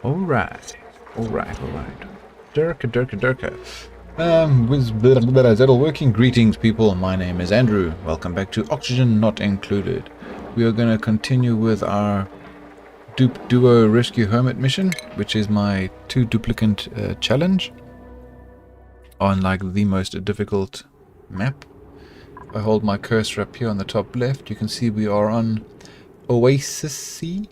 Alright. Alright. Durka. Zettel working. Greetings, people. My name is Andrew. Welcome back to Oxygen Not Included. We are going to continue with our Dupe Duo Rescue Hermit mission, which is my 2 duplicant challenge on like the most difficult map. If I hold my cursor up here on the top left, you can see we are on Oasis C.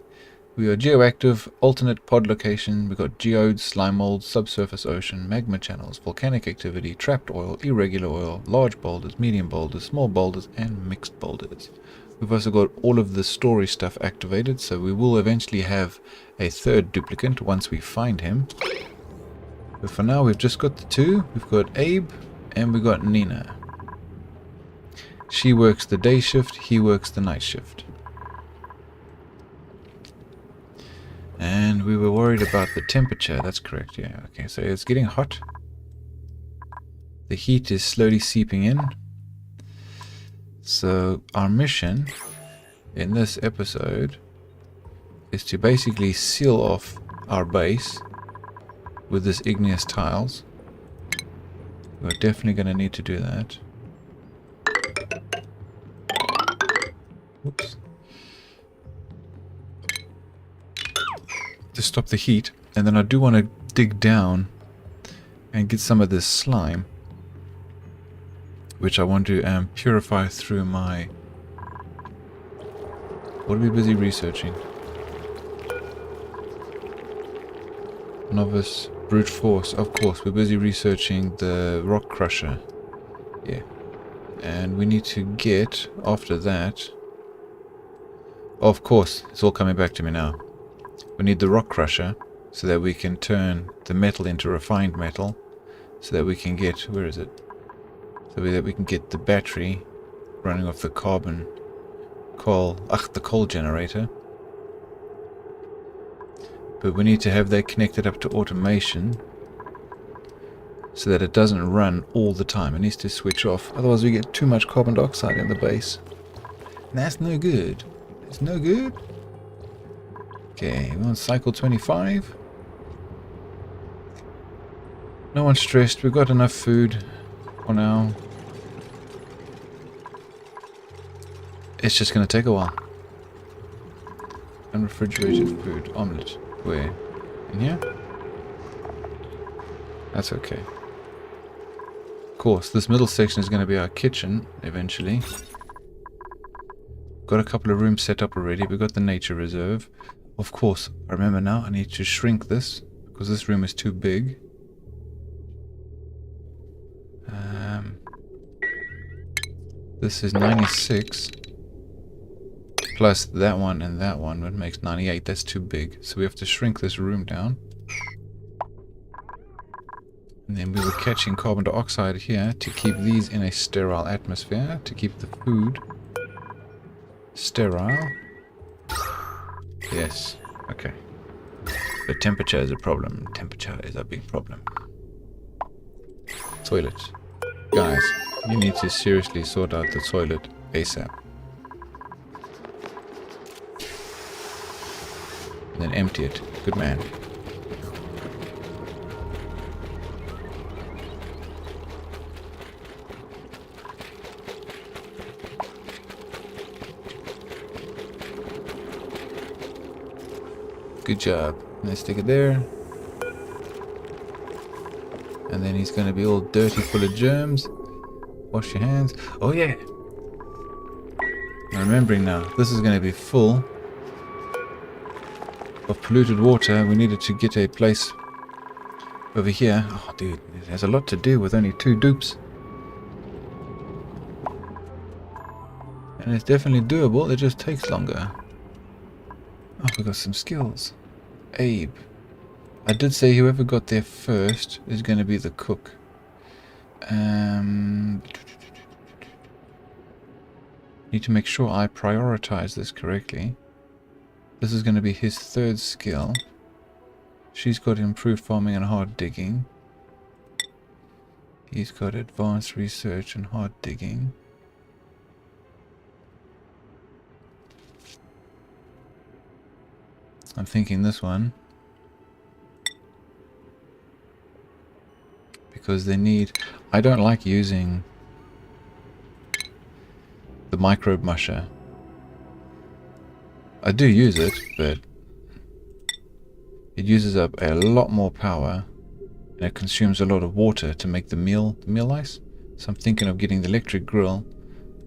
We are geoactive, alternate pod location. We've got geodes, slime molds, subsurface ocean, magma channels, volcanic activity, trapped oil, irregular oil, large boulders, medium boulders, small boulders, and mixed boulders. We've also got all of the story stuff activated, so we will eventually have a 3rd duplicant once we find him. But for now, we've just got the 2. We've got Abe, and we've got Nina. She works the day shift, he works the night shift. And we were worried about the temperature. That's correct, yeah. Okay, so it's getting hot. The heat is slowly seeping in. So our mission in this episode is to basically seal off our base with this igneous tiles. We're definitely going to need to do that. Whoops. To stop the heat, and then I do want to dig down and get some of this slime, which I want to purify through my... What are we busy researching? Novice brute force, of course. We're busy researching the rock crusher. Yeah, and we need to get after that. Of course, it's all coming back to me now. We need the rock crusher so that we can turn the metal into refined metal, so that we can get, where is it? So that we can get the battery running off the the coal generator. But we need to have that connected up to automation so that it doesn't run all the time. It needs to switch off, otherwise we get too much carbon dioxide in the base. And that's no good. It's no good. Okay, we're on cycle 25. No one's stressed, we've got enough food for now. It's just going to take a while. Unrefrigerated food, omelette. Where? In here? That's okay. Of course, this middle section is going to be our kitchen, eventually. Got a couple of rooms set up already. We've got the nature reserve. Of course, I remember now, I need to shrink this, because this room is too big. This is 96. Plus that one and that one, that makes 98. That's too big. So we have to shrink this room down. And then we were catching carbon dioxide here to keep these in a sterile atmosphere, to keep the food sterile. Yes, okay. The temperature is a problem. Temperature is a big problem. Toilet. Guys, you need to seriously sort out the toilet ASAP. And then empty it. Good man. Good job. Let's stick it there. And then he's going to be all dirty, full of germs. Wash your hands. Oh yeah. I'm remembering now. This is going to be full of polluted water. We needed to get a place over here. Oh dude, it has a lot to do with only 2 dupes. And it's definitely doable. It just takes longer. Oh, we got some skills. Abe. I did say whoever got there first is going to be the cook. Need to make sure I prioritize this correctly. This is going to be his 3rd skill. She's got improved farming and hard digging. He's got advanced research and hard digging. I'm thinking this one. because they need... I don't like using the microbe musher. I do use it, but it uses up a lot more power and it consumes a lot of water to make the meal ice. So I'm thinking of getting the electric grill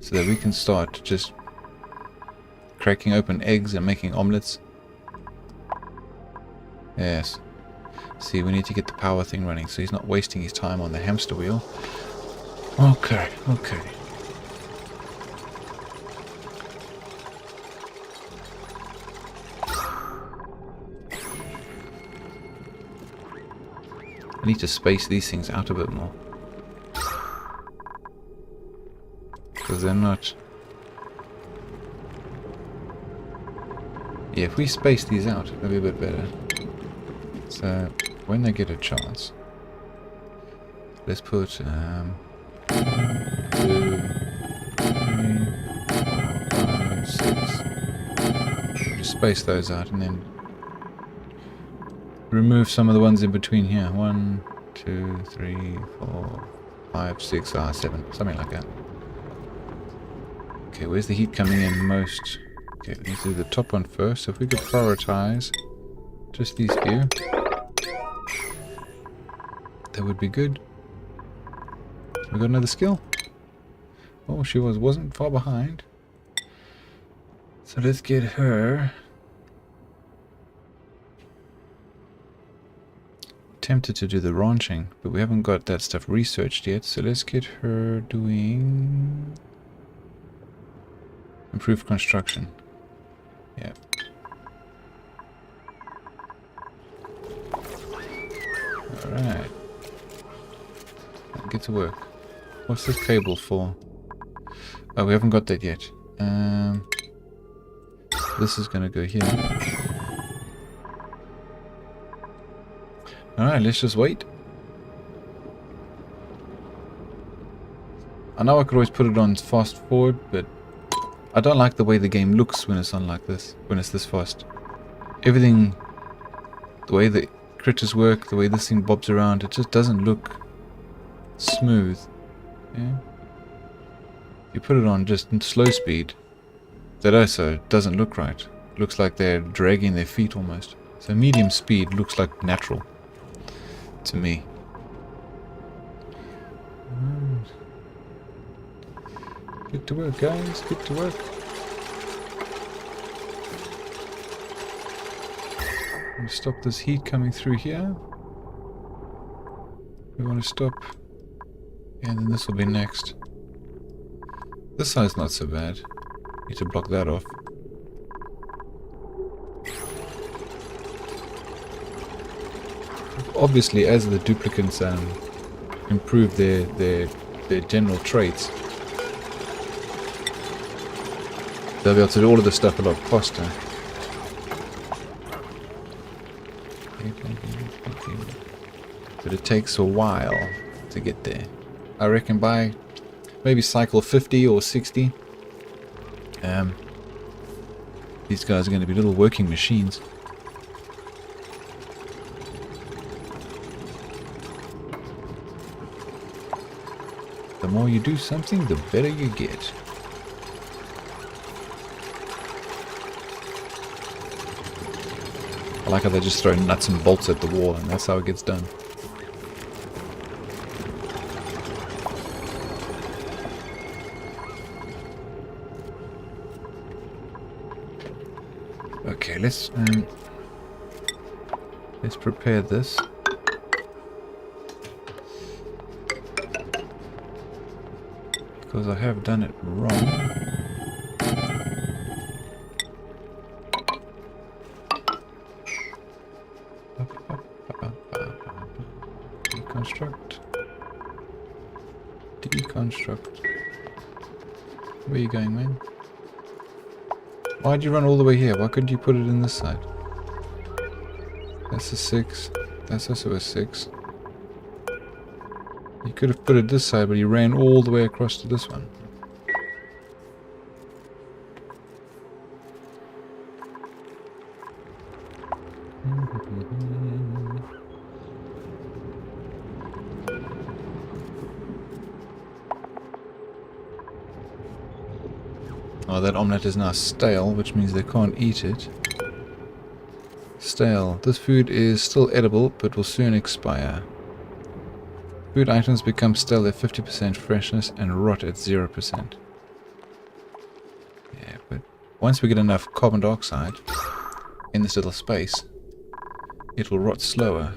so that we can start just cracking open eggs and making omelets. Yes. See, we need to get the power thing running so he's not wasting his time on the hamster wheel. Okay, okay. I need to space these things out a bit more. Because they're not... Yeah, if we space these out, it'll be a bit better. So, when they get a chance, let's put 2, 3, 4, 5, 6. Just space those out and then remove some of the ones in between here. 1, 2, 3, 4, 5, 6, 7. Something like that. Okay, where's the heat coming in most? Okay, let's do the top one first. So if we could prioritize just these few, that would be good. We got another skill. Oh, she wasn't far behind. So let's get her. Tempted to do the ranching, but we haven't got that stuff researched yet. So let's get her doing improved construction. Yeah. All right. Get to work. What's this cable for? Oh, we haven't got that yet. This is going to go here. Alright, let's just wait. I know I could always put it on fast forward, but I don't like the way the game looks when it's on like this, when it's this fast. Everything, the way the critters work, the way this thing bobs around, it just doesn't look smooth. Yeah. You put it on just slow speed, that also doesn't look right. It looks like they're dragging their feet almost. So medium speed looks like natural to me. Get to work, guys. Get to work. I'm going to stop this heat coming through here. We want to stop. And then this will be next. This side's not so bad. Need to block that off. Obviously, as the duplicants improve their general traits, they'll be able to do all of this stuff a lot faster. But it takes a while to get there. I reckon by maybe cycle 50 or 60, these guys are going to be little working machines. The more you do something, the better you get. I like how they just throw nuts and bolts at the wall and that's how it gets done. Okay, let's prepare this. Because I have done it wrong. Deconstruct. Deconstruct. Where are you going, man? Why'd you run all the way here? Why couldn't you put it in this side? That's a 6. That's also a 6. You could have put it this side, but you ran all the way across to this one. Oh, that omelette is now stale, which means they can't eat it. Stale. This food is still edible, but will soon expire. Food items become stale at 50% freshness and rot at 0%. Yeah, but once we get enough carbon dioxide in this little space, it will rot slower.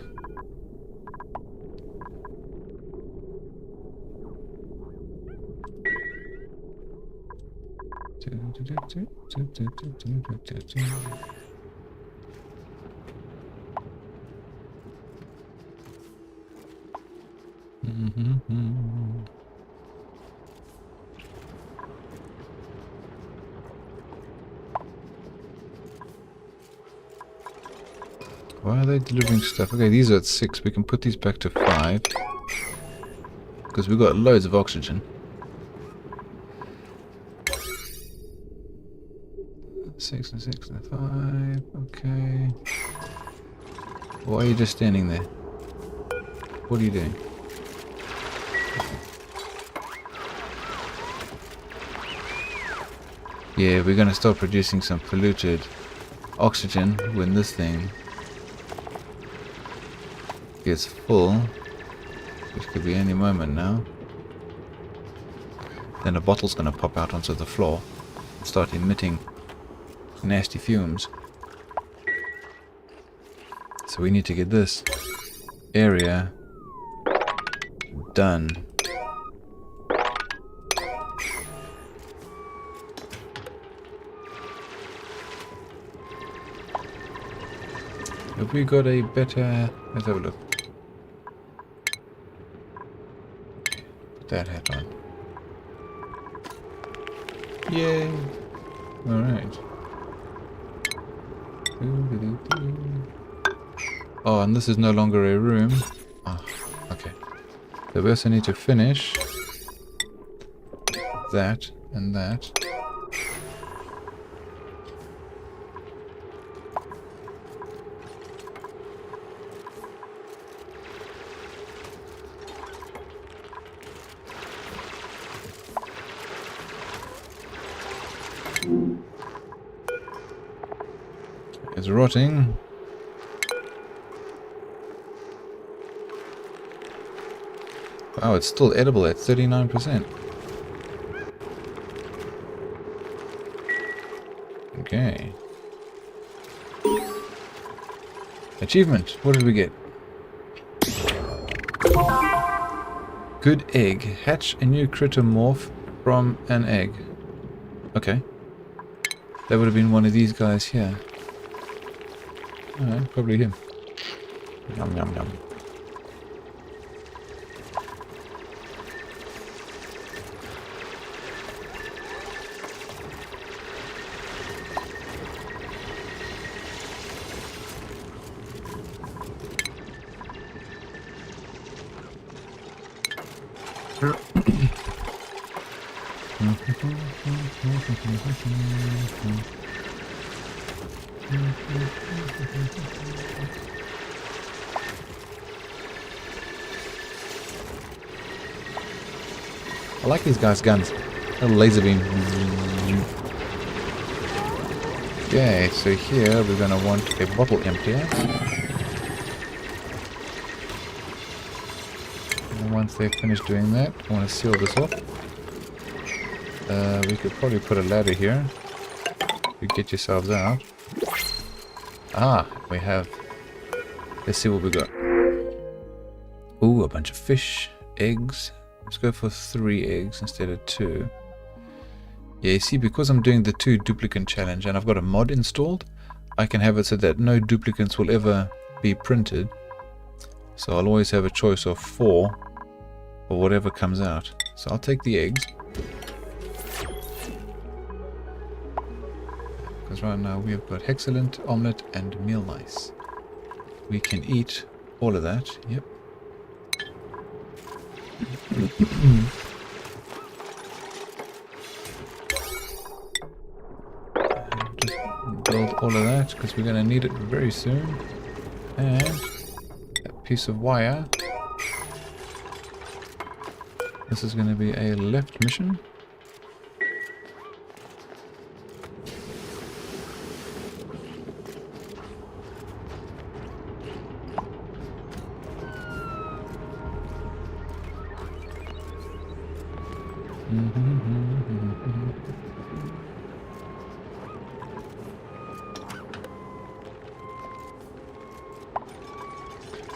Why are they delivering stuff? Okay, these are at 6. We can put these back to 5. Because we've got loads of oxygen. 6 and 6 and 5. Okay. Why are you just standing there? What are you doing? Yeah, we're going to start producing some polluted oxygen when this thing gets full, which could be any moment now. Then a bottle's going to pop out onto the floor and start emitting nasty fumes. So we need to get this area done. Have we got a better... Let's have a look. Put that hat on. Yay! Alright. Oh, and this is no longer a room. Oh, okay. So we also need to finish that and that. It's rotting. Wow, it's still edible at 39%. Okay. Achievement. What did we get? Good egg. Hatch a new critter morph from an egg. Okay. That would have been one of these guys here. Alright, probably him. Yum yum yum. I like these guys' guns. Little laser beam. Okay, so here we're gonna want a bottle emptier. And once they finish doing that, I want to seal this off. We could probably put a ladder here to get yourselves out. Ah, we have. Let's see what we got. Ooh, a bunch of fish, eggs. Let's go for 3 eggs instead of 2. Yeah, you see, because I'm doing the 2 duplicant challenge and I've got a mod installed, I can have it so that no duplicants will ever be printed. So I'll always have a choice of 4 or whatever comes out. So I'll take the eggs. Because right now we've got hexalent, omelette and meal mice. We can eat all of that, yep. Just build all of that because we're going to need it very soon. And a piece of wire. This is going to be a left mission.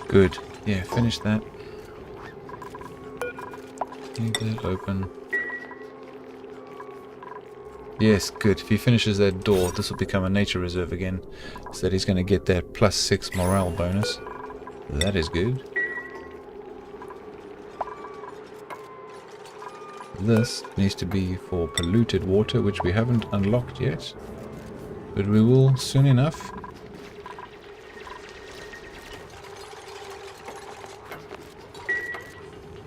Good. Yeah, finish that. Leave that open. Yes, good. If he finishes that door, this will become a nature reserve again. So that he's going to get that +6 morale bonus. That is good. This needs to be for polluted water, which we haven't unlocked yet. But we will soon enough.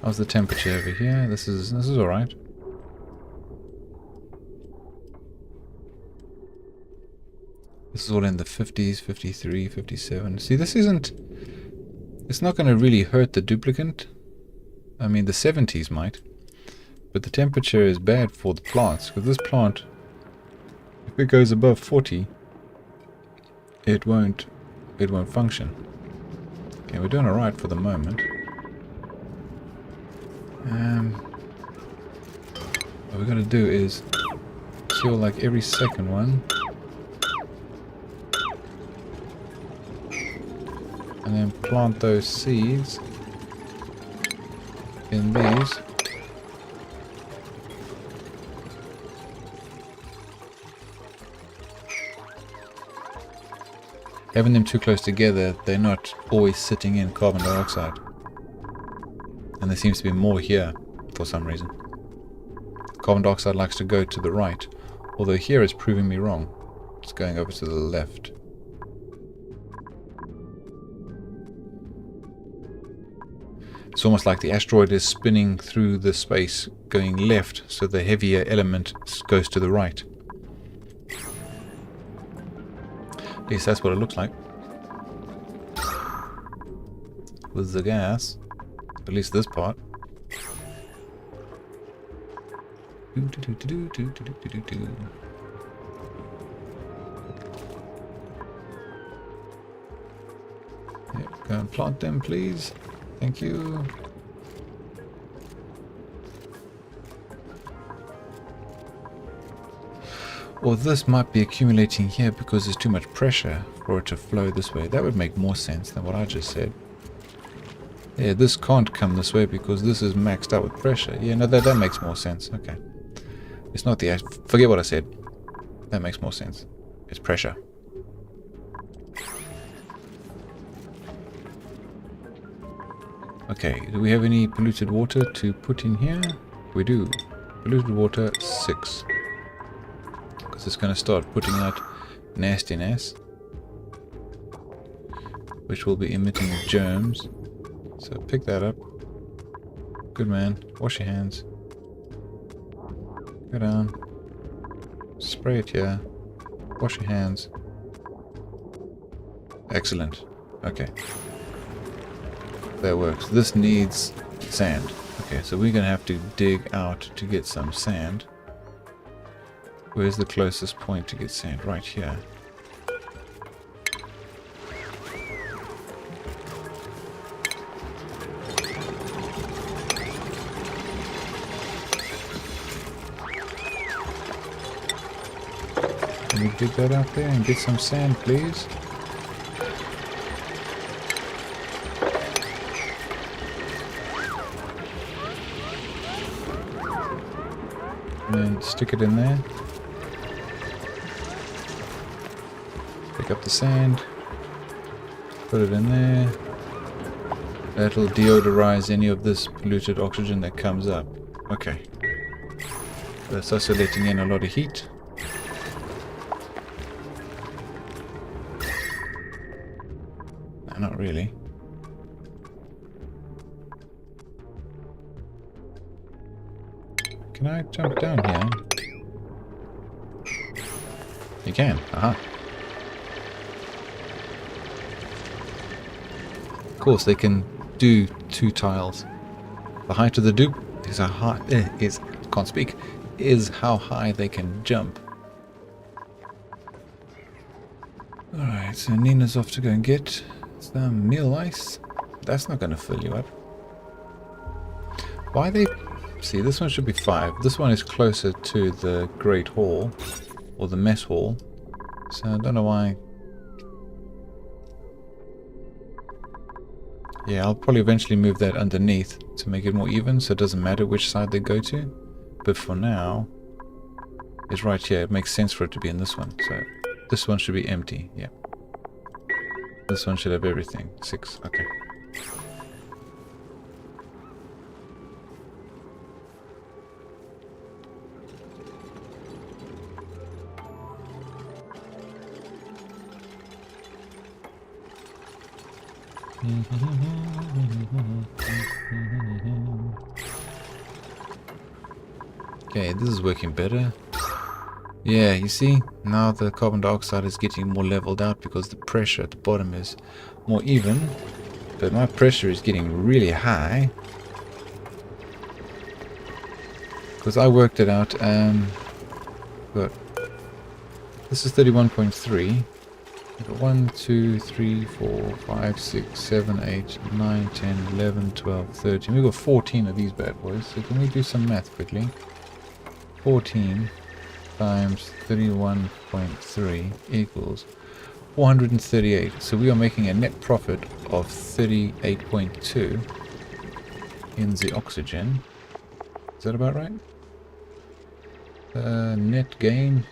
How's the temperature over here? This is alright. This is all in the 50s, 53, 57. See, this isn't... It's not going to really hurt the duplicant. I mean, the 70s might. But the temperature is bad for the plants. Because this plant, if it goes above 40, it won't function. Okay, we're doing alright for the moment. What we're going to do is kill like every second one. And then plant those seeds in these. Having them too close together, they're not always sitting in carbon dioxide. And there seems to be more here for some reason. Carbon dioxide likes to go to the right, although here it's proving me wrong. It's going over to the left. It's almost like the asteroid is spinning through the space going left, so the heavier element goes to the right. At least that's what it looks like. With the gas. At least this part. Yep, go and plant them, please. Thank you. Or this might be accumulating here because there's too much pressure for it to flow this way. That would make more sense than what I just said. Yeah, this can't come this way because this is maxed out with pressure. Yeah, no, that makes more sense. Okay. It's not the... Forget what I said. That makes more sense. It's pressure. Okay, do we have any polluted water to put in here? We do. Polluted water 6. Because it's going to start putting out nastiness. Which will be emitting germs. So pick that up. Good man. Wash your hands. Go down. Spray it here. Wash your hands. Excellent. Okay. That works. This needs sand. Okay, so we're going to have to dig out to get some sand. Where's the closest point to get sand? Right here. Can we dig that out there and get some sand, please? And stick it in there. Pick up the sand. Put it in there. That'll deodorize any of this polluted oxygen that comes up. Okay. That's also letting in a lot of heat. No, not really. Can I jump down here? You can. Aha. Of course, they can do 2 tiles. The height of the dupe is how high is how high they can jump. All right, so Nina's off to go and get some meal ice. That's not going to fill you up. Why are they See, this one should be 5. This one is closer to the Great Hall, or the Mess Hall. So I don't know why. Yeah, I'll probably eventually move that underneath to make it more even, so it doesn't matter which side they go to. But for now, it's right here. It makes sense for it to be in this one. So this one should be empty. Yeah. This one should have everything. 6. Okay. Okay, this is working better. Yeah, you see, now the carbon dioxide is getting more leveled out because the pressure at the bottom is more even. But my pressure is getting really high. Because I worked it out, but this is 31.3. We've got 1, 2, 3, 4, 5, 6, 7, 8, 9, 10, 11, 12, 13. We've got 14 of these bad boys. So can we do some math quickly? 14 times 31.3 equals 438. So we are making a net profit of 38.2 in the oxygen. Is that about right? Net gain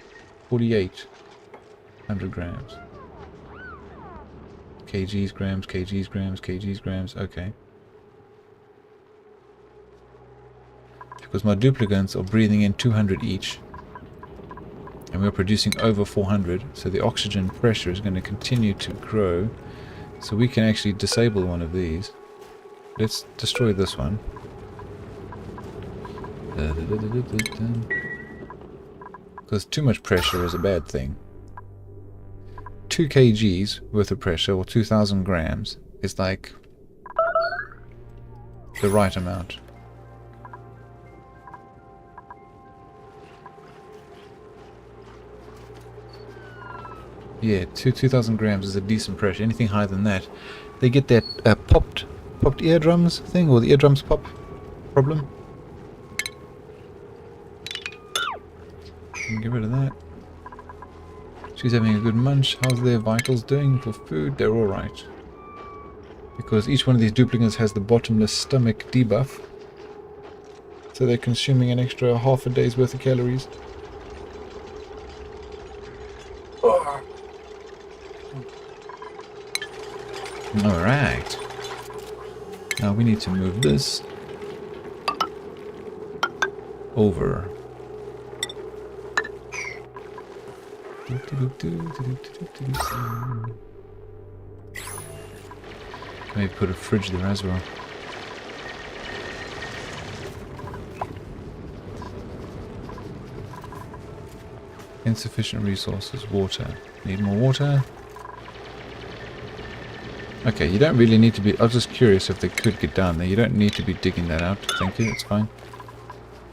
4,800 grams. Kgs, grams, kgs, grams, kgs, grams. Okay. Because my duplicants are breathing in 200 each. And we're producing over 400. So the oxygen pressure is going to continue to grow. So we can actually disable one of these. Let's destroy this one. Because too much pressure is a bad thing. 2 kgs worth of pressure, or 2,000 grams, is like the right amount. Yeah, 2,000 grams is a decent pressure. Anything higher than that, they get that popped eardrums thing, or the eardrums pop problem. Get rid of that. She's having a good munch. How's their vitals doing for food? They're alright. Because each one of these duplicants has the bottomless stomach debuff. So they're consuming an extra half a day's worth of calories. Alright. Now we need to move this over. Maybe put a fridge there as well. Insufficient resources. Water. Need more water. Okay, you don't really need to be... I was just curious if they could get down there. You don't need to be digging that out. Thank you, it's fine.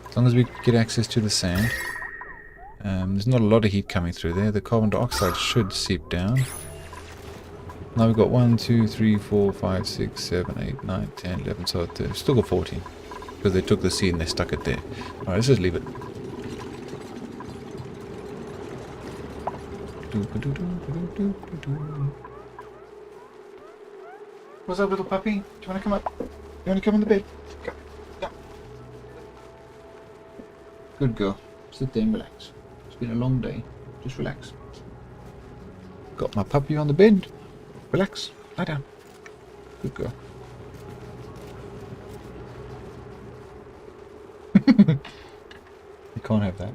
As long as we get access to the sand. There's not a lot of heat coming through there. The carbon dioxide should seep down. Now we've got 1, 2, 3, 4, 5, 6, 7, 8, 9, 10, 11, so we've still got 14. Because they took the seed and they stuck it there. Alright, let's just leave it. What's up, little puppy? Do you want to come up? You want to come in the bed? Go. Go. Good girl. Sit there and relax. It's been a long day. Just relax. Got my puppy on the bed. Relax. Lie down. Good girl. You can't have that.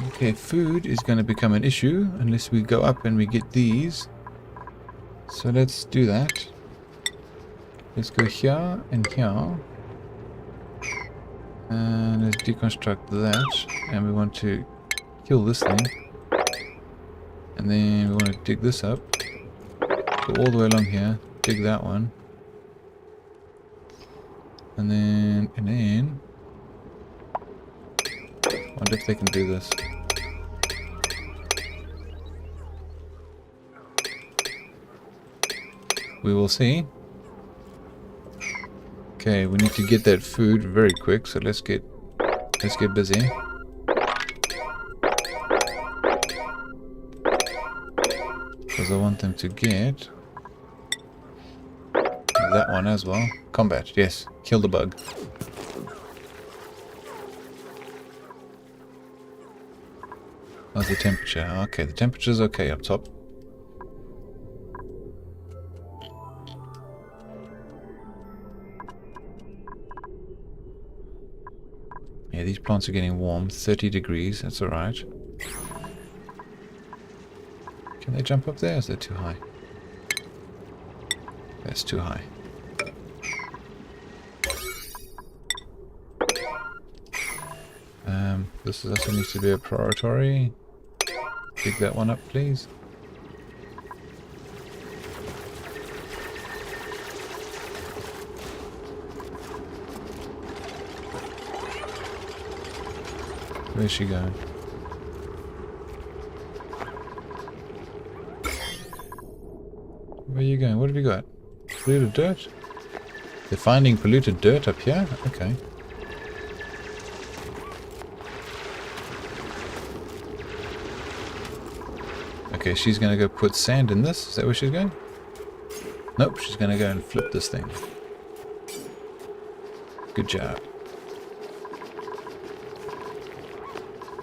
Okay, food is going to become an issue unless we go up and we get these. So let's do that. Let's go here and here. And let's deconstruct that. And we want to kill this thing. And then we want to dig this up. Go all the way along here. Dig that one. And then... wonder if they can do this. We will see. Okay, we need to get that food very quick, so let's get busy. Because I want them to get that one as well. Combat, yes. Kill the bug. How's the temperature? Okay, the temperature's okay up top. Yeah, these plants are getting warm. 30 degrees, that's alright. Can they jump up there? Or is that too high? That's too high. This also needs to be a priority. Pick that one up, please. Where's she going? Where are you going? What have you got? Polluted dirt? They're finding polluted dirt up here? Okay. Okay, she's gonna go put sand in this. Is that where she's going? Nope, she's gonna go and flip this thing. Good job.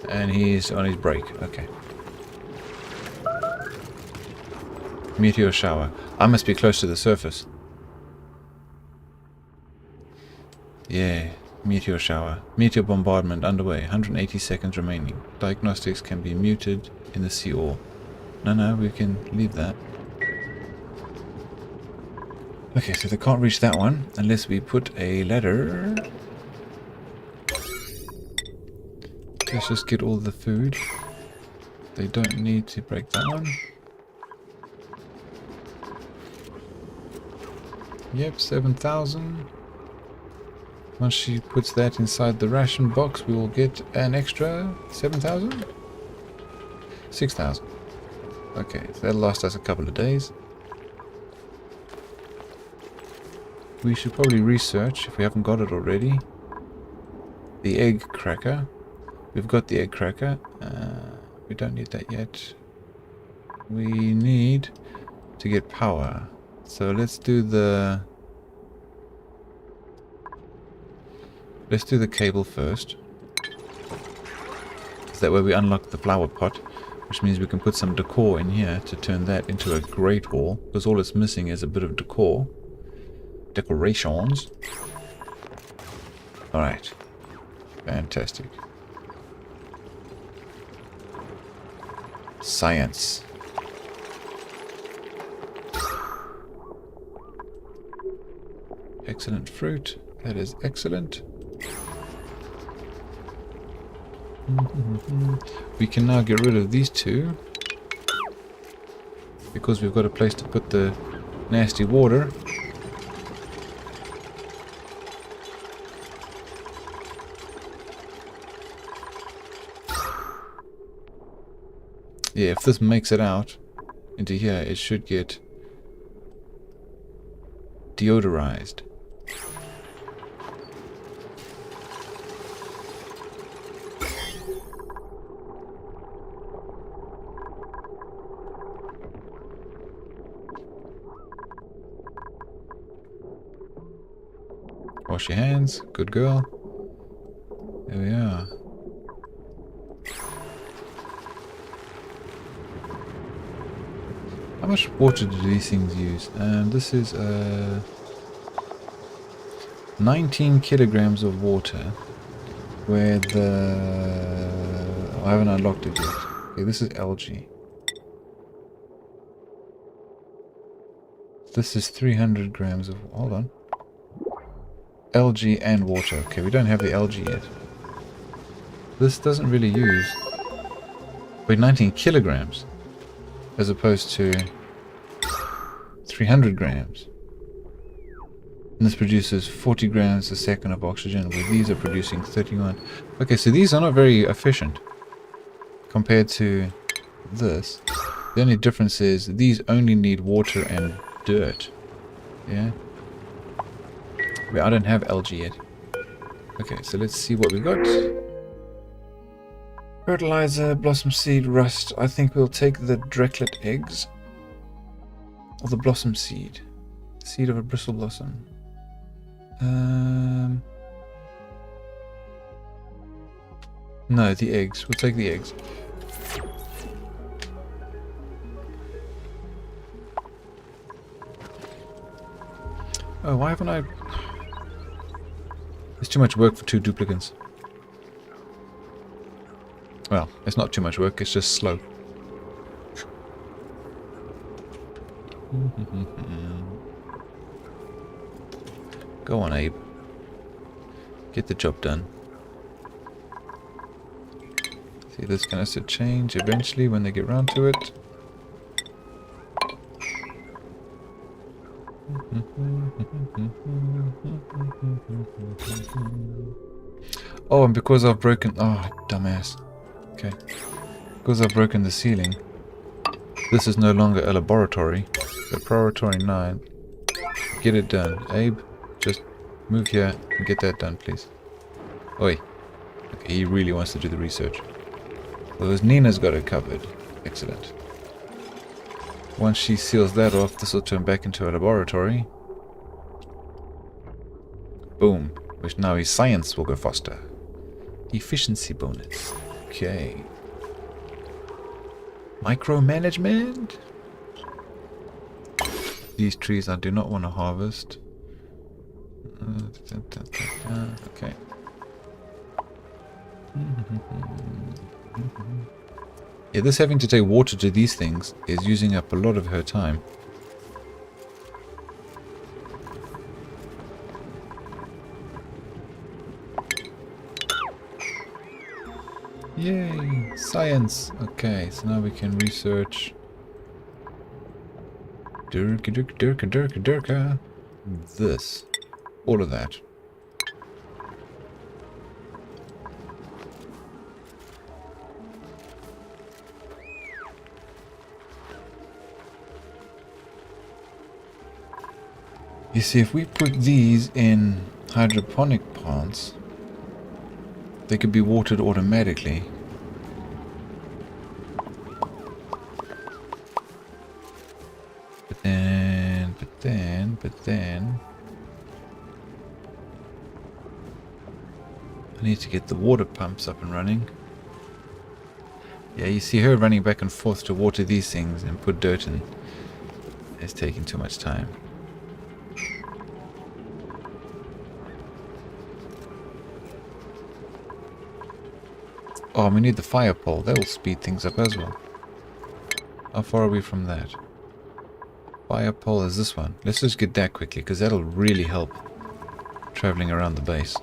And he's on his break. Okay. Meteor shower. I must be close to the surface. Yeah. Meteor shower. Meteor bombardment underway. 180 seconds remaining. Diagnostics can be muted in the sea ore. No, we can leave that. Okay, so they can't reach that one unless we put a ladder. Let's just get all the food. They don't need to break that one. Yep, 7,000. Once she puts that inside the ration box, we will get an extra 7,000? 6,000. Okay, so that'll last us a couple of days. We should probably research, if we haven't got it already, the egg cracker. We've got the egg cracker. We don't need that yet. We need to get power. So let's do the cable first. So that way we unlock the flower pot, which means we can put some decor in here to turn that into a great wall, because all it's missing is a bit of decor. Decorations. Alright. Fantastic. Science. Excellent fruit. That is excellent. We can now get rid of these two, because we've got a place to put the nasty water. Yeah, if this makes it out into here, it should get deodorized. Wash your hands. Good girl. There we are. How much water do these things use? This is 19 kilograms of water. Where I haven't unlocked it yet. Okay, this is algae. This is 300 grams of... Hold on. Algae and water. Okay, we don't have the algae yet. This doesn't really use... Wait, 19 kilograms. As opposed to 300 grams. And this produces 40 grams a second of oxygen, where these are producing 31. Okay, so these are not very efficient compared to this. The only difference is these only need water and dirt. Yeah. I don't have algae yet. Okay, so let's see what we got. Fertilizer, blossom seed, rust. I think we'll take the Dreklet eggs. Or the blossom seed. Seed of a bristle blossom. No, the eggs. We'll take the eggs. Oh, why haven't I... It's too much work for 2 duplicants. Well, it's not too much work, it's just slow. Go on, Abe. Get the job done. See, this can also change eventually when they get round to it. Oh, and because I've broken... Oh, dumbass. Okay. Because I've broken the ceiling, this is no longer a laboratory. So priority 9. Get it done. Abe, just move here and get that done, please. Oi. Okay, he really wants to do the research. Because Nina's got it covered. Excellent. Once she seals that off, this will turn back into a laboratory. Boom. Which now his science will go faster. Efficiency bonus. Okay. Micromanagement. These trees I do not want to harvest. Okay. Yeah, this having to take water to these things is using up a lot of her time. Yay! Science! Okay, so now we can research... Durka. This. All of that. You see, if we put these in hydroponic plants, they could be watered automatically. But then... I need to get the water pumps up and running. Yeah, you see her running back and forth to water these things and put dirt in. It's taking too much time. Oh, we need the fire pole. That will speed things up as well. How far are we from that? Fire pole is this one. Let's just get that quickly, because that'll really help traveling around the base.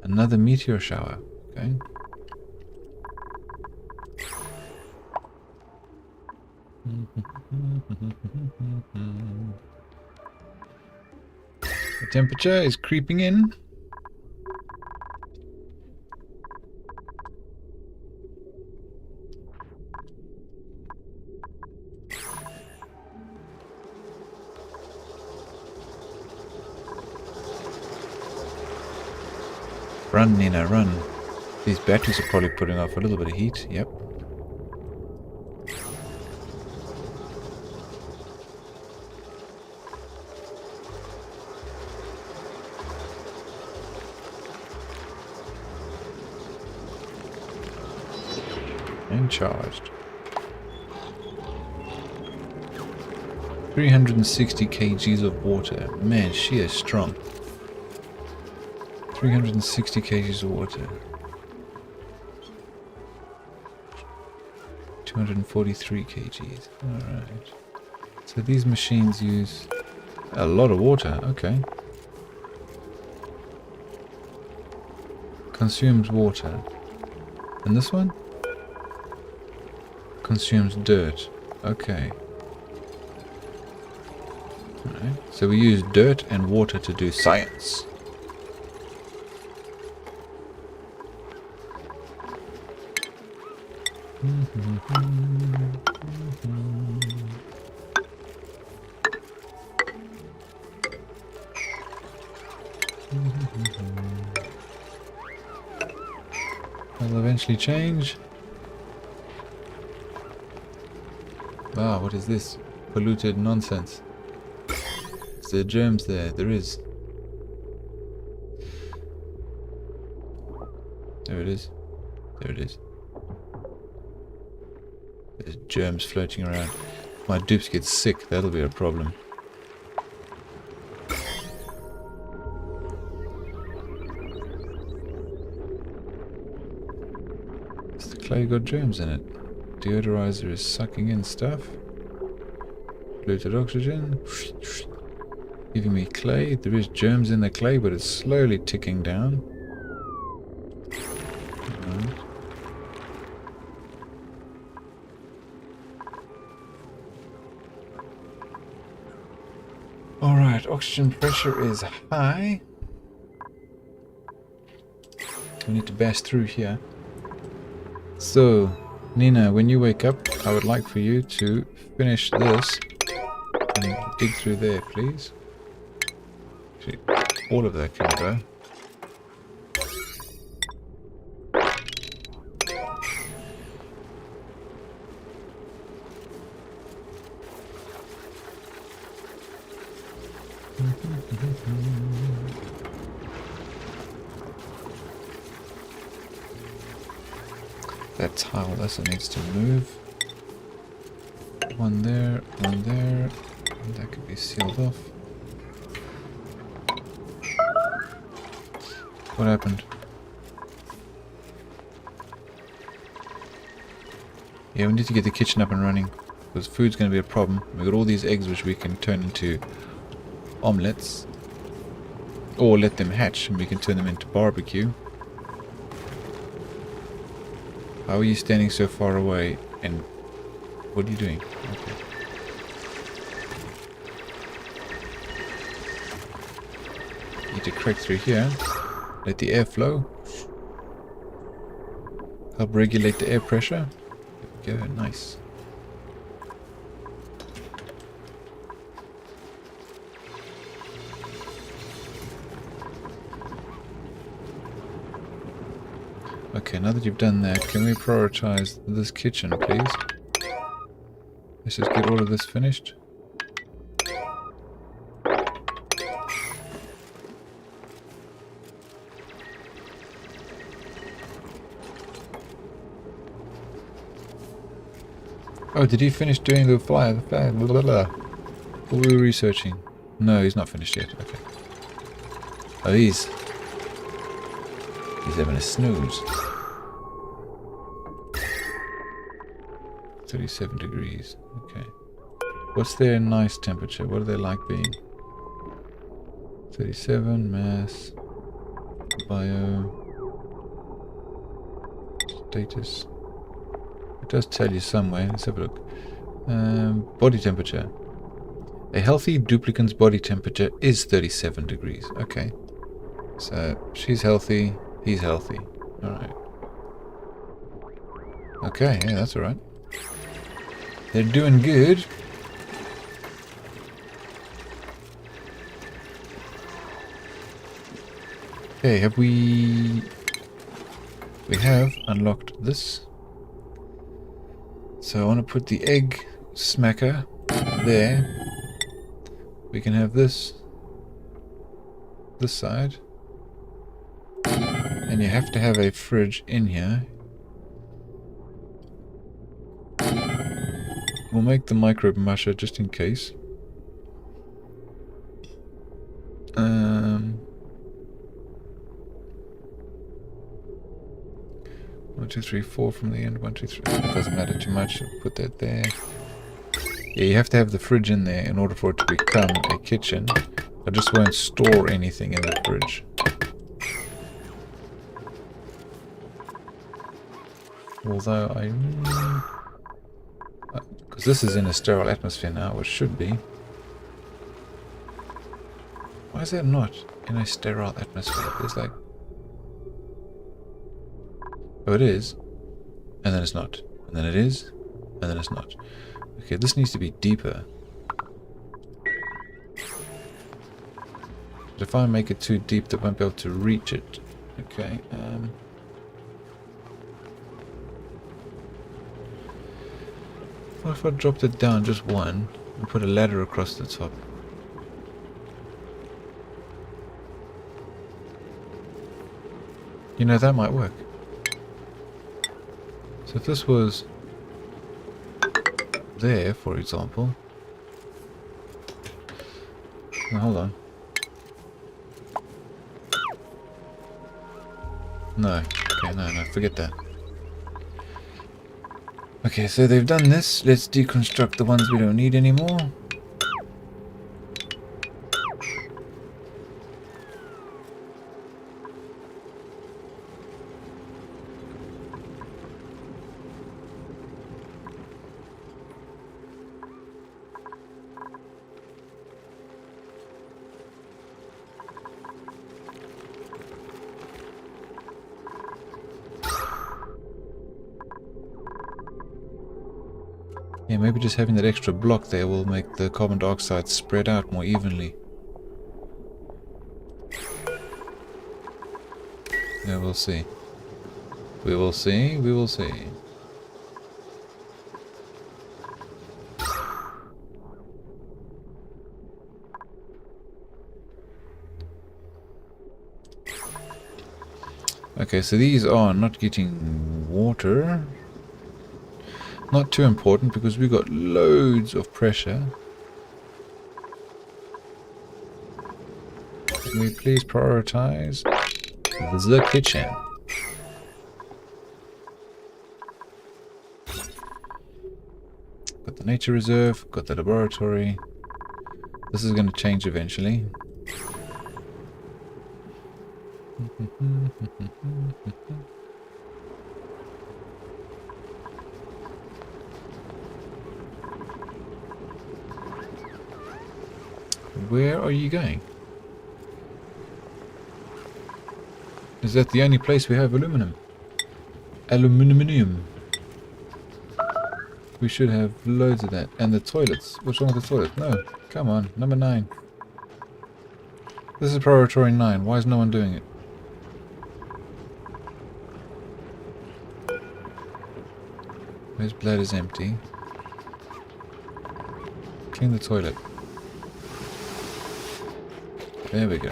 Another meteor shower. Okay. The temperature is creeping in. Run, Nina, run. These batteries are probably putting off a little bit of heat. Yep. And charged. 360 kgs of water. Man, she is strong. 360 kgs of water. 243 kgs. Alright. So these machines use a lot of water. Okay. Consumes water. And this one? Consumes dirt. Okay. Alright. So we use dirt and water to do science. Will eventually change. Wow, what is this? Polluted nonsense. Is there germs there? There is. There it is. There it is. There's germs floating around. If my dupes get sick, that'll be a problem. Has the clay got germs in it? Deodorizer is sucking in stuff. Polluted oxygen. Giving me clay. There is germs in the clay, but it's slowly ticking down. Alright, oxygen pressure is high. We need to bash through here. So, Nina, when you wake up, I would like for you to finish this and dig through there, please. Actually, all of that can go. That tile also needs to move. One there, and that could be sealed off. What happened? Yeah, we need to get the kitchen up and running, because food's going to be a problem. We've got all these eggs which we can turn into omelets, or let them hatch and we can turn them into barbecue. How are you standing so far away, and what are you doing? Okay. Need to crack through here. Let the air flow. Help regulate the air pressure. There we go, nice. Okay, now that you've done that, can we prioritize this kitchen, please? Let's just get all of this finished. Oh, did he finish doing the fire? Blah, blah, blah. What were we researching? No, he's not finished yet. Okay. Oh, he's having a snooze. 37 degrees. Okay. What's their nice temperature? What do they like being? 37, mass, bio, status. It does tell you somewhere. Let's have a look. Body temperature. A healthy duplicant's body temperature is 37 degrees. Okay. So she's healthy. He's healthy. Alright. Okay, yeah, that's alright. They're doing good. Okay, have we have unlocked this. So I want to put the egg smacker there. We can have this side. And you have to have a fridge in here. We'll make the microbe musher just in case. 1, 2, 3, 4 from the end. 1, 2, 3. It doesn't matter too much. I'll put that there. Yeah, you have to have the fridge in there in order for it to become a kitchen. I just won't store anything in the fridge. Although because this is in a sterile atmosphere now, it should be. Why is that not in a sterile atmosphere? It's like... Oh, it is. And then it's not. And then it is, and then it's not. Okay, this needs to be deeper. But if I make it too deep, they won't be able to reach it. Okay, what if I dropped it down just one and put a ladder across the top? You know, that might work. So if this was there, for example. Now, hold on. No. Okay, no, forget that. Okay, so they've done this. Let's deconstruct the ones we don't need anymore. Yeah, maybe just having that extra block there will make the carbon dioxide spread out more evenly. Yeah, we'll see. We will see, we will see. Okay, so these are not getting water. Not too important because we got loads of pressure. Can we please prioritize the kitchen? Got the nature reserve, got the laboratory. This is going to change eventually. Where are you going? Is that the only place we have aluminum? Aluminium. We should have loads of that. And the toilets. What's wrong with the toilets? No. Come on. Number 9. This is priority 9. Why is no one doing it? Where's bladder's empty? Clean the toilet. There we go.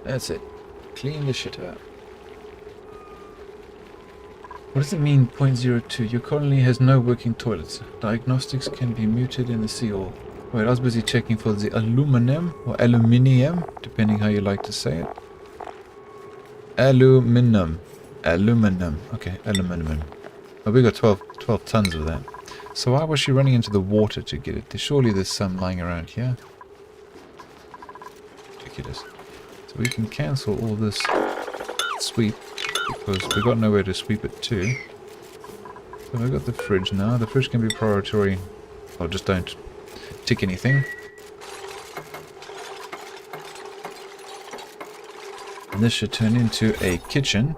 That's it. Clean the shit out. What does it mean, 0.02? Your colony has no working toilets. Diagnostics can be muted in the CO. Wait, I was busy checking for the aluminum, or aluminium, depending how you like to say it. Aluminum. Aluminum. Okay, aluminum. Oh, we got 12 tons of that. So why was she running into the water to get it? Surely there's some lying around here. Ridiculous. So we can cancel all this sweep, because we've got nowhere to sweep it to. So we've got the fridge now. The fridge can be priority. Oh, just don't tick anything. And this should turn into a kitchen.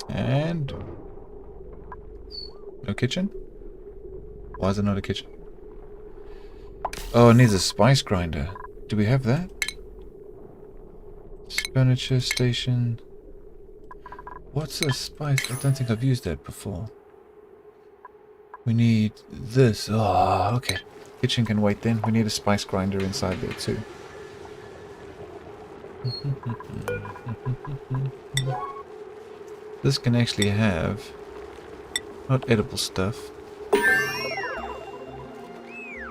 And no kitchen? Why is it not a kitchen? Oh, it needs a spice grinder. Do we have that? Furniture station. What's a spice? I don't think I've used that before. We need this. Oh, okay. Kitchen can wait then. We need a spice grinder inside there too. This can actually have not edible stuff.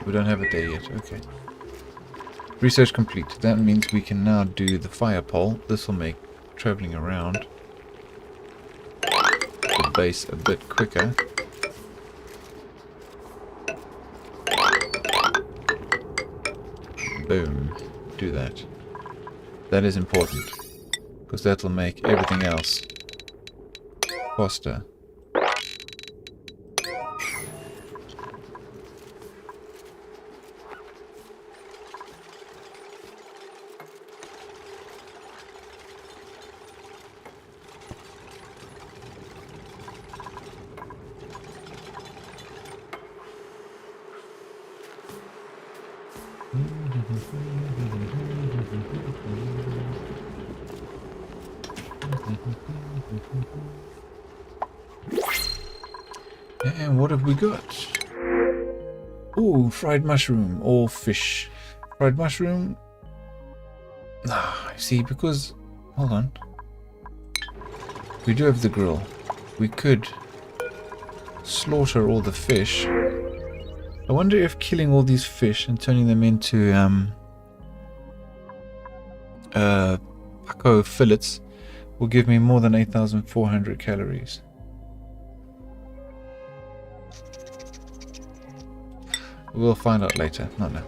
We don't have it there yet. Okay. Research complete. That means we can now do the fire pole. This will make traveling around the base a bit quicker. Boom. Do that. That is important. Because that'll make everything else faster. And what have we got? Ooh, fried mushroom or fish. Fried mushroom. Ah, see, because... Hold on. We do have the grill. We could slaughter all the fish. I wonder if killing all these fish and turning them into Paco fillets will give me more than 8,400 calories. We'll find out later, not now.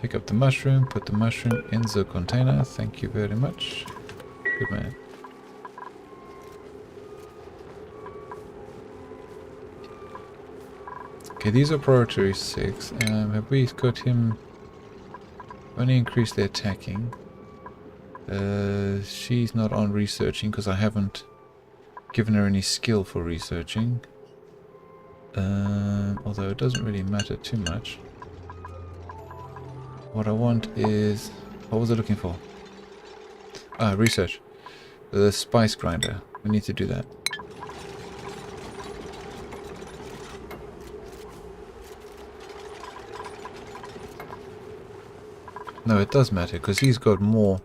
Pick up the mushroom, put the mushroom in the container. Thank you very much. Good man. Okay, these are priority 6. Have we got him... Only increase the attacking. She's not on researching because I haven't given her any skill for researching. Although it doesn't really matter too much. What I want is... What was I looking for? Ah, research. The spice grinder. We need to do that. No, it does matter because he's got more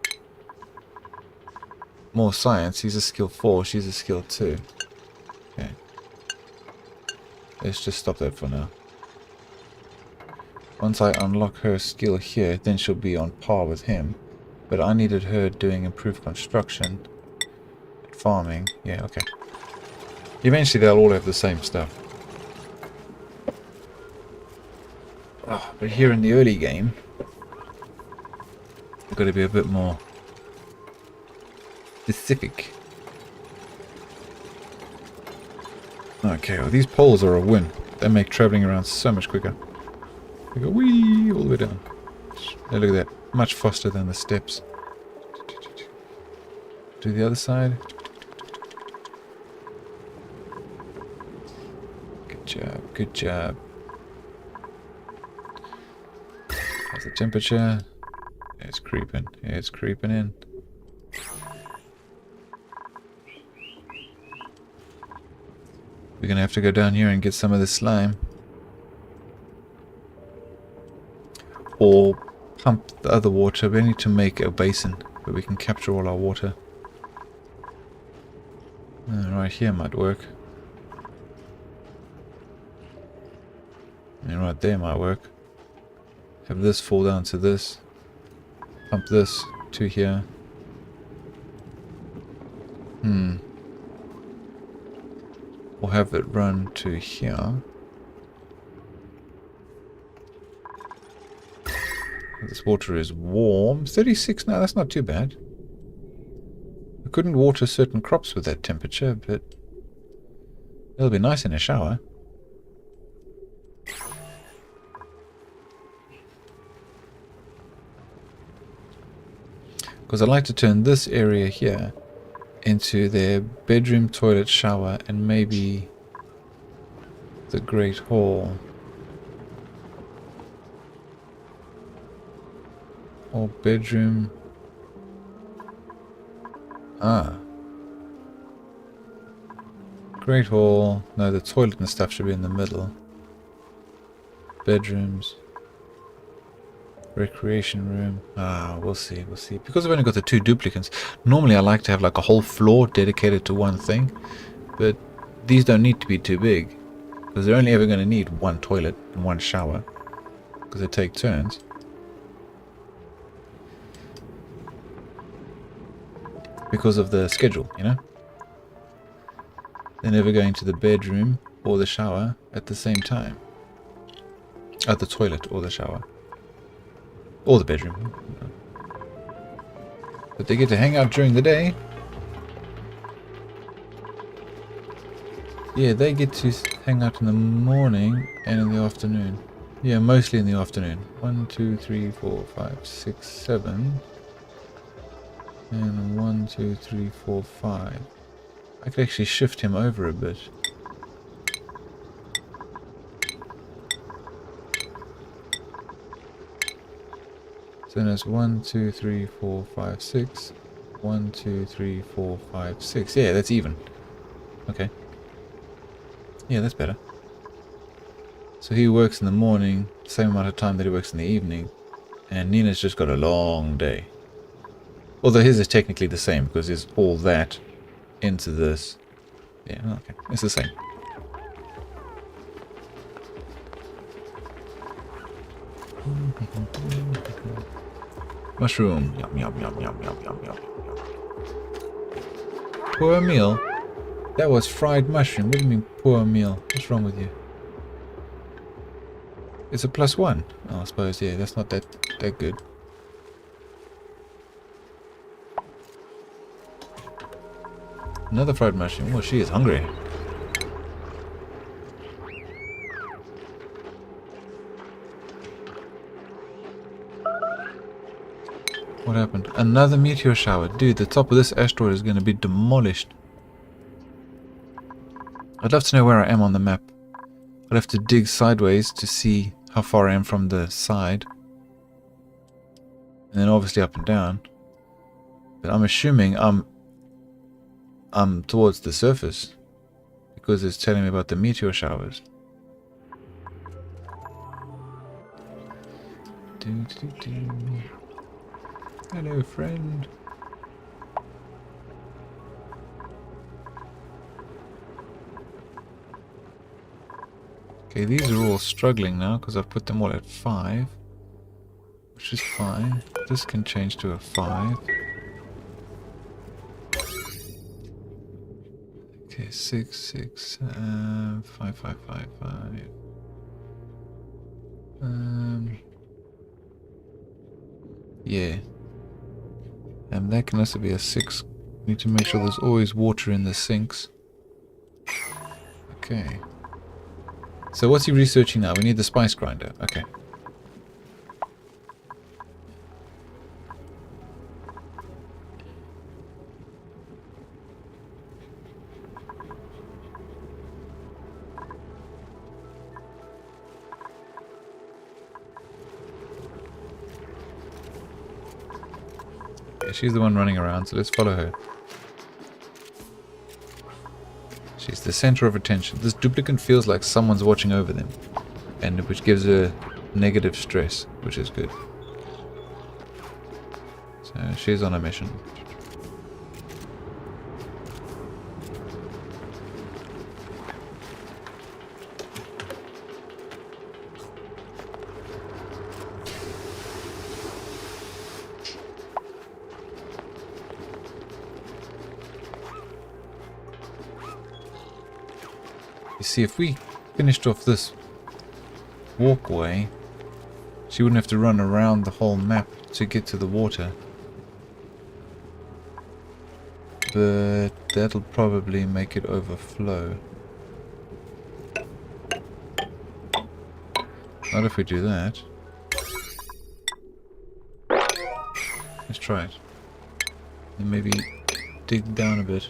science. He's a skill 4, she's a skill 2. Okay. Let's just stop that for now. Once I unlock her skill here, then she'll be on par with him. But I needed her doing improved construction, farming. Yeah, okay. Eventually they'll all have the same stuff. Oh, but here in the early game, we've got to be a bit more specific. Okay, well these poles are a win. They make travelling around so much quicker. They go wee all the way down. Hey, look at that. Much faster than the steps. Do the other side. Good job, good job. How's the temperature? It's creeping. It's creeping in. We're gonna have to go down here and get some of the slime. Or pump the other water. We need to make a basin where we can capture all our water. Right here might work. And right there might work. Have this fall down to this. Pump this to here. We'll have it run to here. This water is warm. 36 now, that's not too bad. I couldn't water certain crops with that temperature, but it'll be nice in a shower. Because I like to turn this area here into their bedroom, toilet, shower, and maybe the Great Hall. Or bedroom. Ah. Great Hall. No, the toilet and stuff should be in the middle. Bedrooms. Recreation room. Ah, we'll see, we'll see. Because I've only got the 2 duplicants. Normally I like to have like a whole floor dedicated to one thing. But these don't need to be too big. Because they're only ever going to need one toilet and one shower. Because they take turns. Because of the schedule, you know? They're never going to the bedroom or the shower at the same time. At the toilet or the shower. Or the bedroom. But they get to hang out during the day. Yeah, they get to hang out in the morning and in the afternoon. Yeah, mostly in the afternoon. 1, 2, 3, 4, 5, 6, 7. And 1, 2, 3, 4, 5. I could actually shift him over a bit. So then it's 1, 2, 3, 4, 5, 6. 1, 2, 3, 4, 5, 6. Yeah, that's even. Okay. Yeah, that's better. So he works in the morning, same amount of time that he works in the evening. And Nina's just got a long day. Although his is technically the same, because there's all that into this. Yeah, okay. It's the same. Mushroom. Yum, yum, yum, yum, yum, yum, yum, yum. Poor meal? That was fried mushroom. What do you mean, poor meal? What's wrong with you? It's a +1. Oh, I suppose, yeah, that's not that good. Another fried mushroom. Oh, she is hungry. What happened? Another meteor shower. Dude, the top of this asteroid is going to be demolished. I'd love to know where I am on the map. I'd have to dig sideways to see how far I am from the side. And then obviously up and down. But I'm assuming I'm towards the surface. Because it's telling me about the meteor showers. Hello, friend. Okay, these are all struggling now because I've put them all at 5. Which is fine. This can change to a 5. Okay, 6, 6, 5, 5, 5, 5. Yeah. And that can also be a 6. Need to make sure there's always water in the sinks. Okay. So what's he researching now? We need the spice grinder. Okay. She's the one running around, so let's follow her. She's the center of attention. This duplicant feels like someone's watching over them, and which gives her negative stress, which is good. So she's on a mission. See, if we finished off this walkway, she wouldn't have to run around the whole map to get to the water. But that'll probably make it overflow. Not if we do that. Let's try it. And maybe dig down a bit.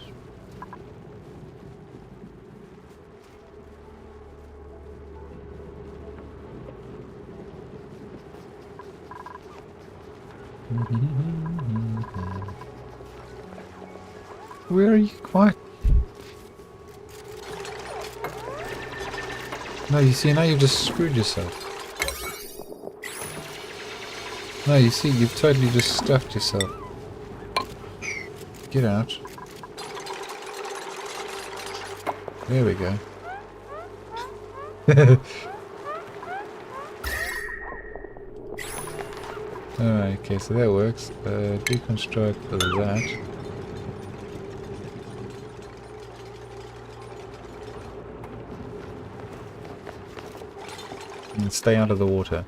Where are you? Quiet. No, you see, now you've just screwed yourself. No, you see, you've totally just stuffed yourself. Get out. There we go. Alright, okay, so that works. Deconstruct that. And stay out of the water.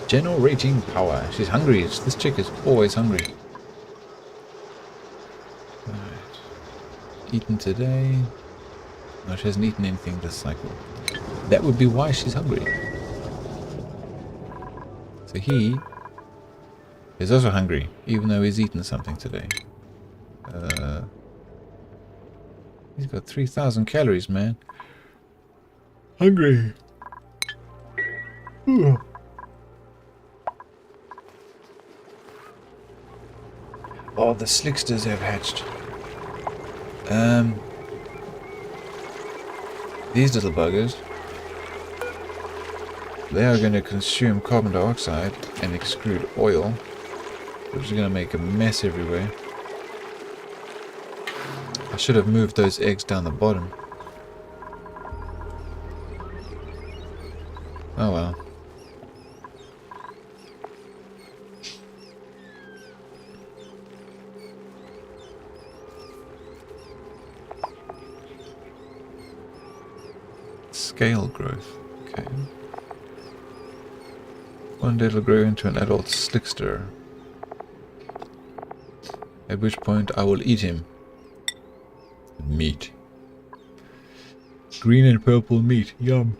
Generating power. She's hungry. This chick is always hungry. Right. Eaten today. No, she hasn't eaten anything this cycle. That would be why she's hungry. So he is also hungry, even though he's eaten something today. He's got 3,000 calories, man. Hungry. Ugh. Oh, the slicksters have hatched. These little buggers, they are going to consume carbon dioxide and extrude oil, which is going to make a mess everywhere. I should have moved those eggs down the bottom. Oh well. Scale growth. Okay. One day it'll grow into an adult slickster. At which point I will eat him. Meat. Green and purple meat. Yum.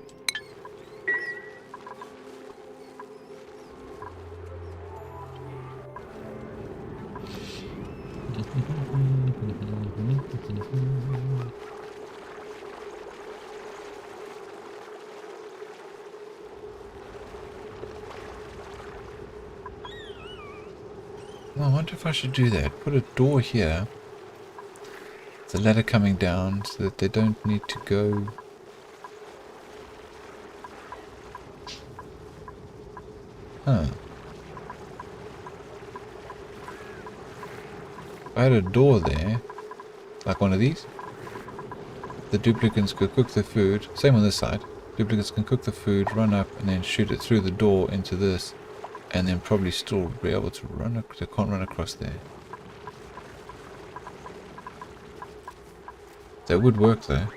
Well, I wonder if I should do that. Put a door here. The ladder coming down so that they don't need to go. Huh. If I had a door there, like one of these, the duplicants could cook the food. Same on this side. Duplicants can cook the food, run up, and then shoot it through the door into this, and then probably still be able to run. They can't run across there. That would work though.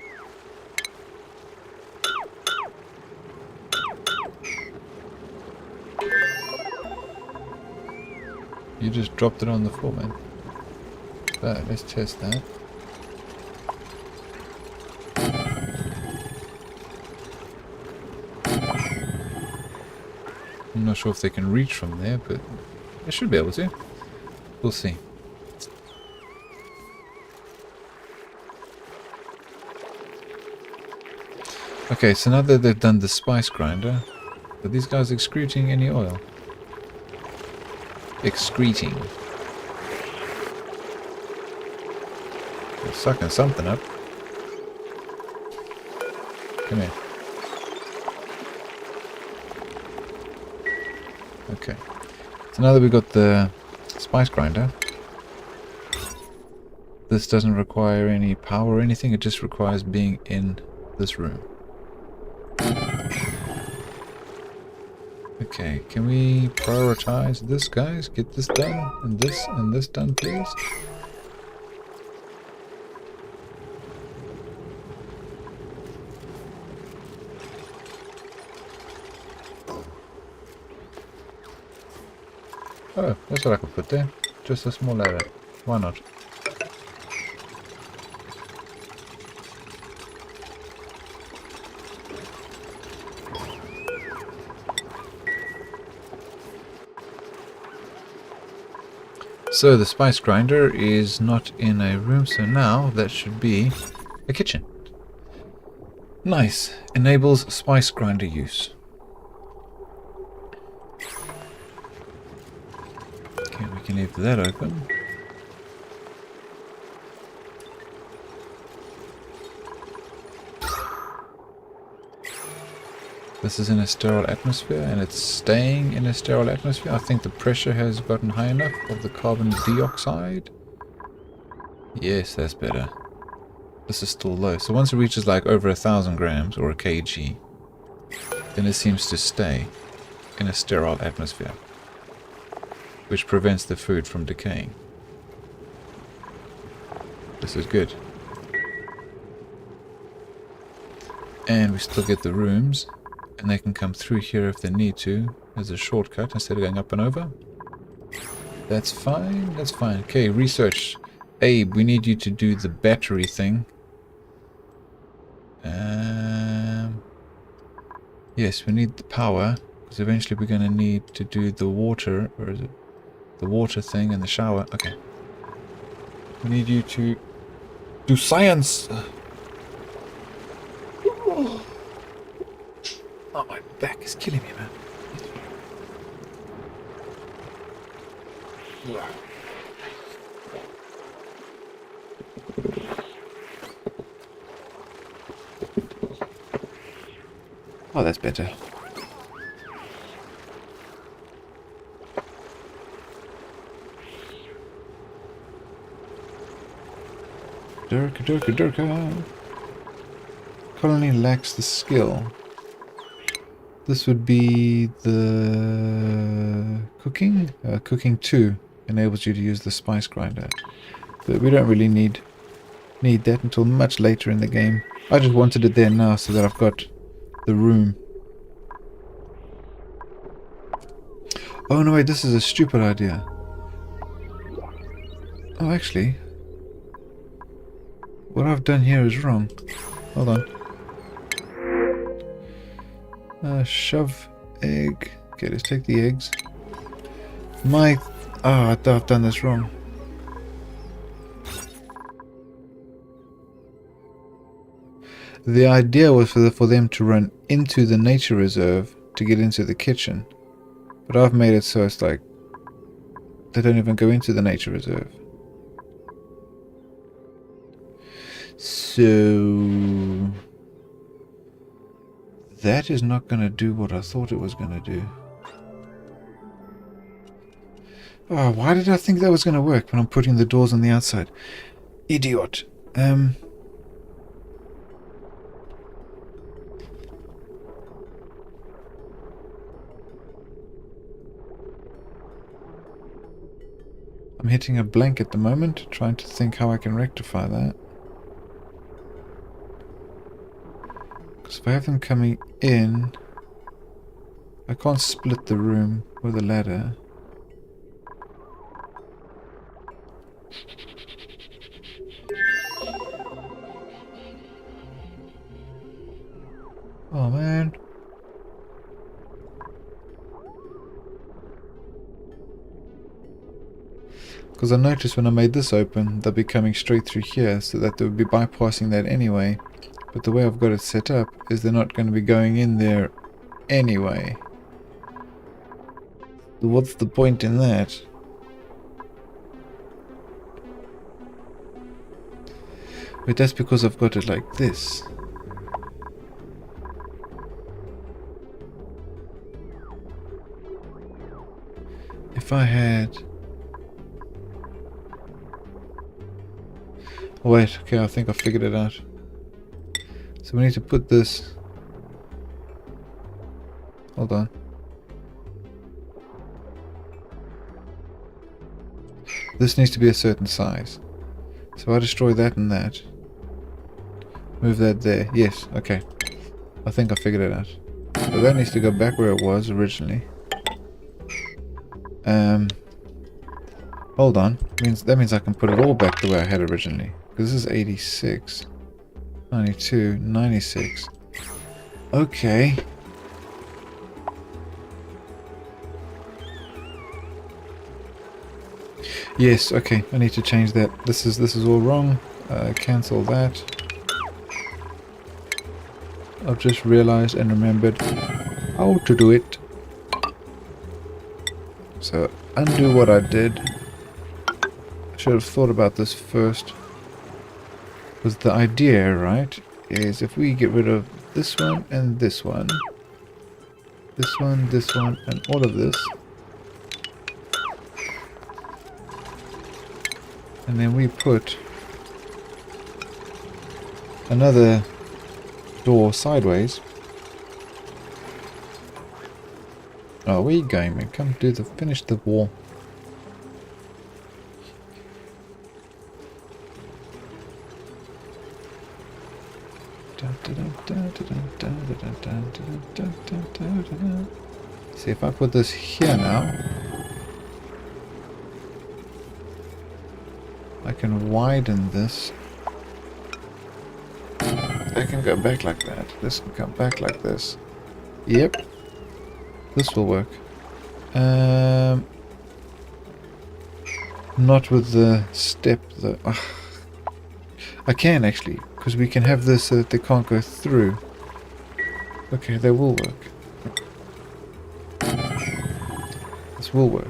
You just dropped it on the floor, man. So, let's test that. I'm not sure if they can reach from there, but they should be able to. We'll see. Okay, so now that they've done the spice grinder, are these guys excreting any oil? Excreting. They're sucking something up. Come here. Okay. So now that we've got the spice grinder, this doesn't require any power or anything, it just requires being in this room. Okay, can we prioritize this, guys? Get this done, and this done, please. Oh, that's what I could put there. Just a small ladder. Why not? So the spice grinder is not in a room, so now that should be a kitchen. Nice. Enables spice grinder use. Okay, we can leave that open. This is in a sterile atmosphere, and it's staying in a sterile atmosphere. I think the pressure has gotten high enough of the carbon dioxide. Yes, that's better. This is still low. So once it reaches like over 1,000 grams or a kg, then it seems to stay in a sterile atmosphere, which prevents the food from decaying. This is good. And we still get the rooms, and they can come through here if they need to as a shortcut instead of going up and over. That's fine, that's fine. Okay, research. Abe, we need you to do the battery thing. Yes, we need the power, because eventually we're going to need to do the water, or is it the water thing and the shower? Okay. We need you to do science! Oh, my back is killing me, man. Oh, that's better. Durka. Colony lacks the skill. This would be the cooking. Cooking 2 enables you to use the spice grinder. But we don't really need that until much later in the game. I just wanted it there now so that I've got the room. Oh no, wait, this is a stupid idea. Oh, actually, what I've done here is wrong. Hold on. Shove egg. Okay, let's take the eggs. I've done this wrong. The idea was for them to run into the nature reserve to get into the kitchen. But I've made it so it's like they don't even go into the nature reserve. So that is not going to do what I thought it was going to do. Oh, why did I think that was going to work when I'm putting the doors on the outside? Idiot. I'm hitting a blank at the moment, trying to think how I can rectify that. Because if I have them coming in, I can't split the room with a ladder. Oh man. Because I noticed when I made this open, they'll be coming straight through here, so that they would be bypassing that anyway. But the way I've got it set up is they're not going to be going in there anyway. What's the point in that? But that's because I've got it like this. If I had... Oh wait, okay, I think I figured it out. So we need to put this... Hold on. This needs to be a certain size. So I destroy that and that. Move that there. Yes, okay. I think I figured it out. So that needs to go back where it was originally. Hold on. That means I can put it all back the way I had originally. Because this is 86. 92. 96. Okay. Yes, okay. I need to change that. This is all wrong. Cancel that. I've just realized and remembered how to do it. So undo what I did. I should have thought about this first. Because the idea, right, is if we get rid of this one and this one, this one, and all of this. And then we put another door sideways. Oh, where are you going, man? Come do finish the wall. See, if I put this here now, I can widen this. I can go back like that. This can come back like this. Yep. This will work. Not with the step though. I can actually, because we can have this so that they can't go through. Okay, that will work. This will work.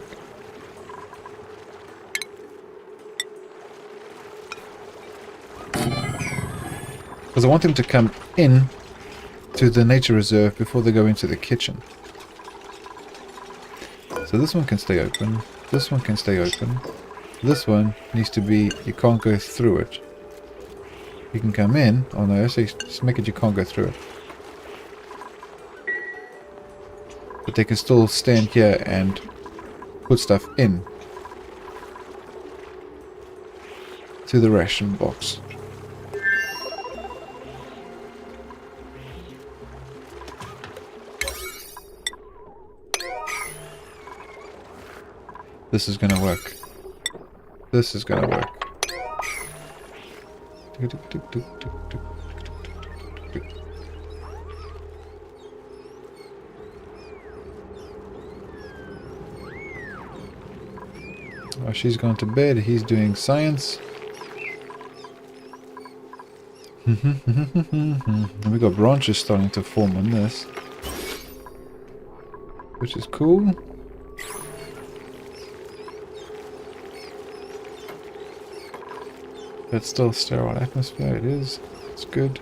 Because I want them to come in to the nature reserve before they go into the kitchen. So this one can stay open. This one can stay open. This one needs to be, you can't go through it. You can come in. Oh no, actually just make it you can't go through it. But they can still stand here and put stuff in to the ration box. This is gonna work. This is gonna work. Oh, she's gone to bed. He's doing science. We got branches starting to form on this, which is cool. But still sterile atmosphere, it is. It's good.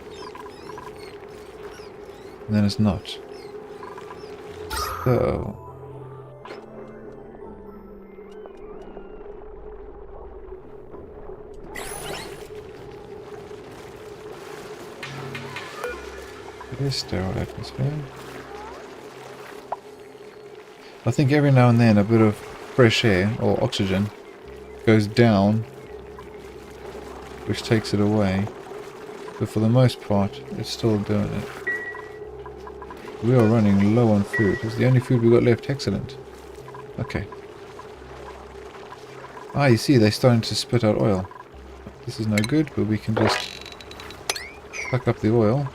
And then it's not. So... it is sterile atmosphere. I think every now and then a bit of fresh air, or oxygen, goes down, which takes it away, but for the most part it's still doing it. We are running low on food. It's the only food we got left. Excellent. Okay. Ah, you see, they're starting to spit out oil. This is no good, but we can just suck up the oil.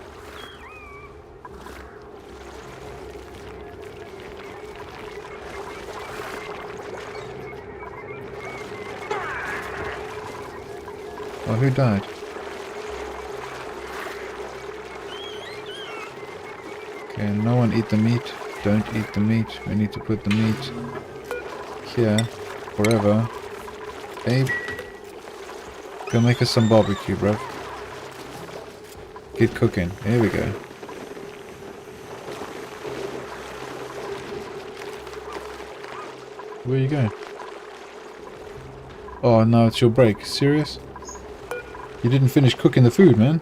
Oh, who died? Okay, no one eat the meat. Don't eat the meat. We need to put the meat here forever. Babe, go make us some barbecue, bruv. Get cooking. Here we go. Where are you going? Oh no, it's your break. Serious? You didn't finish cooking the food, man.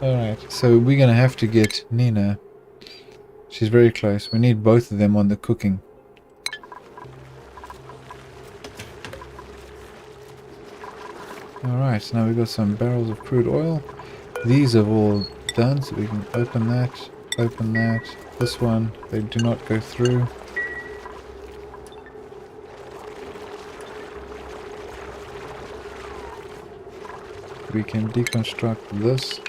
Alright, so we're gonna have to get Nina. She's very close. We need both of them on the cooking. Alright, so now we've got some barrels of crude oil. These are all done, so we can open that, this one, they do not go through. We can deconstruct this.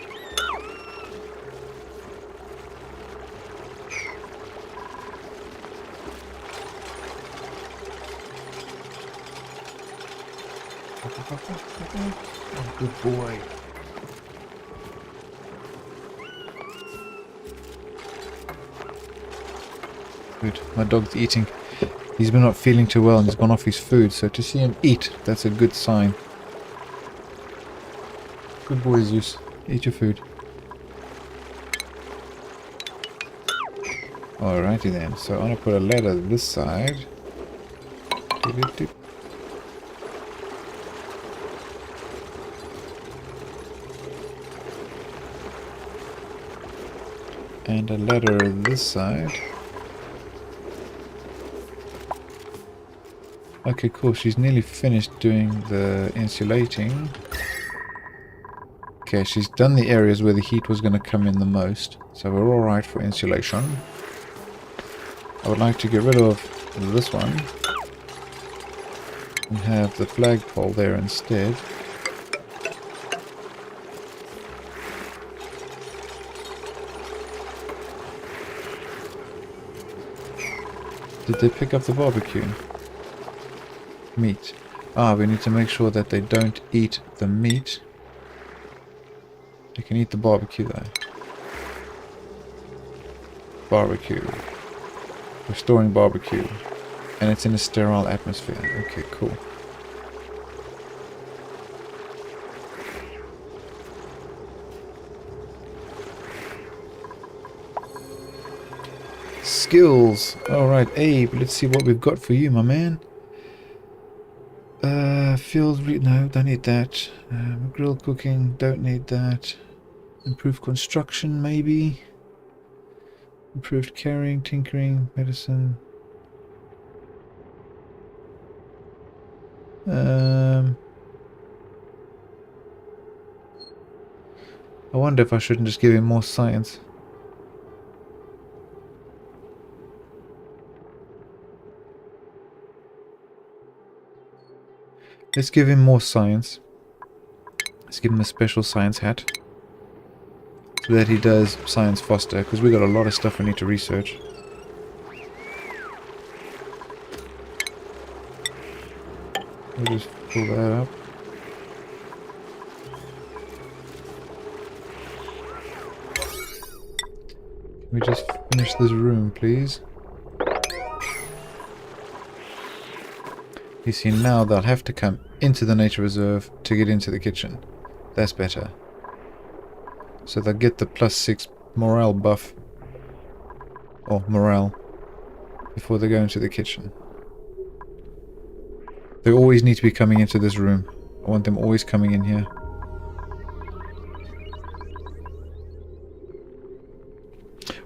Oh, good boy. Good. My dog's eating. He's been not feeling too well and he's gone off his food, so to see him eat, that's a good sign. Good boy, Zeus. Eat your food. Alrighty then, so I'm gonna put a ladder this side. And a ladder this side. Okay, cool. She's nearly finished doing the insulating. Okay, she's done the areas where the heat was going to come in the most. So we're alright for insulation. I would like to get rid of this one. And have the flagpole there instead. Did they pick up the barbecue? Meat. Ah, we need to make sure that they don't eat the meat. They can eat the barbecue though. Barbecue. Restoring barbecue. And it's in a sterile atmosphere. Okay, cool. Skills. Alright, Abe, let's see what we've got for you, my man. No, don't need that. Grill cooking, don't need that. Improved construction, maybe. Improved carrying, tinkering, medicine. I wonder if I shouldn't just give him more science. Let's give him more science. Let's give him a special science hat. So that he does science faster, because we got a lot of stuff we need to research. We'll just pull that up. Can we just finish this room, please? You see, now they'll have to come into the nature reserve to get into the kitchen. That's better. So they'll get the +6 morale buff. Or morale. Before they go into the kitchen. They always need to be coming into this room. I want them always coming in here.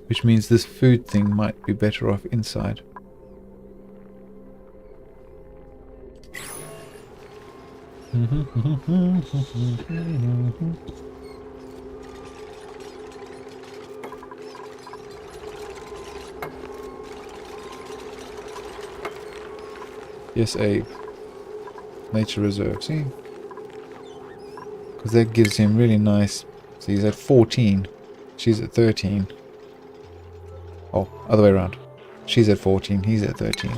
Which means this food thing might be better off inside. Yes, Abe. Nature reserve, see? Because that gives him really nice... So he's at 14. She's at 13. Oh, other way around. She's at 14, he's at 13.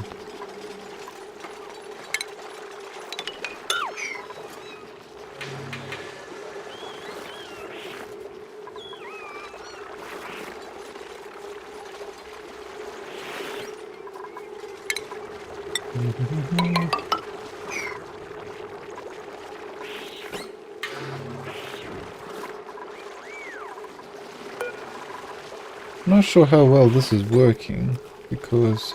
I'm not sure how well this is working, because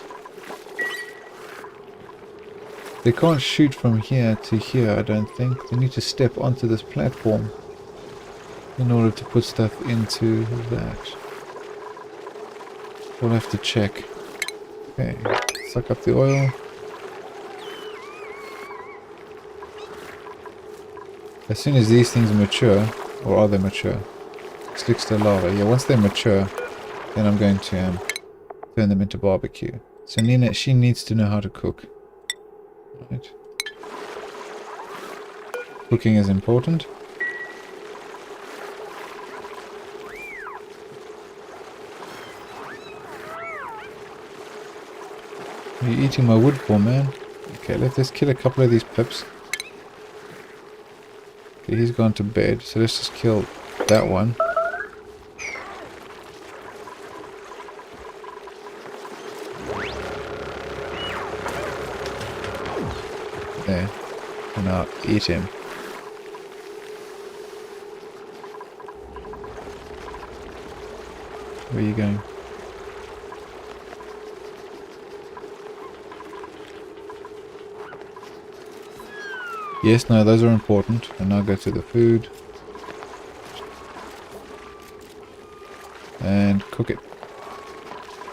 they can't shoot from here to here, I don't think. They need to step onto this platform in order to put stuff into that. We'll have to check. Okay, suck up the oil. As soon as these things mature, or are they mature? Sticks to lava. Yeah, once they're mature, then I'm going to turn them into barbecue. So Nina, she needs to know how to cook. Right. Cooking is important. What are you eating my wood for, man? Okay, let's kill a couple of these pips. Okay, he's gone to bed, so let's just kill that one. There. And now eat him. Where are you going? Yes, no, those are important. And now go to the food. And cook it.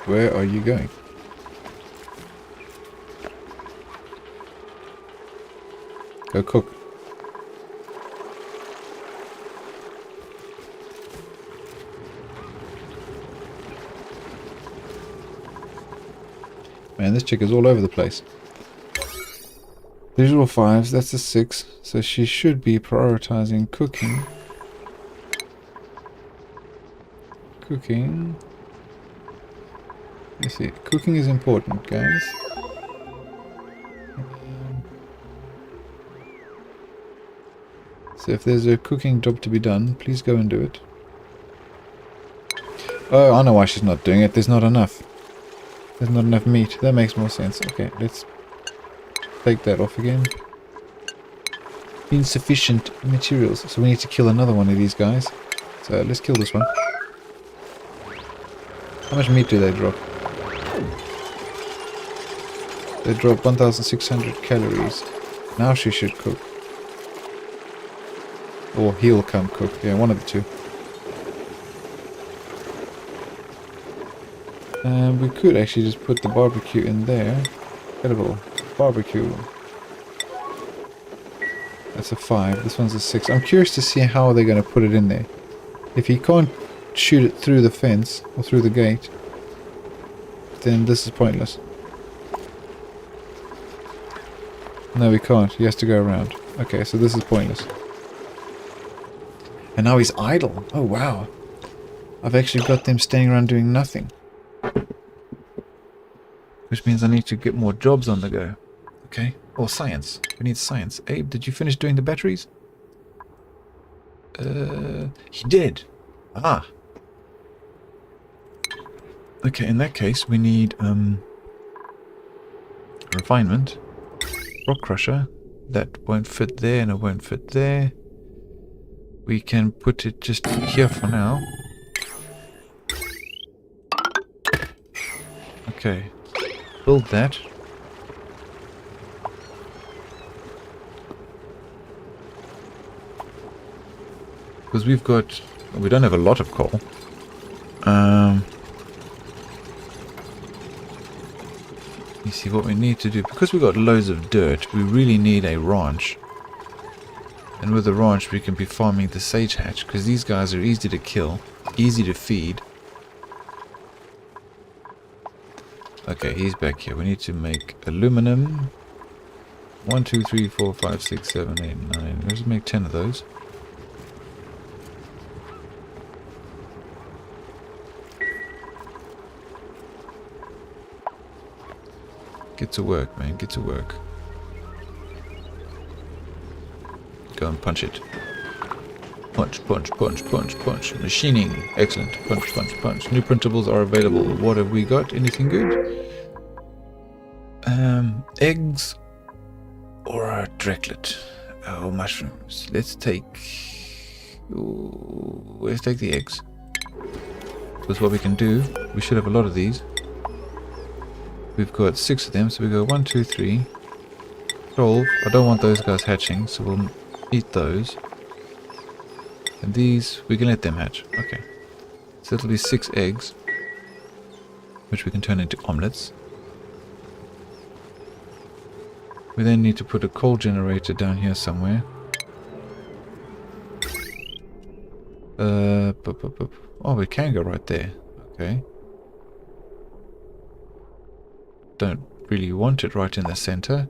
Where are you going? Go cook. Man, this chick is all over the place. Visual 5s, that's a 6. So she should be prioritizing cooking. Cooking. Let's see. Cooking is important, guys. So if there's a cooking job to be done, please go and do it. Oh, I know why she's not doing it. There's not enough. There's not enough meat. That makes more sense. Okay, let's take that off again. Insufficient materials. So we need to kill another one of these guys. So let's kill this one. How much meat do they drop? They drop 1,600 calories. Now she should cook. Or he'll come cook. Yeah, one of the two. And we could actually just put the barbecue in there. Incredible. Barbecue. That's a 5. This one's a 6. I'm curious to see how they're going to put it in there. If he can't shoot it through the fence or through the gate, then this is pointless. No, we can't. He has to go around. Okay, so this is pointless. And now he's idle. Oh, wow. I've actually got them standing around doing nothing. Which means I need to get more jobs on the go. Okay. Or science. We need science. Abe, did you finish doing the batteries? He did. Ah. Okay, in that case, we need, refinement. Rock crusher. That won't fit there and it won't fit there. We can put it just here for now. Okay. Build that. Because we don't have a lot of coal. You see what we need to do. Because we've got loads of dirt, we really need a ranch. And with the ranch we can be farming the sage hatch, because these guys are easy to kill, easy to feed. Okay, he's back here. We need to make aluminum. 1, 2, 3, 4, 5, 6, 7, 8, 9. Let's make 10 of those. Get to work, man. Get to work. Go and punch it. Punch, punch, punch, punch, punch. Machining. Excellent. Punch, punch, punch. New printables are available. What have we got? Anything good? Eggs or a drakelet. Oh, mushrooms. Let's take the eggs. Because what we can do, we should have a lot of these. We've got 6 of them, so we go 1, 2, 3, 12. I don't want those guys hatching, so we'll eat those. And these, we can let them hatch. Okay. So it'll be 6 eggs, which we can turn into omelets. We then need to put a coal generator down here somewhere. Oh, we can go right there. Okay. Don't really want it right in the center.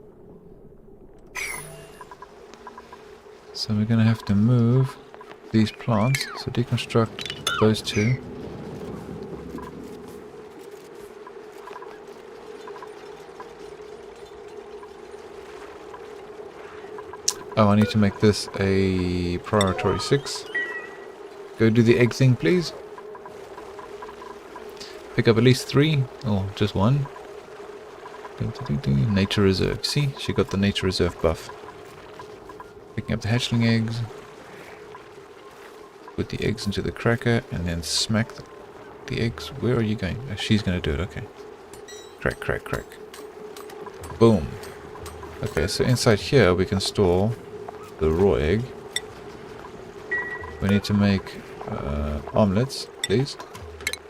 So we're going to have to move these plants. So deconstruct those 2. Oh, I need to make this a priority 6. Go do the egg thing, please. Pick up at least 3, or just 1. Nature reserve. See, she got the nature reserve buff. Picking up the hatchling eggs. Put the eggs into the cracker and then smack the eggs. Where are you going? Oh, she's going to do it. Okay. Crack, crack, crack. Boom. Okay, so inside here we can store the raw egg. We need to make omelets, please.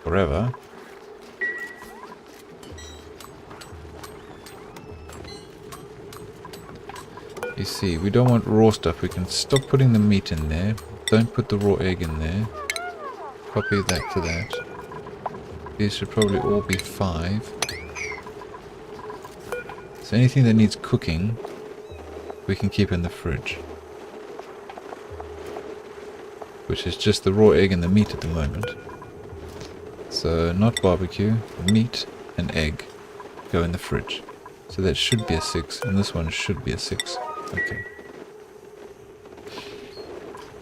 Forever. You see, we don't want raw stuff. We can stop putting the meat in there. Don't put the raw egg in there. Copy that to that. These should probably all be 5. So anything that needs cooking, we can keep in the fridge. Which is just the raw egg and the meat at the moment. So not barbecue, meat and egg go in the fridge. So that should be a 6, and this one should be a 6. Okay.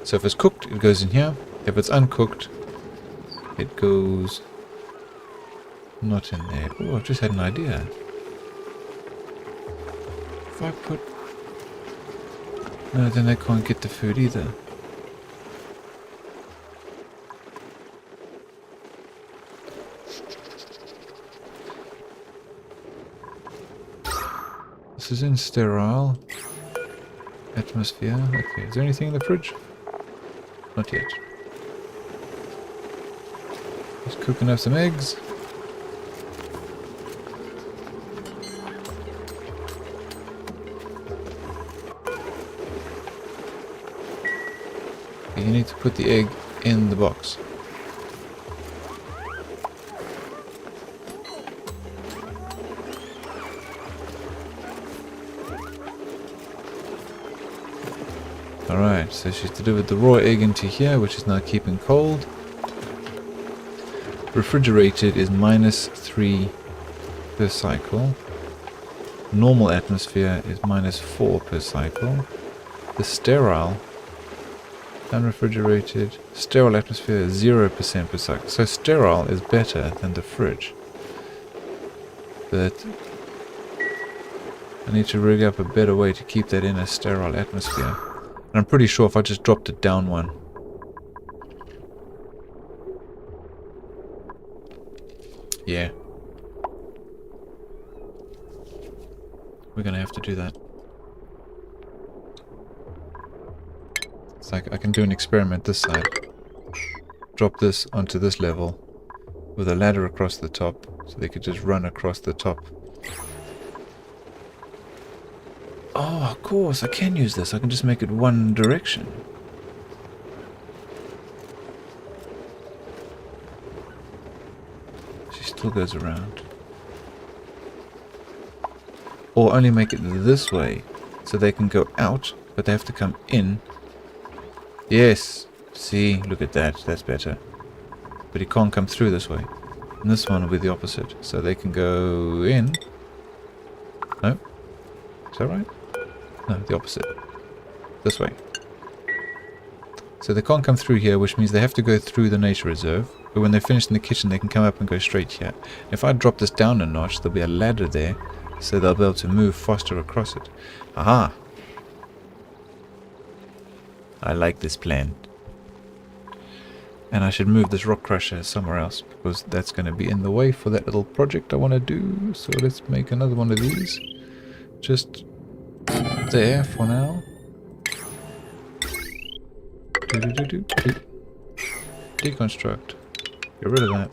So if it's cooked, it goes in here. If it's uncooked, it goes not in there. Oh, I've just had an idea. If I put... No, then they can't get the food either. This is in sterile atmosphere. Okay, is there anything in the fridge? Not yet. Just cooking up some eggs. Okay, you need to put the egg in the box. Alright, so she's delivered the raw egg into here, which is now keeping cold. Refrigerated is -3 per cycle. Normal atmosphere is -4 per cycle. The sterile, unrefrigerated, sterile atmosphere is 0% per cycle. So sterile is better than the fridge. But I need to rig up a better way to keep that in a sterile atmosphere. And I'm pretty sure if I just dropped it down 1. Yeah. We're gonna have to do that. It's like I can do an experiment this side. Drop this onto this level with a ladder across the top so they could just run across the top. Oh, of course, I can use this. I can just make it one direction. She still goes around. Or only make it this way, so they can go out, but they have to come in. Yes, see, look at that, that's better. But he can't come through this way. And this one will be the opposite, so they can go in. No? Is that right? No, the opposite. This way. So they can't come through here, which means they have to go through the nature reserve. But when they're finished in the kitchen, they can come up and go straight here. If I drop this down a notch, there'll be a ladder there, so they'll be able to move faster across it. Aha! I like this plan. And I should move this rock crusher somewhere else, because that's going to be in the way for that little project I want to do. So let's make another one of these. Just there for now. Deconstruct. Get rid of that.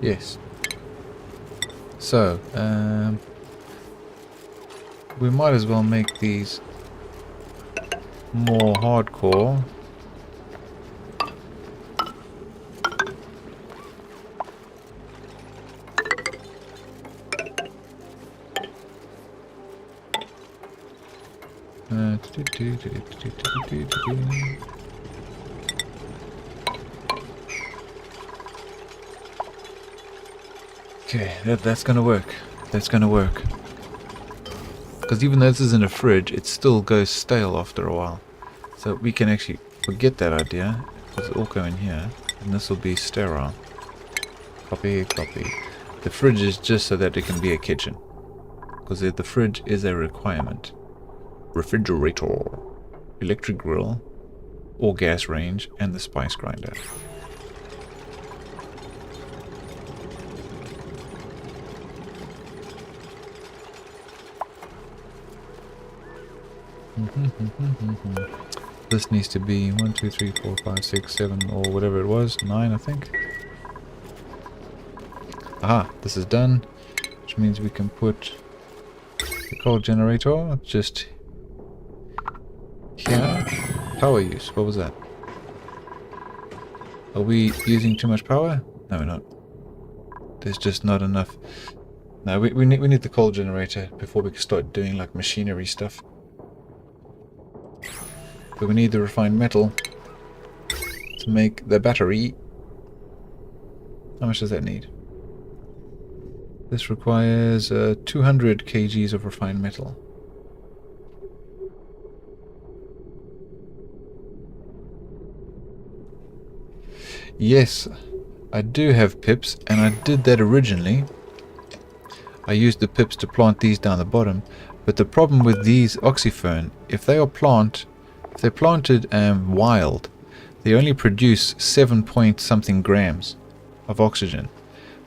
Yes. So, we might as well make these more hardcore. Okay, that's gonna work. That's gonna work. Because even though this is in a fridge, it still goes stale after a while. So we can actually forget that idea. Because it'll go in here. And this will be sterile. Copy, copy. The fridge is just so that it can be a kitchen. Because the fridge is a requirement. refrigerator, electric grill, or gas range, and the spice grinder. This needs to be 1, 2, 3, 4, 5, 6, 7, or whatever it was, 9 I think. Aha, this is done, which means we can put the coal generator just here. Power use, what was that? Are we using too much power? No, we're not. There's just not enough. No, we need the coal generator before we can start doing like machinery stuff. But we need the refined metal to make the battery. How much does that need? This requires 200 kgs of refined metal. Yes, I do have pips, and I did that originally. I used the pips to plant these down the bottom, but the problem with these oxyfern, if they're planted wild, they only produce 7 point something grams of oxygen.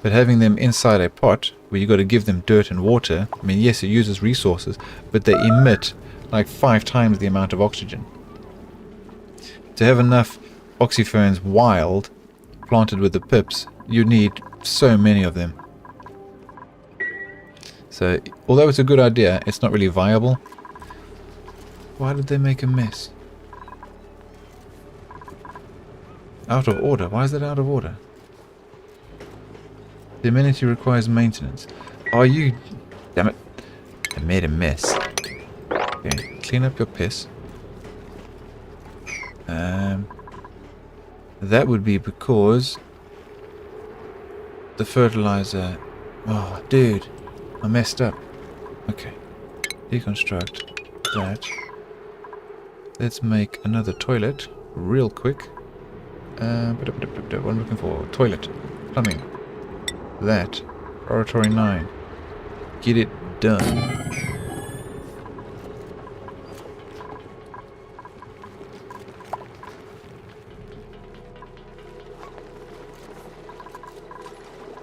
But having them inside a pot, where you got to give them dirt and water, I mean, yes, it uses resources, but they emit like 5 times the amount of oxygen. To have enough oxyferns wild, planted with the pips, you need so many of them. So, although it's a good idea, it's not really viable. Why did they make a mess? Out of order. Why is that out of order? The amenity requires maintenance. Are you... Damn it. I made a mess. Okay, clean up your piss. That would be because the fertilizer... Oh, dude. I messed up. Okay. Deconstruct that. Let's make another toilet real quick. What am I looking for? Toilet. Plumbing. That. Oratory 9. Get it done.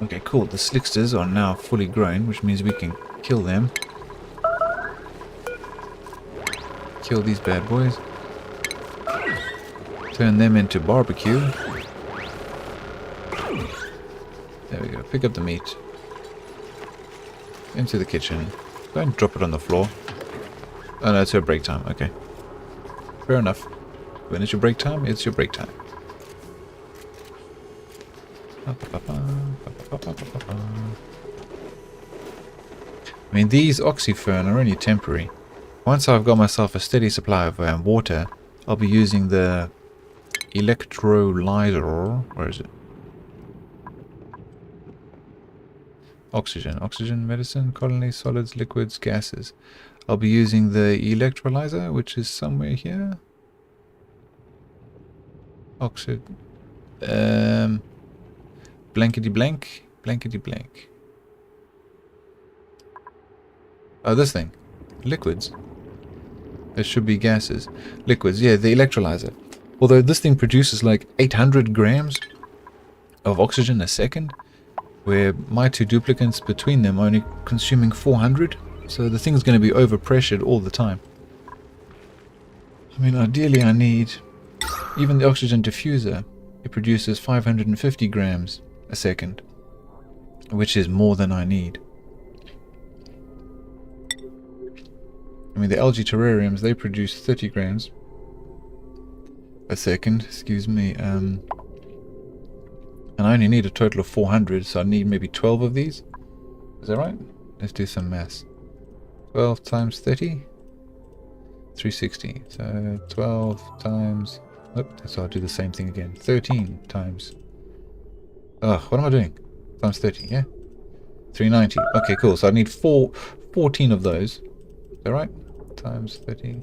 Okay, cool. The slicksters are now fully grown, which means we can kill them. Kill these bad boys. Turn them into barbecue. There we go. Pick up the meat. Into the kitchen. Don't drop it on the floor. Oh no, it's her break time. Okay. Fair enough. When it's your break time, it's your break time. I mean, these oxyfern are only temporary. Once I've got myself a steady supply of water, I'll be using the electrolyzer. Where is it? Oxygen, medicine, colonies, solids, liquids, gases. I'll be using the electrolyzer, which is somewhere here. Blankety blank. Oh, this thing. Liquids. There should be gases. Liquids, yeah, the electrolyzer. Although this thing produces like 800 grams of oxygen a second, where my two duplicants between them are only consuming 400, so the thing's going to be overpressured all the time. I mean, ideally I need... Even the oxygen diffuser, it produces 550 grams a second, which is more than I need. I mean, the algae terrariums, they produce 30 grams a second, excuse me, and I only need a total of 400, so I need maybe 12 of these. Is that right? Let's do some maths. 12 times 30? 360. So 12 times... Oh, so I'll do the same thing again. 13 times... Oh, what am I doing? Times 30, yeah? 390. Okay, cool. So I need 14 of those. Is that right? Times 30.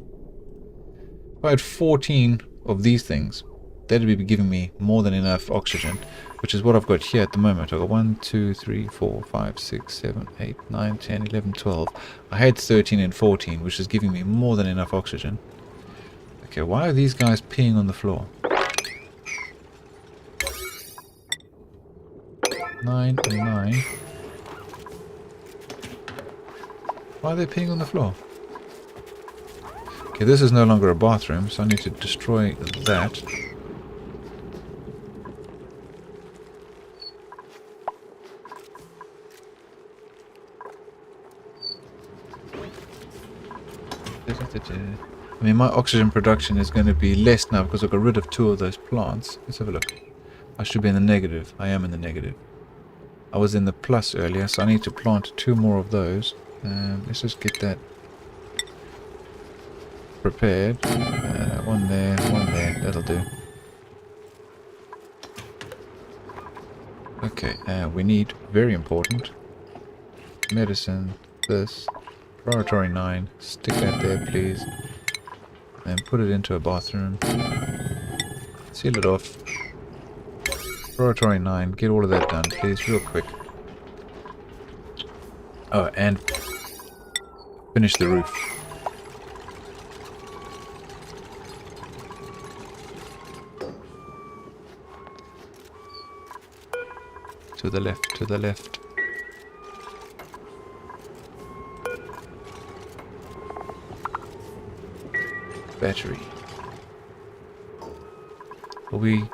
If I had 14 of these things, that'd be giving me more than enough oxygen, which is what I've got here at the moment. I've got 1, 2, 3, 4, 5, 6, 7, 8, 9, 10, 11, 12. I had 13 and 14, which is giving me more than enough oxygen. Okay, why are these guys peeing on the floor? 9 and 9. Why are they peeing on the floor? Okay, this is no longer a bathroom, so I need to destroy that. I mean, my oxygen production is going to be less now because I got rid of 2 of those plants. Let's have a look. I should be in the negative. I am in the negative. I was in the plus earlier, so I need to plant 2 more of those. Let's just get that prepared. One there, that'll do. Okay, we need, very important, medicine, this, laboratory 9, stick that there please, and put it into a bathroom, seal it off, laboratory 9, get all of that done please, real quick. Oh, and finish the roof. To the left, to the left. Battery. Are we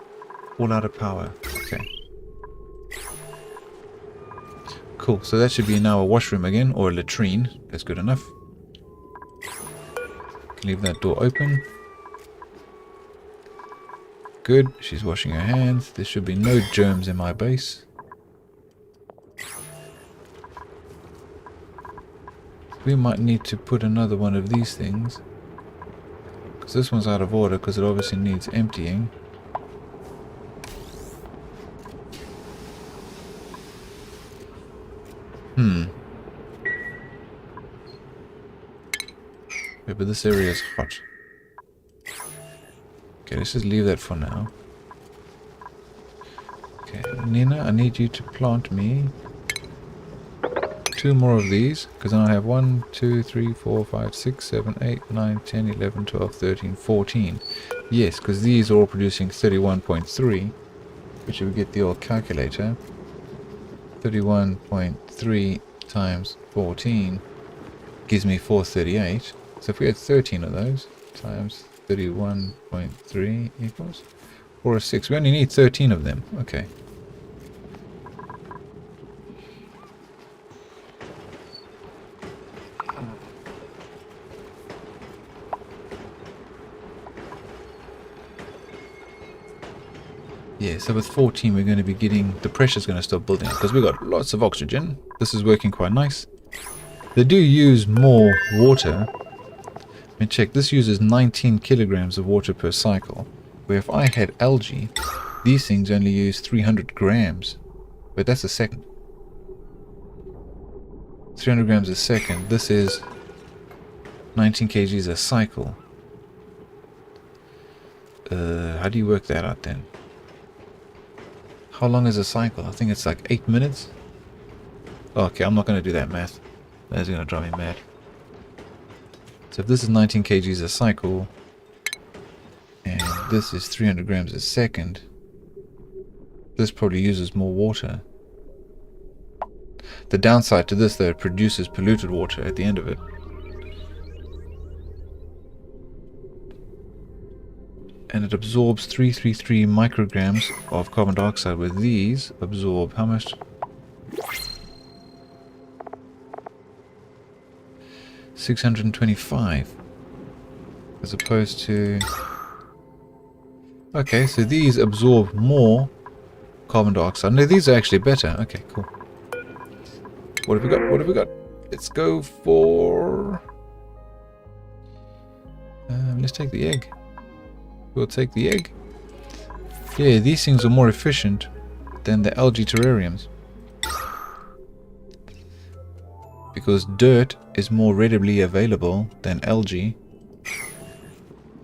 all out of power? Okay. Cool, so that should be now a washroom again, or a latrine. That's good enough. Can leave that door open. Good, she's washing her hands. There should be no germs in my base. We might need to put another one of these things, because this one's out of order because it obviously needs emptying. Yeah, but this area is hot. Okay, let's just leave that for now. Okay, Nina, I need you to plant me 2 more of these, because then I have 1, 2, 3, 4, 5, 6, 7, 8, 9, 10, 11, 12, 13, 14. Yes, because these are all producing 31.3, which if we get the old calculator, 31.3 times 14 gives me 438. So if we had 13 of those times 31.3 equals 406. We only need 13 of them. Okay. Yeah, so with 14 we're going to be getting, the pressure's going to start building up because we've got lots of oxygen. This is working quite nice. They do use more water. I mean, check, this uses 19 kilograms of water per cycle, where if I had algae, these things only use 300 grams. But that's a second. 300 grams a second. This is 19 kgs a cycle. How do you work that out then? How long is a cycle? I think it's like 8 minutes. Okay, I'm not going to do that math. That's going to drive me mad. So if this is 19 kgs a cycle, and this is 300 grams a second, this probably uses more water. The downside to this, though, it produces polluted water at the end of it. And it absorbs 333 micrograms of carbon dioxide, where these absorb how much? 625, as opposed to... Okay, so these absorb more carbon dioxide. No, these are actually better. Okay, cool. What have we got? What have we got? Let's go for... let's take the egg. We'll take the egg. Yeah, these things are more efficient than the algae terrariums, because dirt is more readily available than algae,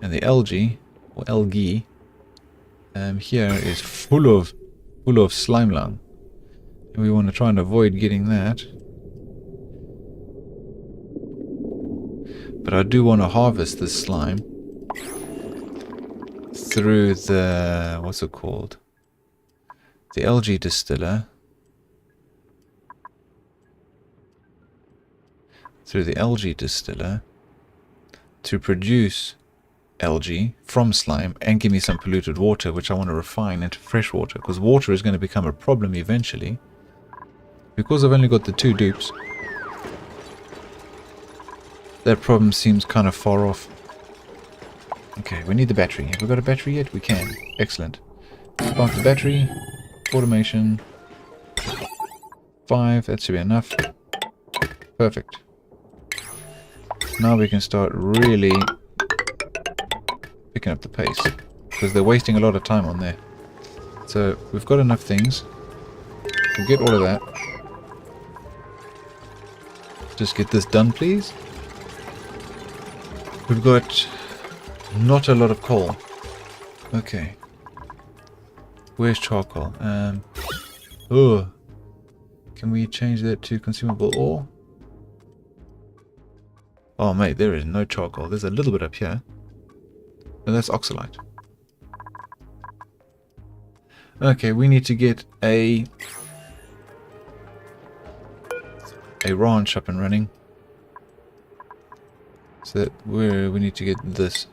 and the algae, or algae, Here is full of slime lung. And we want to try and avoid getting that. But I do want to harvest this slime through the, what's it called? The algae distiller. Through the algae distiller to produce algae from slime and give me some polluted water, which I want to refine into fresh water, because water is going to become a problem eventually. Because I've only got the 2 dupes, that problem seems kind of far off. Okay, we need the battery. Have we got a battery yet? We can. Excellent. Spark the battery. Automation. 5. That should be enough. Perfect. Now we can start really picking up the pace, because they're wasting a lot of time on there. So we've got enough things. We'll get all of that. Just get this done, please. We've got not a lot of coal. Okay. Where's charcoal? Oh. Can we change that to consumable ore? Oh, mate, there is no charcoal. There's a little bit up here. No, that's oxalite. Okay, we need to get a ranch up and running. So that we need to get this.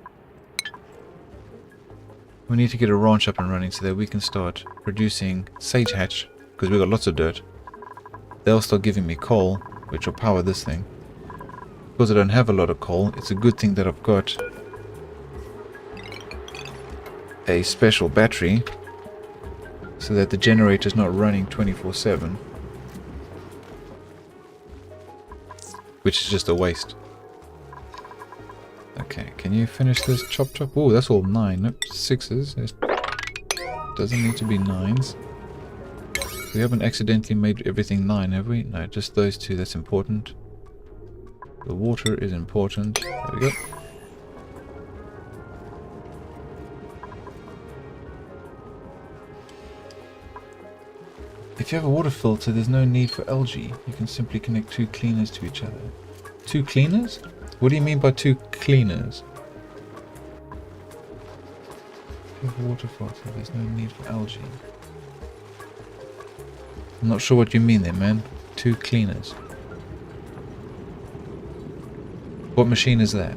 We need to get a ranch up and running so that we can start producing sage hatch, because we've got lots of dirt. They'll start giving me coal, which will power this thing. Because I don't have a lot of coal, it's a good thing that I've got a special battery so that the generator's not running 24/7, which is just a waste. Okay, can you finish this chop? Oh, that's all 9. Nope, 6s. It doesn't need to be 9s. We haven't accidentally made everything 9, have we? No, just those 2. That's important. The water is important. There we go. If you have a water filter, there's no need for algae. You can simply connect 2 cleaners to each other. 2 cleaners? What do you mean by 2 cleaners? If you have a water filter, there's no need for algae. I'm not sure what you mean there, man. 2 cleaners. What machine is that?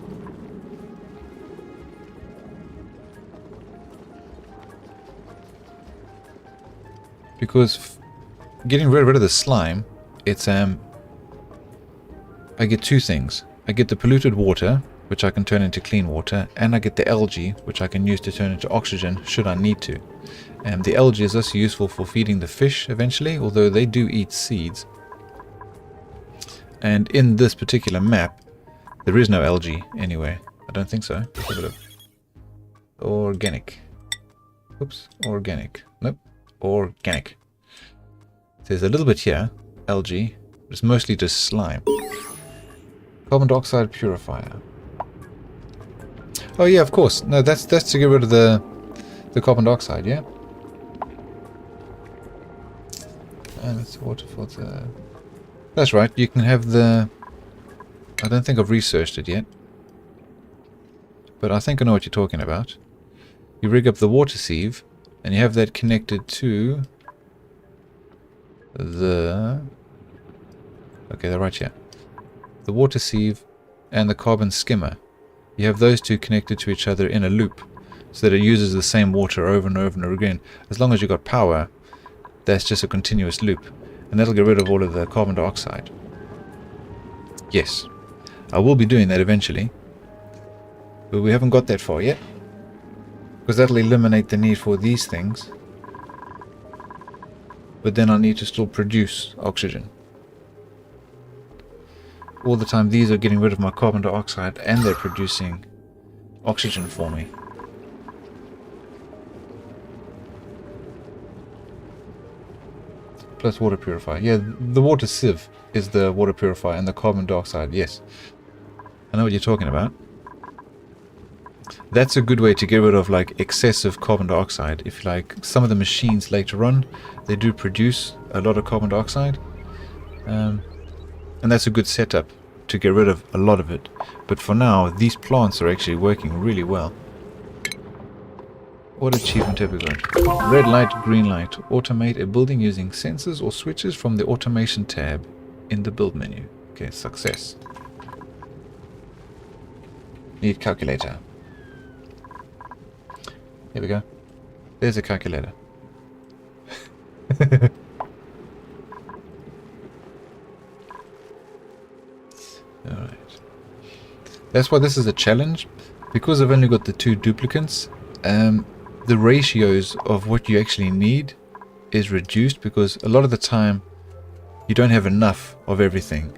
Because getting rid of the slime, it's I get 2 things. I get the polluted water, which I can turn into clean water, and I get the algae, which I can use to turn into oxygen should I need to. And the algae is also useful for feeding the fish eventually, although they do eat seeds. And in this particular map, there is no algae anywhere. I don't think so. Let's have a look. Organic. Oops. Organic. Nope. Organic. There's a little bit here. Algae. But it's mostly just slime. Carbon dioxide purifier. Oh yeah, of course. No, that's to get rid of the carbon dioxide, yeah? And it's water filter. That's right. You can have the... I don't think I've researched it yet, but I think I know what you're talking about. You rig up the water sieve, and you have that connected to the... Okay, they're right here. The water sieve and the carbon skimmer. You have those 2 connected to each other in a loop, so that it uses the same water over and over and over again. As long as you've got power, that's just a continuous loop, and that'll get rid of all of the carbon dioxide. Yes. I will be doing that eventually, but we haven't got that far yet, because that'll eliminate the need for these things, but then I need to still produce oxygen. All the time these are getting rid of my carbon dioxide and they're producing oxygen for me. Plus water purifier. Yeah, the water sieve is the water purifier and the carbon dioxide, yes. I know what you're talking about. That's a good way to get rid of like excessive carbon dioxide. If like some of the machines later on, they do produce a lot of carbon dioxide, and that's a good setup to get rid of a lot of it. But for now, these plants are actually working really well. What achievement have we got? Red light, green light. Automate a building using sensors or switches from the automation tab in the build menu. Okay, success. Need calculator. Here we go. There's a calculator. Alright. That's why this is a challenge. Because I've only got the 2 duplicants, the ratios of what you actually need is reduced, because a lot of the time you don't have enough of everything.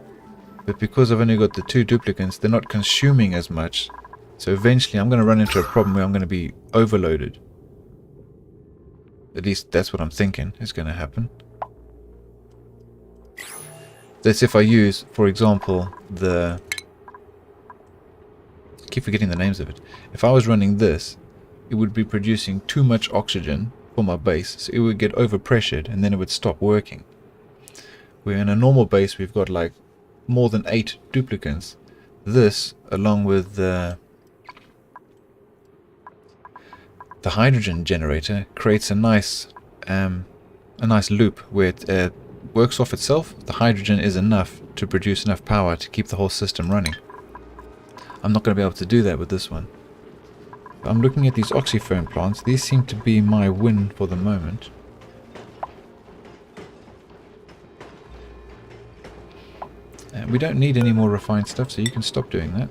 But because I've only got the 2 duplicants, they're not consuming as much. So eventually I'm going to run into a problem where I'm going to be overloaded. At least that's what I'm thinking is going to happen. That's if I use, for example, I keep forgetting the names of it. If I was running this, it would be producing too much oxygen for my base, so it would get overpressured and then it would stop working. Where in a normal base we've got like more than 8 duplicants. This, along with the hydrogen generator, creates a nice loop where it works off itself. The hydrogen is enough to produce enough power to keep the whole system running. I'm not going to be able to do that with this one. I'm looking at these oxyphone plants. These seem to be my win for the moment. And we don't need any more refined stuff, so you can stop doing that.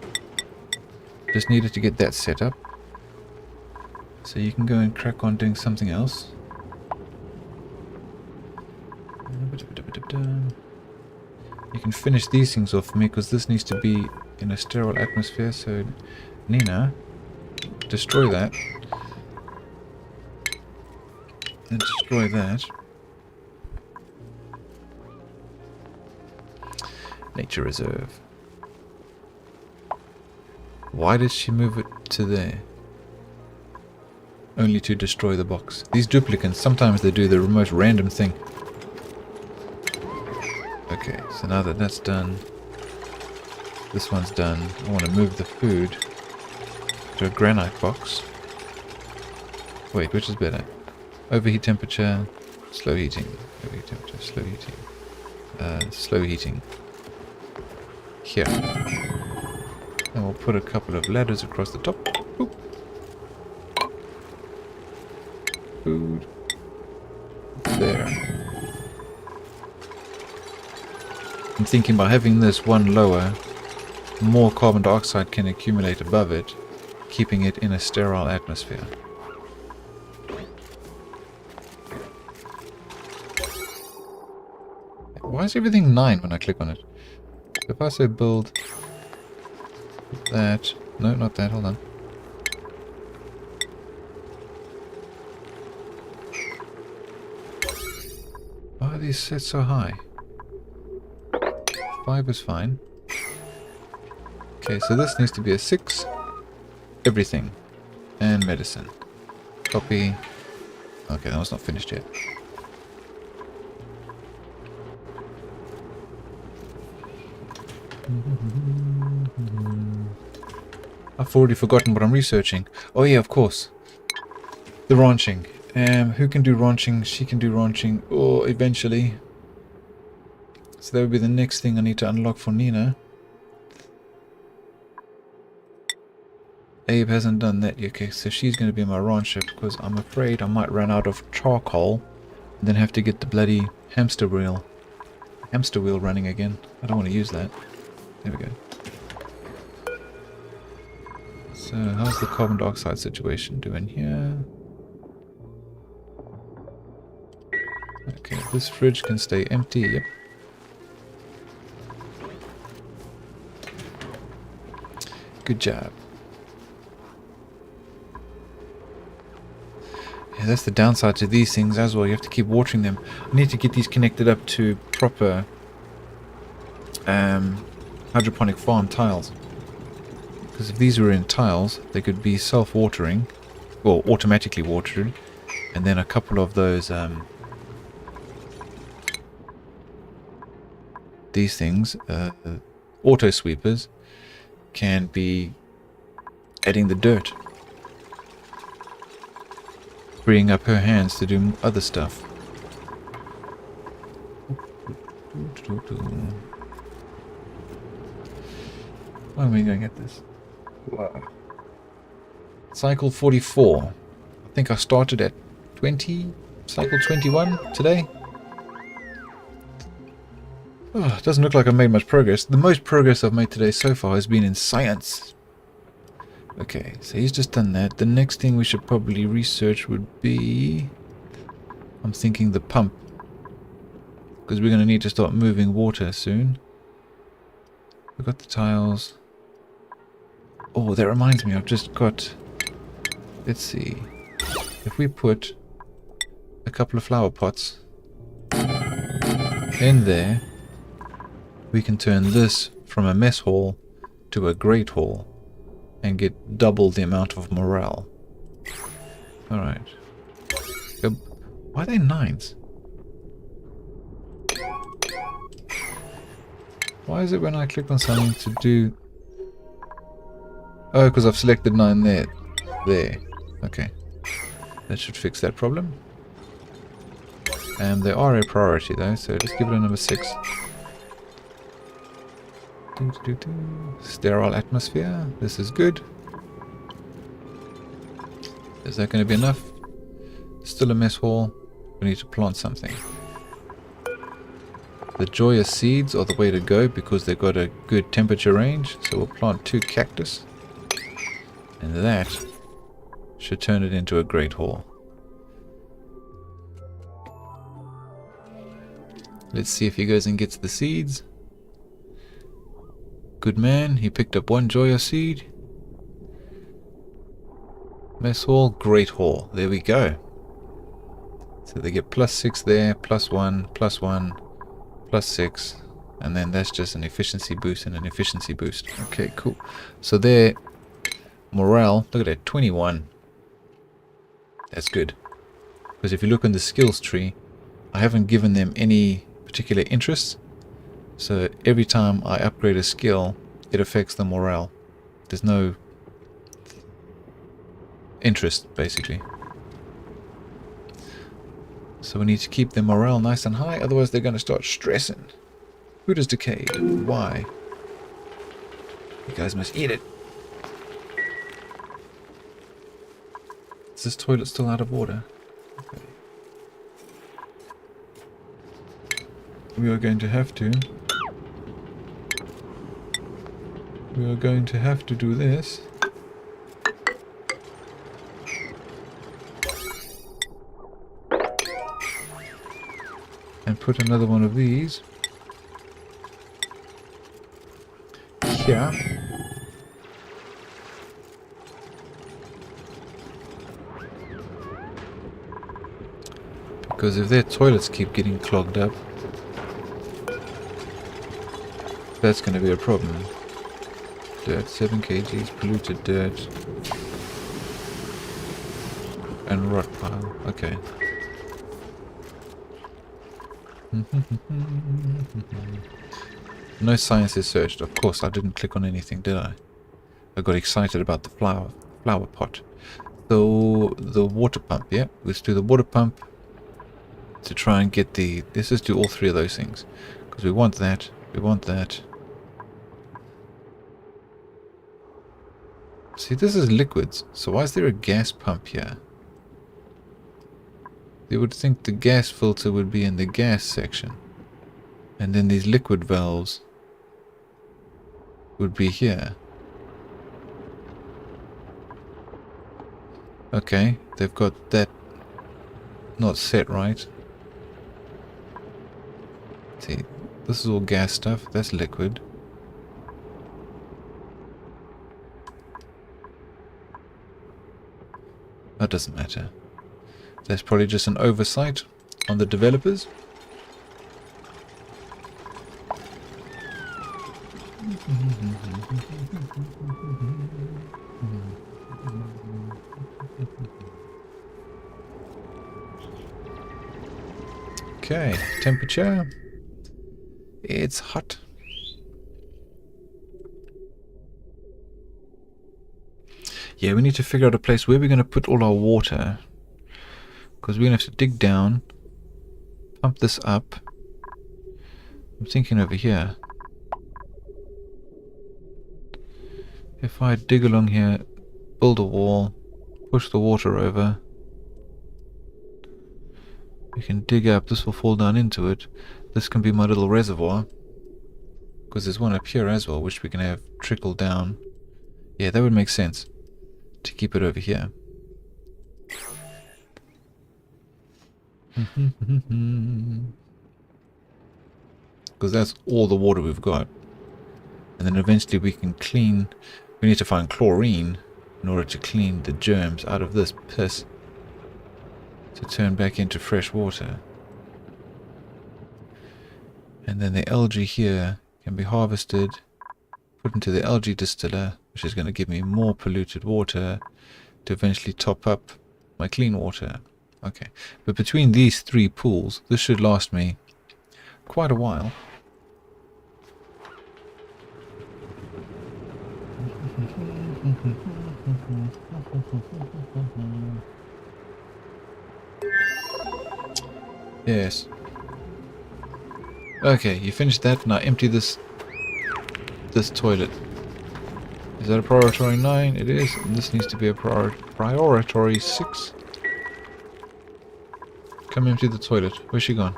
Just needed to get that set up. So you can go and crack on doing something else. You can finish these things off for me, because this needs to be in a sterile atmosphere. So Nina, destroy that. And destroy that. Nature reserve. Why did she move it to there? Only to destroy the box. These duplicants, sometimes they do the most random thing. Okay, so now that that's done, this one's done. I want to move the food to a granite box. Wait, which is better? Overheat temperature, slow heating. Overheat temperature, slow heating. Slow heating. Here. And we'll put a couple of ladders across the top. Boop. Food. There. I'm thinking by having this one lower, more carbon dioxide can accumulate above it, keeping it in a sterile atmosphere. Why is everything 9 when I click on it? If I say build that... No, not that, hold on. Why are these set so high? 5 is fine. Okay, so this needs to be a 6. Everything. And medicine. Copy. Okay, that one's not finished yet. I've already forgotten what I'm researching. Oh yeah, of course. The ranching. Who can do ranching? She can do ranching. Or eventually. So that would be the next thing I need to unlock for Nina. Abe hasn't done that yet. Okay, so she's going to be my rancher, because I'm afraid I might run out of charcoal and then have to get the bloody hamster wheel running again. I don't want to use that. There we go. So how's the carbon dioxide situation doing here? Okay, this fridge can stay empty. Yep. Good job. Yeah, that's the downside to these things as well. You have to keep watering them. I need to get these connected up to proper hydroponic farm tiles. Because if these were in tiles, they could be self-watering, or automatically watered, and then a couple of those, these things, auto sweepers, can be adding the dirt, freeing up her hands to do other stuff. When are we going to get this? Wow. Cycle 44. I think I started at 20, cycle 21 today. Oh, it doesn't look like I've made much progress. The most progress I've made today so far has been in science. Okay, so he's just done that. The next thing we should probably research would be... I'm thinking the pump. Because we're going to need to start moving water soon. We've got the tiles. Oh, that reminds me, I've just got... Let's see. If we put a couple of flower pots in there, we can turn this from a mess hall to a great hall and get double the amount of morale. Alright. Why are they 9s? Why is it when I click on something to do... Oh, because I've selected 9 there. There. Okay. That should fix that problem. And they are a priority though, so just give it a number 6. Sterile atmosphere. This is good. Is that going to be enough? Still a mess hall. We need to plant something. The joyous seeds are the way to go because they've got a good temperature range. So we'll plant 2 cactus. And that should turn it into a great hall. Let's see if he goes and gets the seeds. Good man, he picked up 1 joyous seed. Mess hall, great hall. There we go. So they get +6 there, +1, +1, +6. And then that's just an efficiency boost and an efficiency boost. Okay, cool. So their morale, look at that, 21. That's good. Because if you look in the skills tree, I haven't given them any particular interests. So every time I upgrade a skill, it affects the morale. There's no interest, basically. So we need to keep their morale nice and high, otherwise they're going to start stressing. Food is decayed. Why? You guys must eat it. Is this toilet still out of water? Okay. We are going to have to... We are going to have to do this. And put another one of these here. Because if their toilets keep getting clogged up, that's going to be a problem. Dirt, 7 kgs, polluted dirt. And rot pile, okay. No science is searched. Of course, I didn't click on anything, did I? I got excited about the flower pot. So, the water pump, yeah? Let's do the water pump to try and get the... Let's just do all 3 of those things. Because we want that, we want that. See, this is liquids, so why is there a gas pump here? You would think the gas filter would be in the gas section. And then these liquid valves would be here. Okay, they've got that not set right. See, this is all gas stuff, that's liquid. That doesn't matter. That's probably just an oversight on the developers. Okay, temperature. It's hot. Yeah, we need to figure out a place where we're going to put all our water. Because we're going to have to dig down, pump this up. I'm thinking over here. If I dig along here, build a wall, push the water over. We can dig up, this will fall down into it. This can be my little reservoir. Because there's one up here as well, which we can have trickle down. Yeah, that would make sense. To keep it over here. Because that's all the water we've got. And then eventually we can clean. We need to find chlorine in order to clean the germs out of this piss to turn back into fresh water. And then the algae here can be harvested, put into the algae distiller, which is going to give me more polluted water to eventually top up my clean water. Okay, but between these three pools, this should last me quite a while. Yes. Okay, you finished that. Now empty this toilet. Is that a priority 9? It is. And this needs to be a priority 6. Come empty the toilet. Where's she gone?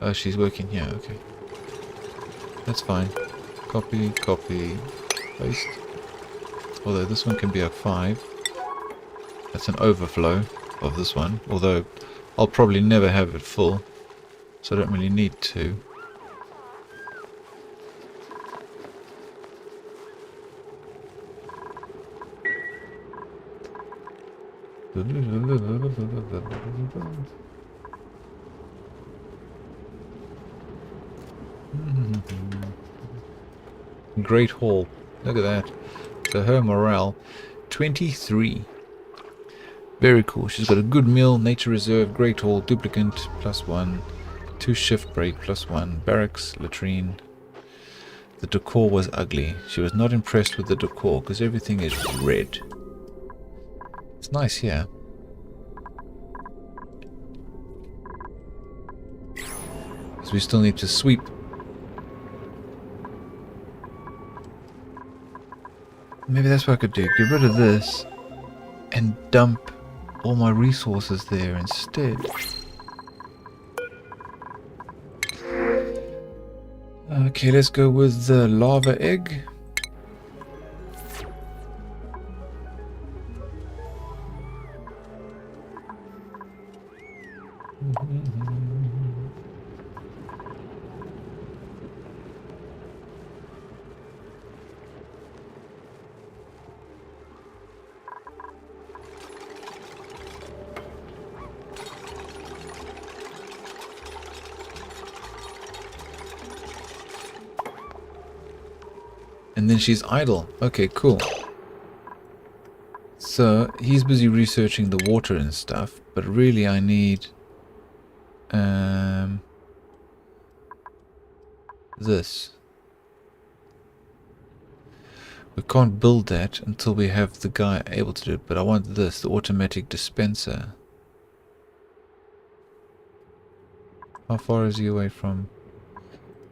Oh, she's working here. Okay. That's fine. Copy, copy, paste. Although this one can be a 5. That's an overflow of this one. Although I'll probably never have it full. So I don't really need to. Great Hall. Look at that. So her morale, 23. Very cool. She's got a good meal, nature reserve, great hall, duplicant, +1, 2 shift break, +1, barracks, latrine. The decor was ugly. She was not impressed with the decor because everything is red. It's nice here. So we still need to sweep. Maybe that's what I could do. Get rid of this and dump all my resources there instead. Okay, let's go with the lava egg. And then she's idle. Okay, cool. So he's busy researching the water and stuff, but really I need this. We can't build that until we have the guy able to do it, but I want this, the automatic dispenser. How far is he away from?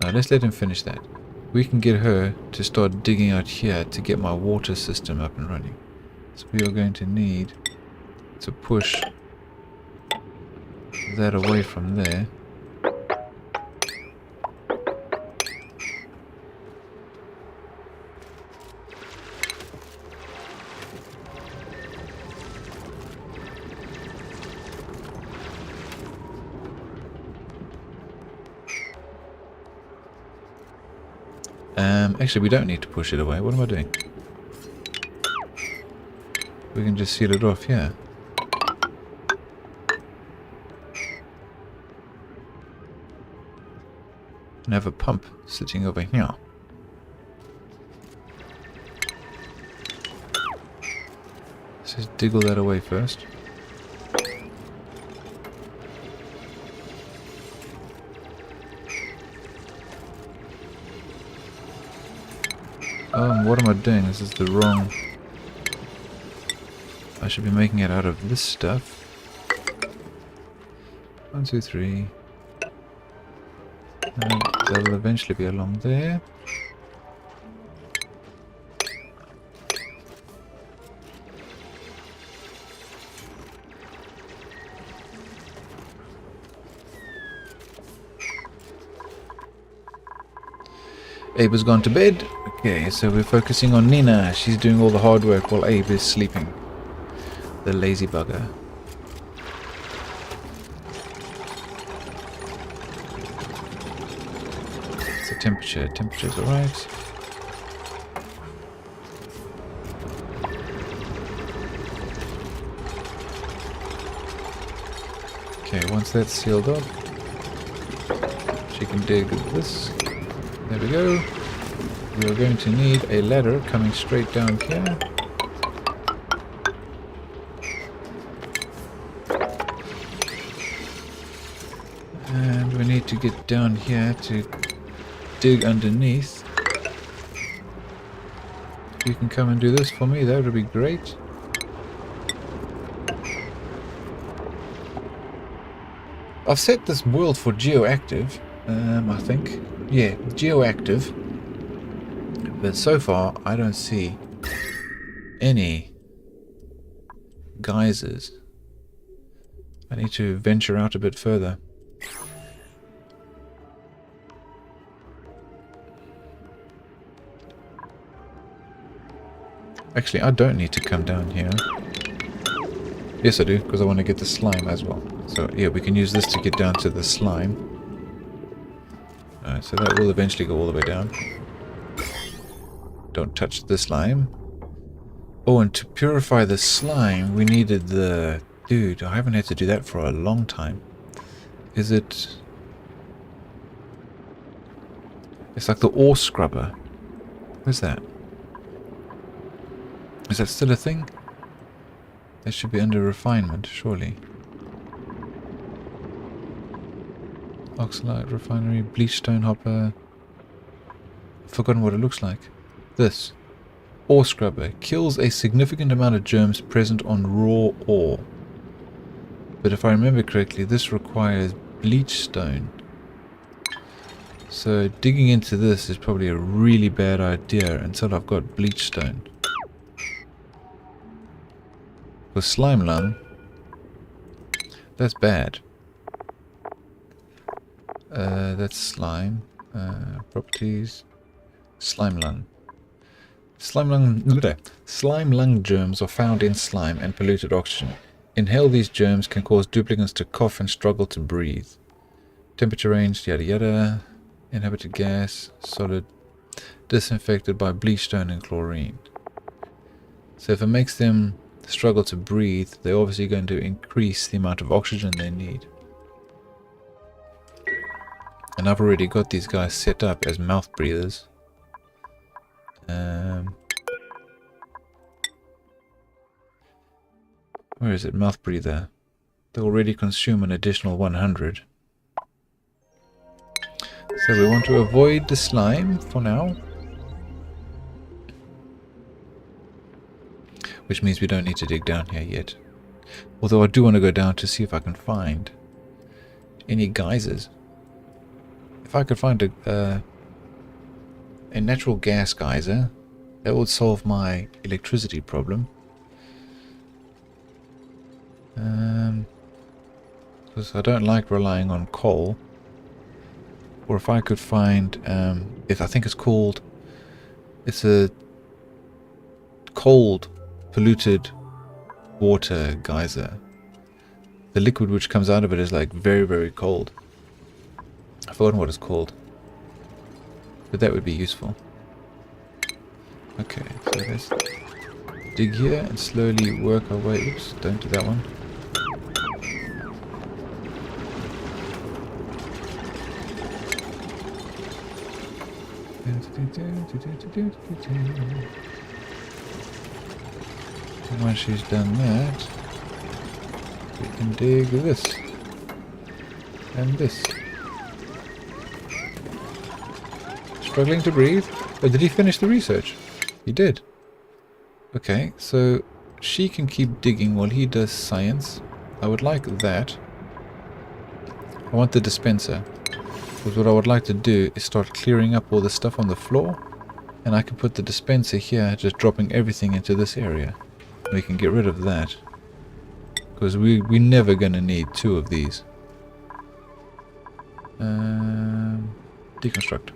No, let's let him finish that. We can get her to start digging out here to get my water system up and running. So we are going to need to push that away from there. Actually, we don't need to push it away. What am I doing? We can just seal it off here. And have a pump sitting over here. Let's just dig all that away first. What am I doing? This is the wrong... I should be making it out of this stuff. 1, 2, 3. That'll eventually be along there. Abe has gone to bed. Okay, so we're focusing on Nina. She's doing all the hard work while Abe is sleeping. The lazy bugger. It's the temperature. Temperature's alright. Okay, once that's sealed up, she can dig this. There we go. We are going to need a ladder coming straight down here. And we need to get down here to dig underneath. If you can come and do this for me, that would be great. I've set this world for geoactive, I think. Yeah, geoactive. But so far, I don't see any geysers. I need to venture out a bit further. Actually, I don't need to come down here. Yes, I do, because I want to get the slime as well. So, yeah, we can use this to get down to the slime. Alright, so that will eventually go all the way down. Don't touch the slime. Oh, and to purify the slime, we needed the... Dude, I haven't had to do that for a long time. Is it... It's like the ore scrubber. Where's that? Is that still a thing? That should be under refinement, surely. Oxalite refinery, bleach stone hopper. I've forgotten what it looks like. This. Ore scrubber. Kills a significant amount of germs present on raw ore. But if I remember correctly, this requires bleach stone. So digging into this is probably a really bad idea until I've got bleach stone. For slime lung, that's bad. That's slime. Properties. Slime lung. Slime lung germs are found in slime and polluted oxygen. Inhale these germs can cause duplicants to cough and struggle to breathe. Temperature range, yada yada. Inhabited gas, solid. Disinfected by bleach stone and chlorine. So if it makes them struggle to breathe, they're obviously going to increase the amount of oxygen they need. And I've already got these guys set up as mouth breathers. Where is it? Mouth breather. They already consume an additional 100. So we want to avoid the slime for now. Which means we don't need to dig down here yet. Although I do want to go down to see if I can find any geysers. If I could find a natural gas geyser, that would solve my electricity problem. Because I don't like relying on coal. Or if I could find, I think it's called, it's a cold polluted water geyser. The liquid which comes out of it is like very, very cold. I've forgotten what it's called. But that would be useful. Okay, so let's dig here and slowly work our way. Oops, don't do that one. And once she's done that, we can dig this. And this. Struggling to breathe? Oh, did he finish the research? He did. Okay, so she can keep digging while he does science. I would like that. I want the dispenser. Because what I would like to do is start clearing up all the stuff on the floor. And I can put the dispenser here, just dropping everything into this area. We can get rid of that. Because we're never going to need two of these. Deconstruct.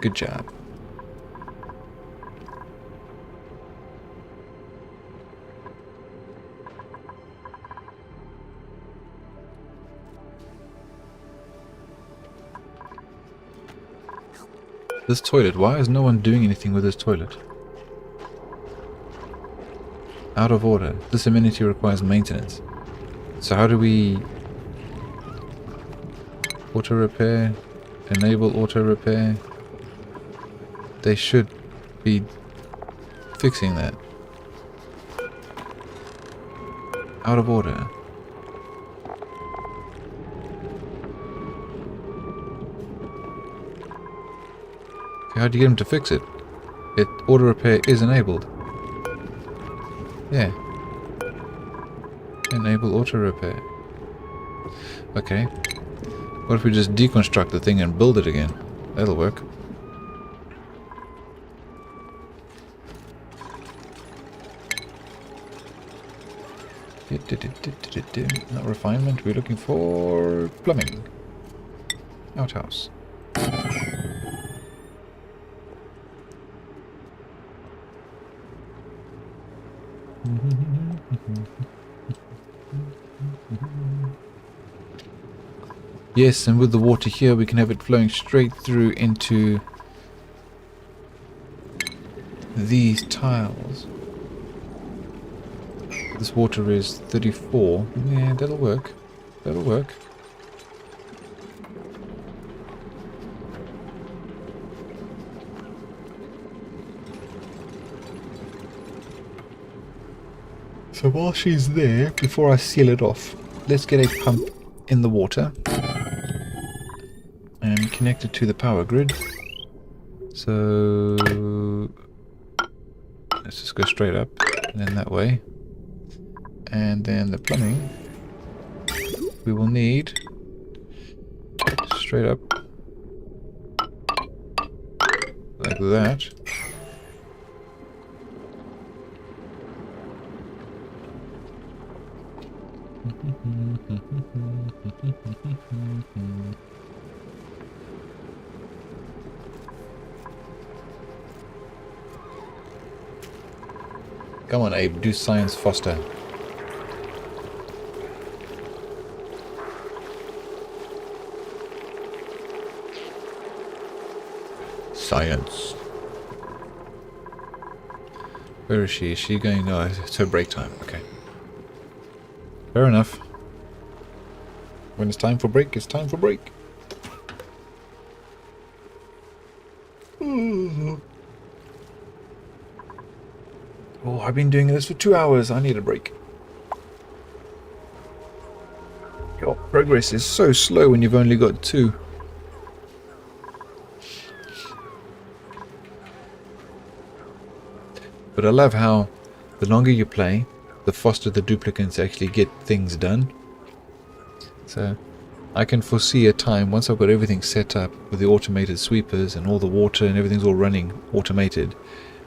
Good job. This toilet, why is no one doing anything with this toilet? Out of order. This amenity requires maintenance. So how do we... auto repair? Enable auto repair? They should be fixing that. Out of order. How do you get him to fix it? Auto repair is enabled. Yeah. Enable auto repair. Okay. What if we just deconstruct the thing and build it again? That'll work. Not refinement, we're looking for plumbing. Outhouse. Yes, and with the water here we can have it flowing straight through into these tiles. This water is 34. Yeah, that'll work. That'll work. So while she's there, before I seal it off, let's get a pump in the water and connect it to the power grid. So let's just go straight up and then that way. And then the plumbing we will need straight up like that. Come on, Abe, do science faster. Science. Where is she? Is she going? Oh, it's her break time. Okay. Fair enough. When it's time for break, it's time for break. Oh, I've been doing this for 2 hours. I need a break. Your progress is so slow when you've only got 2. But I love how the longer you play, the faster the duplicants actually get things done. So I can foresee a time, once I've got everything set up with the automated sweepers and all the water and everything's all running automated,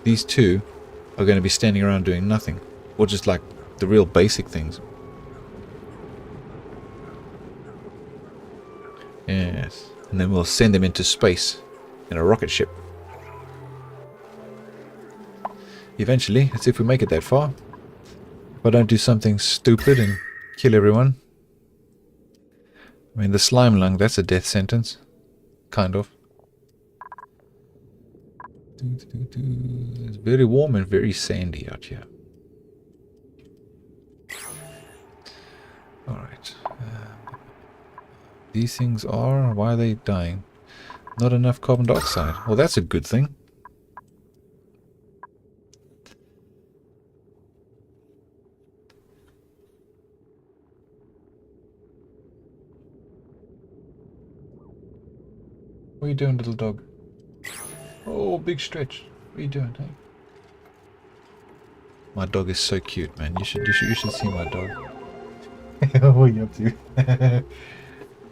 these two are going to be standing around doing nothing. Or just like the real basic things. Yes. And then we'll send them into space in a rocket ship. Eventually, let's see if we make it that far. If I don't do something stupid and kill everyone. I mean, the slime lung, that's a death sentence. Kind of. It's very warm and very sandy out here. Alright. These things are... Why are they dying? Not enough carbon dioxide. Well, that's a good thing. What are you doing, little dog? Oh, big stretch. What are you doing, hey? My dog is so cute, man. You should see my dog. What are you up to?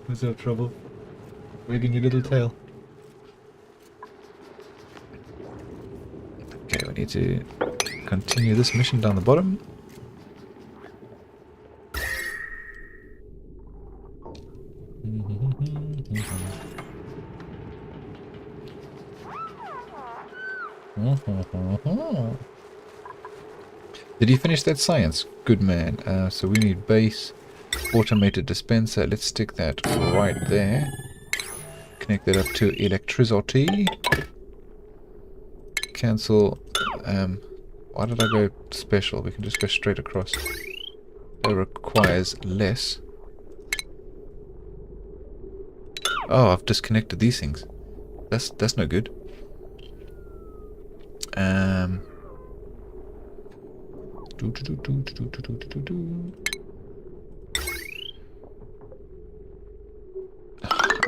What's up, trouble? Wagging your little tail. Okay, we need to continue this mission down the bottom. Did you finish that science? Good man. So we need base, automated dispenser. Let's stick that right there. Connect that up to electricity. Cancel. Why did I go special? We can just go straight across. That requires less. Oh, I've disconnected these things. That's no good.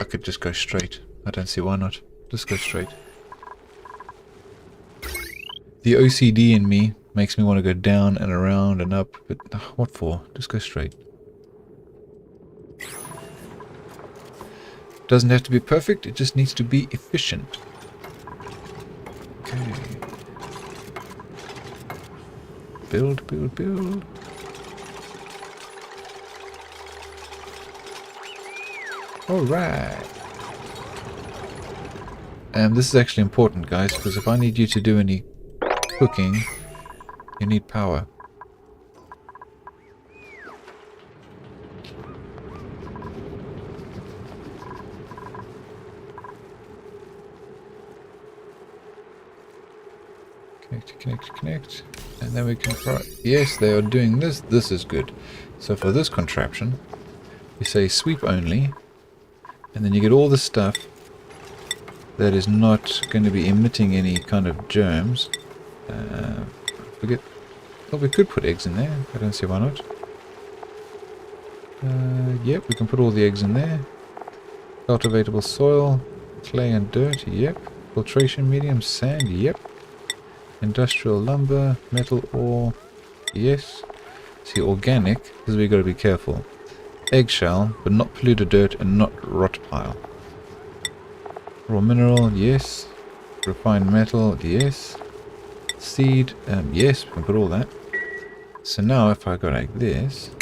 I could just go straight. I don't see why not. Just go straight. The OCD in me makes me want to go down and around and up, but what for? Just go straight. Doesn't have to be perfect, it just needs to be efficient. Okay. Build, build, build. Alright. This is actually important, guys, because if I need you to do any cooking, you need power. Connect, connect, connect. And then we can try. Yes, they are doing this. This is good. So for this contraption, you say sweep only, and then you get all the stuff that is not going to be emitting any kind of germs. Forget. Well, we could put eggs in there. I don't see why not. Yep, we can put all the eggs in there. Cultivatable soil, clay and dirt. Yep. Filtration medium, sand. Yep. Industrial lumber, metal ore. Yes. See, organic. This is where you got to be careful. Eggshell, but not polluted dirt and not rot pile. Raw mineral, yes. Refined metal, yes. Seed, yes, we can put all that. So now if I go like this,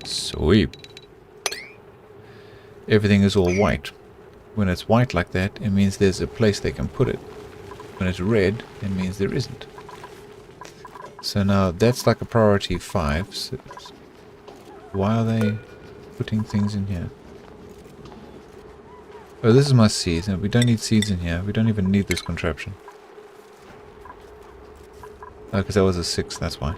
sweep. Everything is all white. When it's white like that, it means there's a place they can put it. When it's red, it means there isn't. So now that's like a priority 5. So why are they putting things in here? Oh, this is my seeds. No, we don't need seeds in here. We don't even need this contraption. Oh, because that was a 6, that's why.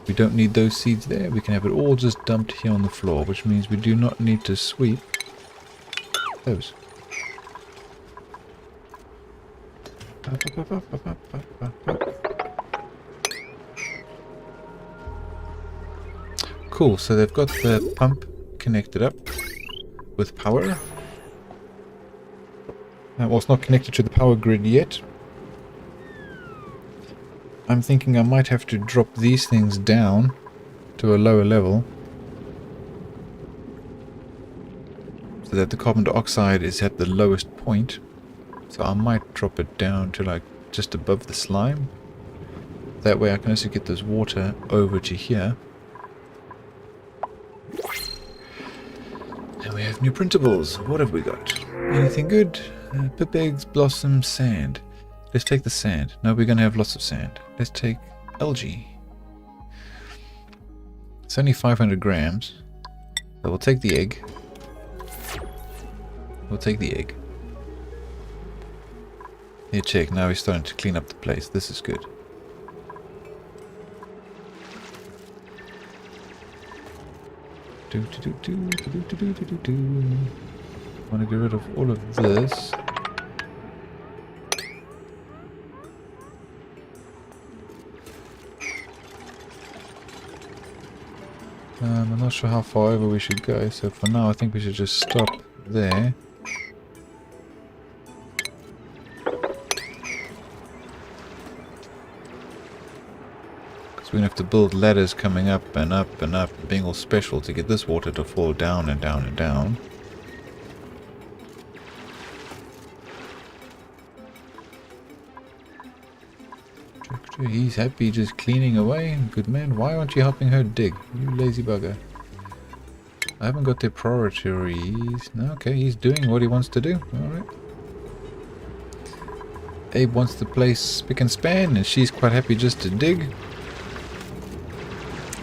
We don't need those seeds there. We can have it all just dumped here on the floor, which means we do not need to sweep those. Cool, so they've got the pump connected up with power. Well, it's not connected to the power grid yet. I'm thinking I might have to drop these things down to a lower level so that the carbon dioxide is at the lowest point. So I might drop it down to like just above the slime. That way I can also get this water over to here. And we have new printables. What have we got? Anything good? Pip eggs, blossom, sand. Let's take the sand. No, we're going to have lots of sand. Let's take algae. It's only 500 grams. So we'll take the egg. We'll take the egg. Here, check. Now we're starting to clean up the place. This is good. Want to get rid of all of this. I'm not sure how far over we should go, so for now I think we should just stop there. Because we're going to have to build ladders coming up and up and up, being all special to get this water to fall down and down and down. He's happy just cleaning away. Good man. Why aren't you helping her dig? You lazy bugger. I haven't got their priorities. No, okay, he's doing what he wants to do. Alright. Abe wants the place spick and span, and she's quite happy just to dig.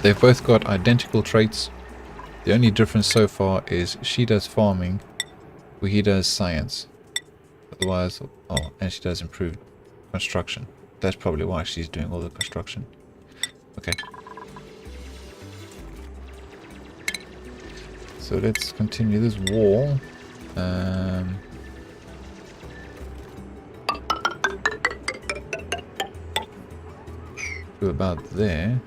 They've both got identical traits. The only difference so far is she does farming, where he does science. Otherwise, oh, and she does improved construction. That's probably why she's doing all the construction. Okay. So let's continue this wall. To about there.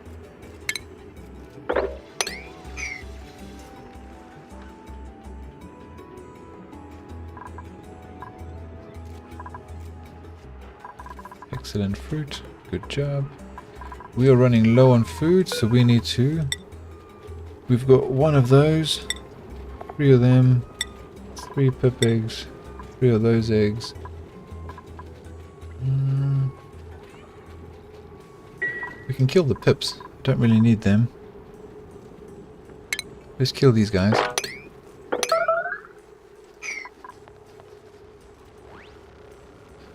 Excellent fruit. Good job. We are running low on food, so we need to... We've got one of those. 3 of them. 3 pip eggs. 3 of those eggs. We can kill the pips. Don't really need them. Let's kill these guys.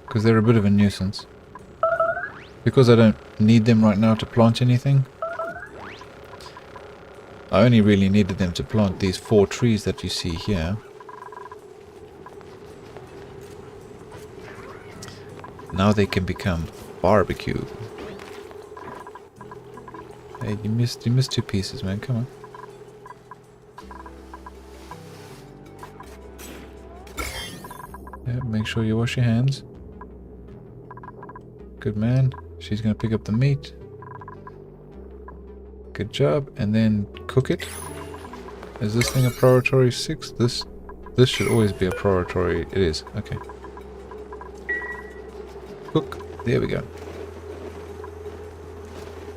Because they're a bit of a nuisance. Because I don't need them right now to plant anything. I only really needed them to plant these 4 trees that you see here. Now they can become barbecue. Hey, you missed 2 pieces, man. Come on. Yeah, make sure you wash your hands. Good man. She's gonna pick up the meat. Good job. And then cook it. Is this thing a priority 6? This should always be a priority. It is. Okay. Cook. There we go.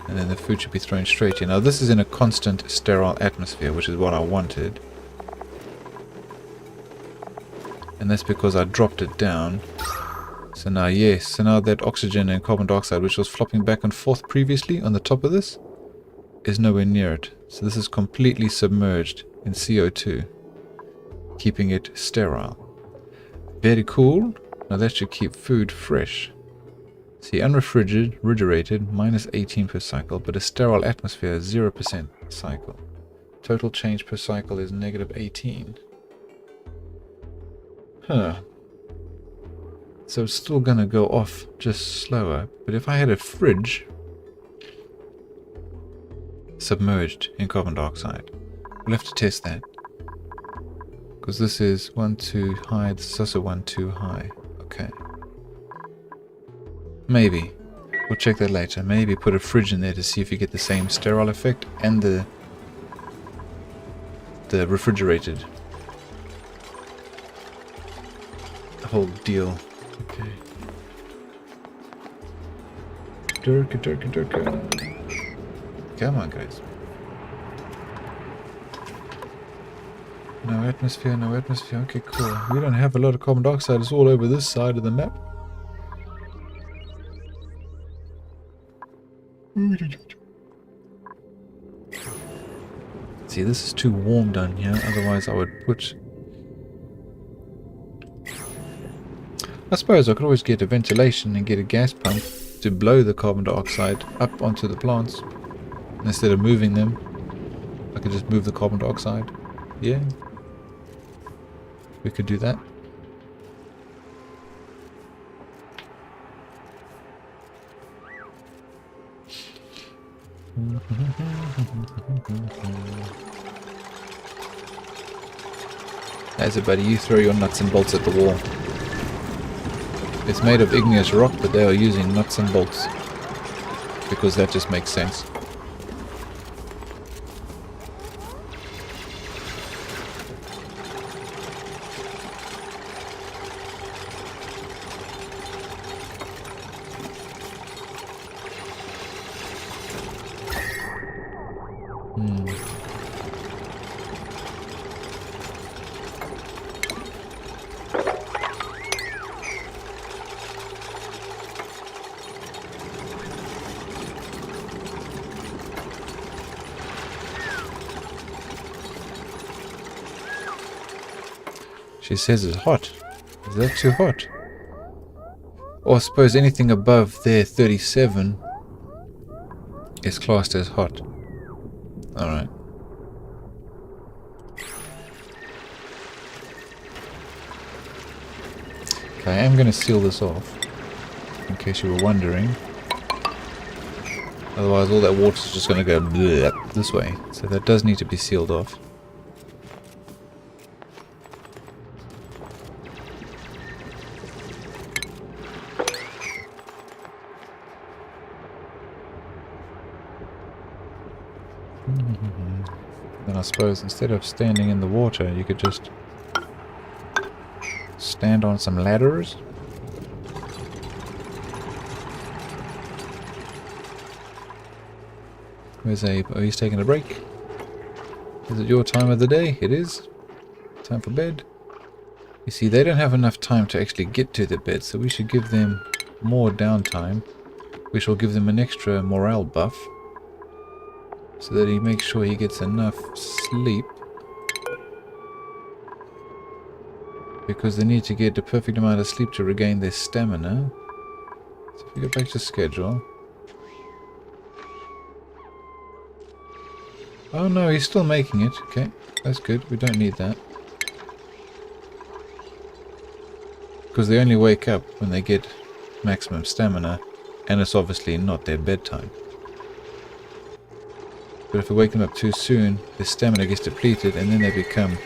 And then the food should be thrown straight in. Now this is in a constant sterile atmosphere, which is what I wanted. And that's because I dropped it down. So now, yes, so now that oxygen and carbon dioxide, which was flopping back and forth previously on the top of this, is nowhere near it. So this is completely submerged in CO2, keeping it sterile. Very cool. Now that should keep food fresh. See, unrefrigerated, minus 18 per cycle, but a sterile atmosphere is 0% cycle. Total change per cycle is negative 18. Huh. So it's still gonna go off just slower. But if I had a fridge submerged in carbon dioxide, we'll have to test that. Because this is 1 too high, this is also 1 too high. Okay. Maybe. We'll check that later. Maybe put a fridge in there to see if you get the same sterile effect and the refrigerated whole deal. Okay. Durka. Come on, guys. No atmosphere, no atmosphere. Okay, cool. We don't have a lot of carbon dioxide. It's all over this side of the map. See, this is too warm down here. Otherwise, I would put... I suppose I could always get a ventilation and get a gas pump to blow the carbon dioxide up onto the plants. Instead of moving them, I could just move the carbon dioxide. Yeah. We could do that. As it, buddy, you throw your nuts and bolts at the wall. It's made of igneous rock, but they are using nuts and bolts. Because that just makes sense. She says it's hot. Is that too hot? Or I suppose anything above there 37 is classed as hot. Alright. Okay, I am going to seal this off. In case you were wondering. Otherwise all that water is just going to go bleh this way. So that does need to be sealed off. Then I suppose instead of standing in the water, you could just stand on some ladders. Where's Abe? Oh, he's taking a break. Is it your time of the day? It is. Time for bed. You see, they don't have enough time to actually get to the bed, so we should give them more downtime, which will give them an extra morale buff. So that he makes sure he gets enough sleep. Because they need to get the perfect amount of sleep to regain their stamina. So if we go back to schedule. Oh no, he's still making it. Okay, that's good. We don't need that. Because they only wake up when they get maximum stamina. And it's obviously not their bedtime. But if we wake them up too soon, their stamina gets depleted and then they become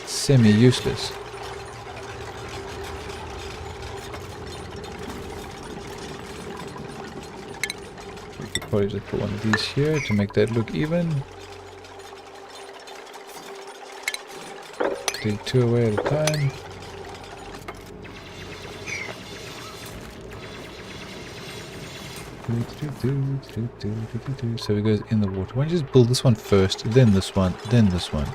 semi-useless. We could probably just put one of these here to make that look even. Dig 2 away at a time. So it goes in the water. Why don't you just build this one first, then this one, then this one.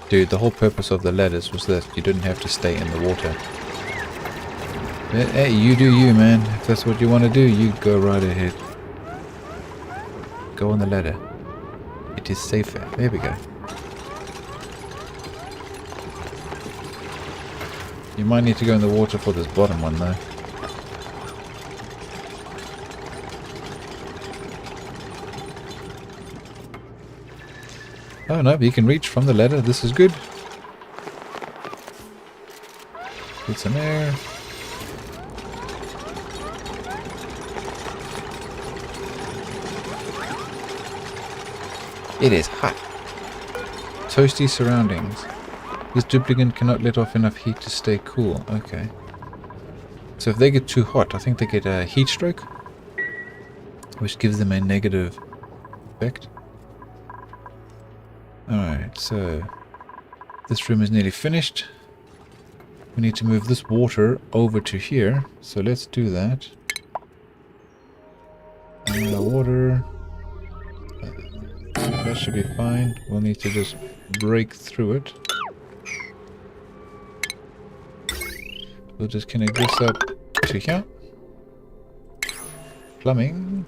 Dude, the whole purpose of the ladders was that you didn't have to stay in the water. Hey, you do you, man. If that's what you want to do, you go right ahead. Go on the ladder. It is safer. There we go. You might need to go in the water for this bottom one though. Oh no, but you can reach from the ladder. This is good. Get some air. It is hot. Toasty surroundings. This duplicant cannot let off enough heat to stay cool. Okay. So if they get too hot, I think they get a heat stroke, which gives them a negative effect. Alright, so this room is nearly finished. We need to move this water over to here. So let's do that. Water. That should be fine. We'll need to just break through it. We'll just connect this up to here. Plumbing.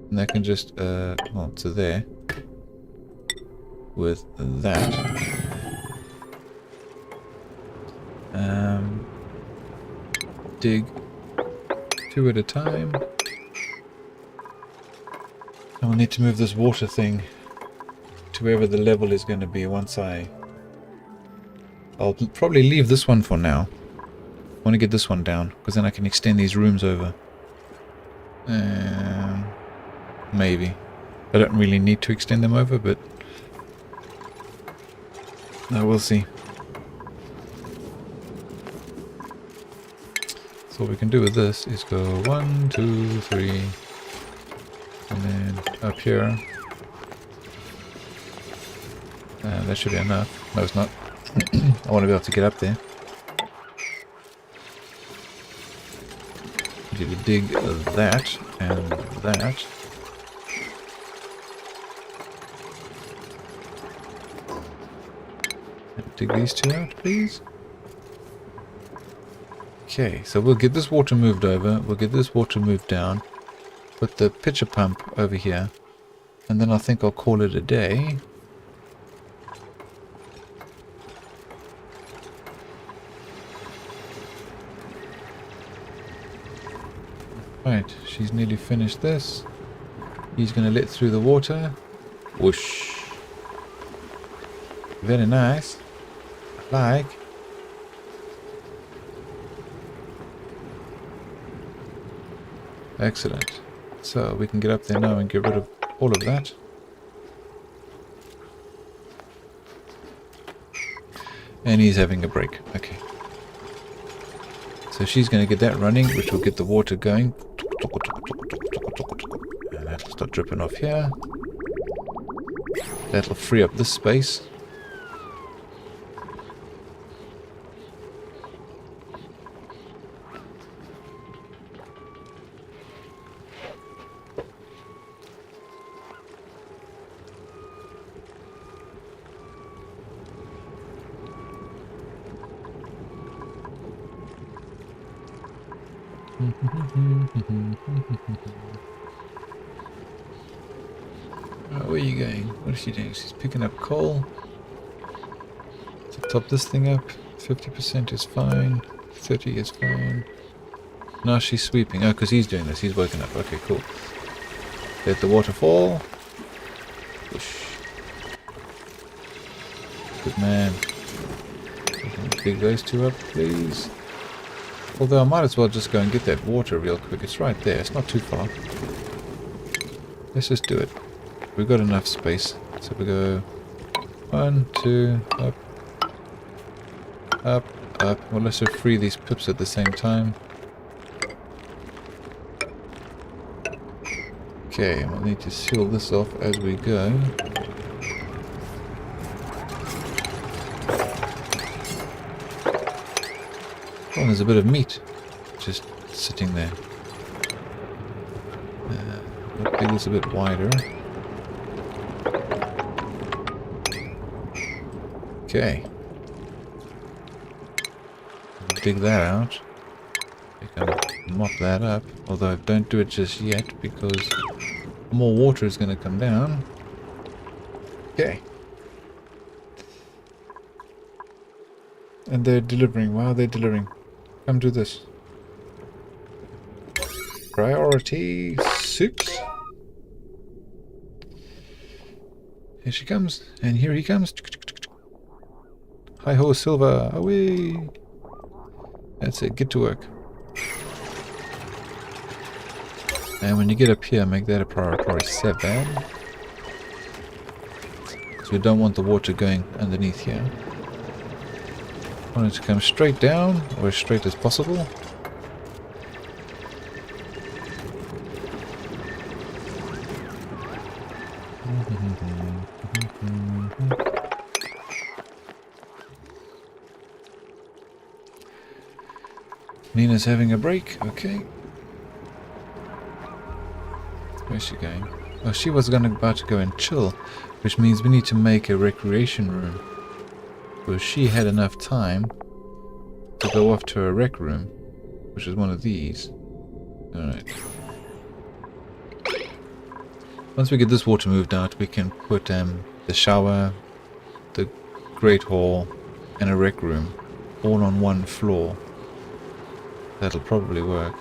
And that can just, well, to there. With that. Dig 2 at a time. And we'll need to move this water thing to wherever the level is going to be once I'll probably leave this one for now. I want to get this one down, because then I can extend these rooms over. Maybe. I don't really need to extend them over, but no, we'll see. So what we can do with this is go 1, 2, 3, and then up here. That should be enough. No, it's not. I want to be able to get up there. Need to dig that and that. Dig these two out, please. Okay, so we'll get this water moved over. We'll get this water moved down. Put the pitcher pump over here. And then I think I'll call it a day. Right, she's nearly finished this. He's going to let through the water. Whoosh. Very nice. Like. Excellent. So we can get up there now and get rid of all of that. And he's having a break. Okay. So she's going to get that running, which will get the water going. And that'll start dripping off here. That'll free up this space. Where are you going? What is she doing? She's picking up coal. To top this thing up, 50% is fine. 30 is fine. No, she's sweeping. Oh, because he's doing this. He's woken up. Okay, cool. Let the water fall. Whoosh. Good man. Dig those two up, please. Although I might as well just go and get that water real quick. It's right there. It's not too far. Let's just do it. We've got enough space. So we go 1, 2, up, up, up. Well, let's just free these pips at the same time. Okay, we'll need to seal this off as we go. Oh, there's a bit of meat just sitting there. Make this a bit wider. Okay. Dig that out. You can mop that up. Although don't do it just yet because more water is going to come down. Okay. And they're delivering. Wow, they're delivering. Come do this. Priority 6. Here she comes. And here he comes. Hi-ho, Silver. Away. That's it. Get to work. And when you get up here, make that a priority 7. So we don't want the water going underneath here. I want it to come straight down, or as straight as possible. Nina's having a break, okay. Where's she going? Oh, she was about to go and chill, which means we need to make a recreation room. Because she had enough time to go off to a rec room, which is one of these. Alright. Once we get this water moved out, we can put the shower, the great hall, and a rec room all on one floor. That'll probably work.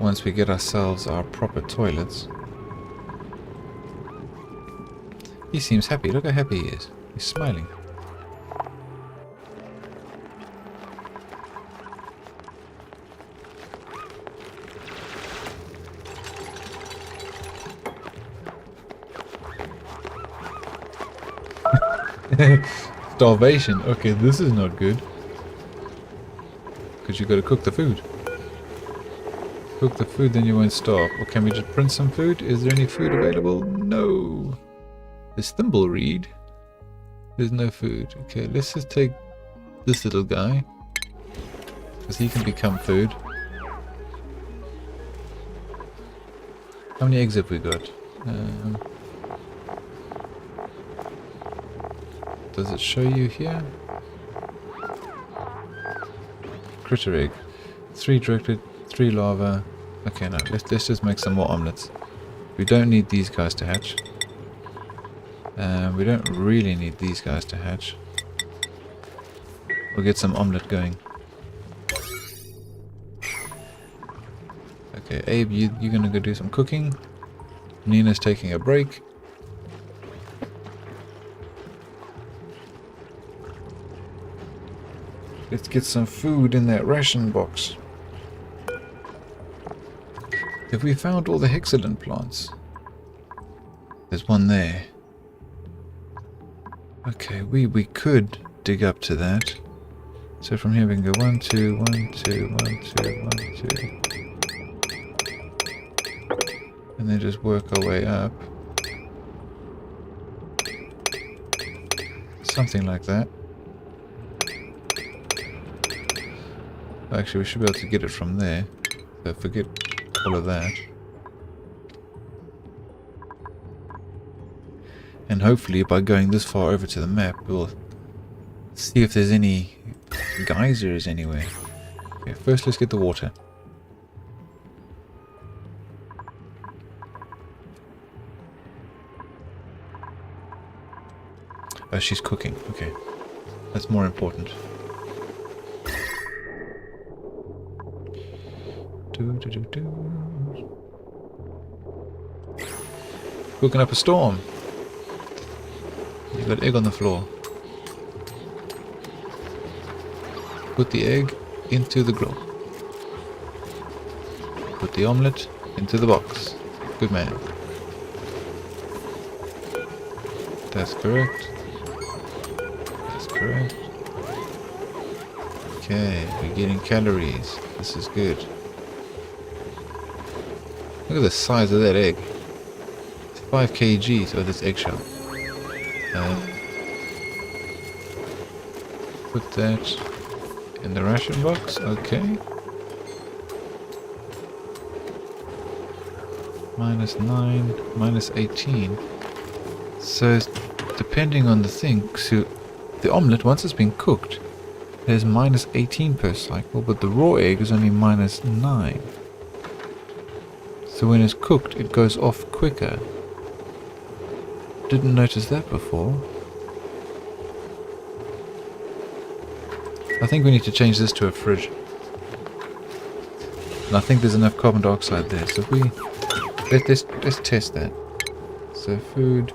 once we get ourselves our proper toilets. He seems happy. Look how happy he is. He's smiling. Starvation. Okay, this is not good. Because you got to cook the food. Cook the food, then you won't starve. Or can we just print some food? Is there any food available? No. There's thimbleweed. There's no food. Okay, let's just take this little guy. Because he can become food. How many eggs have we got? Does it show you here? Critter egg. 3 directed, 3 larvae. Okay, no, let's just make some more omelets. We don't need these guys to hatch. We don't really need these guys to hatch. We'll get some omelet going. Okay, Abe, you're gonna go do some cooking. Nina's taking a break. Let's get some food in that ration box. Have we found all the hexalin plants? There's one there. Okay, we could dig up to that. So from here we can go 1, 2, 1, 2, 1, 2, 1, 2. And then just work our way up. Something like that. Actually, we should be able to get it from there. So forget all of that. And hopefully by going this far over to the map, we'll see if there's any geysers anywhere. Okay, first let's get the water. Oh, she's cooking. Okay. That's more important. Cooking up a storm. You got egg on the floor. Put the egg into the grill. Put the omelette into the box. Good man. That's correct. That's correct. Okay, we're getting calories. This is good. Look at the size of that egg. It's 5 kg of this eggshell. Put that in the ration box. Okay. -9, -18. So depending on the thing, so the omelette, once it's been cooked, there's -18 per cycle, but the raw egg is only -9. So when it's cooked, it goes off quicker. Didn't notice that before. I think we need to change this to a fridge. And I think there's enough carbon dioxide there. So if we let's test that. So food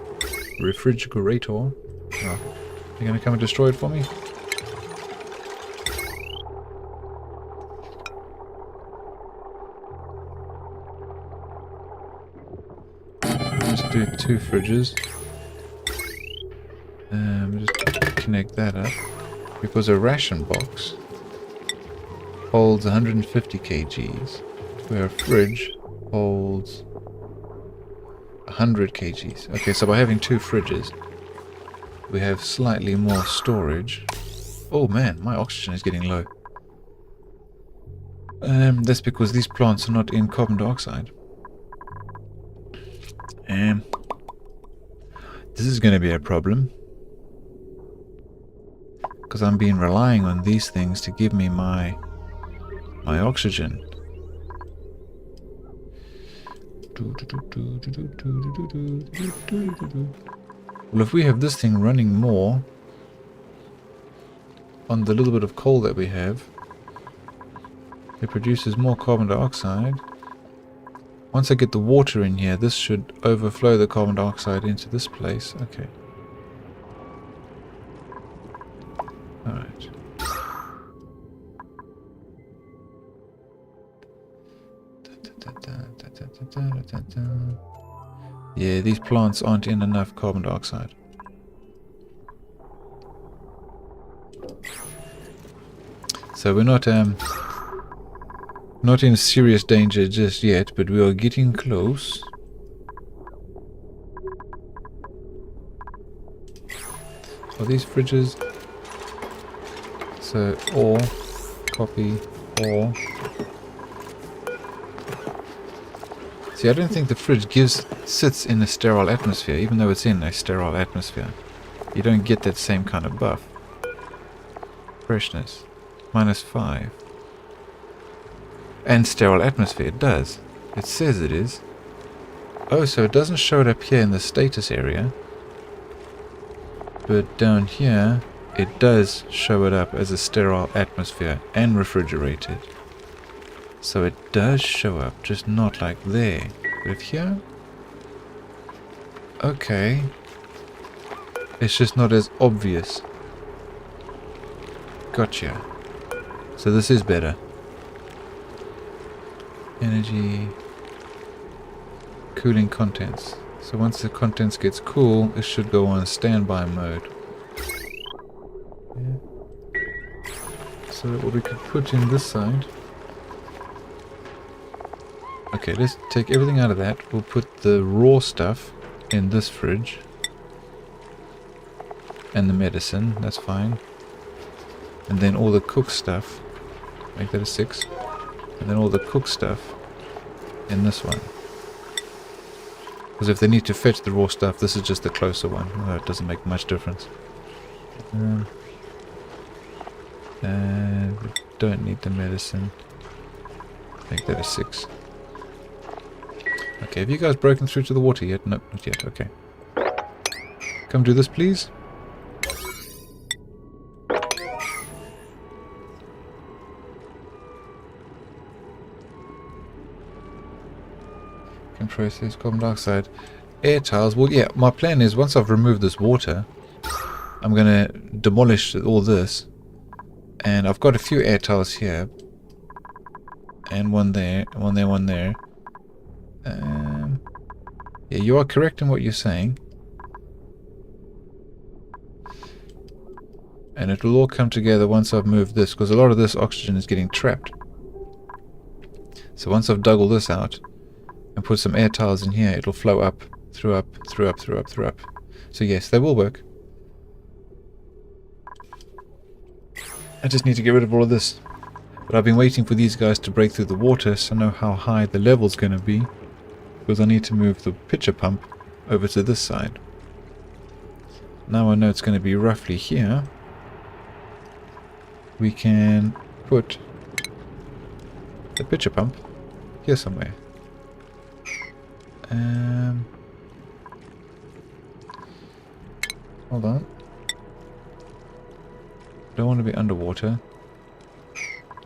refrigerator. Oh, you're gonna come and destroy it for me? Let's do 2 fridges. Just connect that up. Because a ration box holds 150 kgs, where a fridge holds 100 kgs. Okay, so by having 2 fridges, we have slightly more storage. Oh man, my oxygen is getting low. That's because these plants are not in carbon dioxide. This is going to be a problem. Because I'm been relying on these things to give me my oxygen. Well, if we have this thing running more on the little bit of coal that we have, it produces more carbon dioxide. Once I get the water in here, this should overflow the carbon dioxide into this place. Okay. Alright. Yeah, these plants aren't in enough carbon dioxide. So we're not in serious danger just yet, but we are getting close. Are these fridges? So ore, copy, ore. See, I don't think the fridge sits in a sterile atmosphere, even though it's in a sterile atmosphere. You don't get that same kind of buff. Freshness. -5. And sterile atmosphere, it does. It says it is. Oh, so it doesn't show it up here in the status area. But down here, it does show it up as a sterile atmosphere and refrigerated. So it does show up, just not like there. But if here... Okay. It's just not as obvious. Gotcha. So this is better. Energy... Cooling contents. So once the contents gets cool, it should go on standby mode. Yeah. So what we could put in this side... Okay, let's take everything out of that. We'll put the raw stuff in this fridge. And the medicine, that's fine. And then all the cooked stuff. Make that a 6. And then all the cooked stuff in this one. Because if they need to fetch the raw stuff, this is just the closer one. Oh, it doesn't make much difference. And we don't need the medicine. Make that a 6. Okay, have you guys broken through to the water yet? Nope, not yet. Okay. Come do this, please. Can process carbon dioxide. Air tiles. Well, yeah, my plan is once I've removed this water, I'm going to demolish all this. And I've got a few air tiles here. And one there, one there, one there. Yeah, you are correct in what you're saying. And it will all come together once I've moved this, because a lot of this oxygen is getting trapped. So once I've dug all this out and put some air tiles in here, it'll flow up, through up, through up, through up, through up. So yes, they will work. I just need to get rid of all of this. But I've been waiting for these guys to break through the water so I know how high the level's going to be. Because I need to move the pitcher pump over to this side. Now I know it's going to be roughly here. We can put the pitcher pump here somewhere. Hold on. Don't want to be underwater.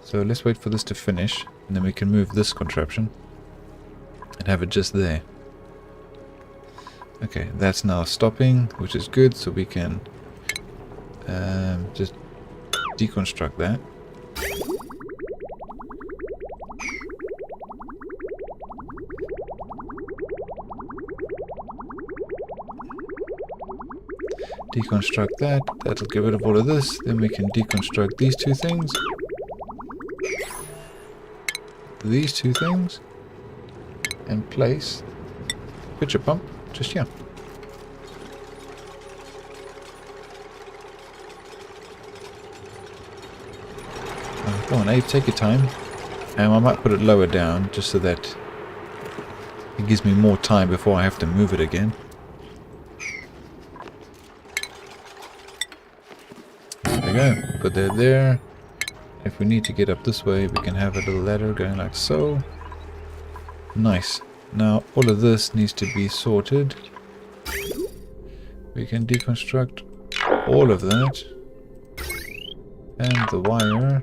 So let's wait for this to finish, and then we can move this contraption and have it just there. Okay, that's now stopping, which is good, so we can just deconstruct that. Deconstruct that, that'll get rid of all of this, then we can deconstruct these two things. These two things. And place pitcher pump just here. Go on, Abe, take your time. I might put it lower down just so that it gives me more time before I have to move it again. There we go. Put that there. If we need to get up this way, we can have a little ladder going like so. Nice. Now all of this needs to be sorted. We can deconstruct all of that. And the wire.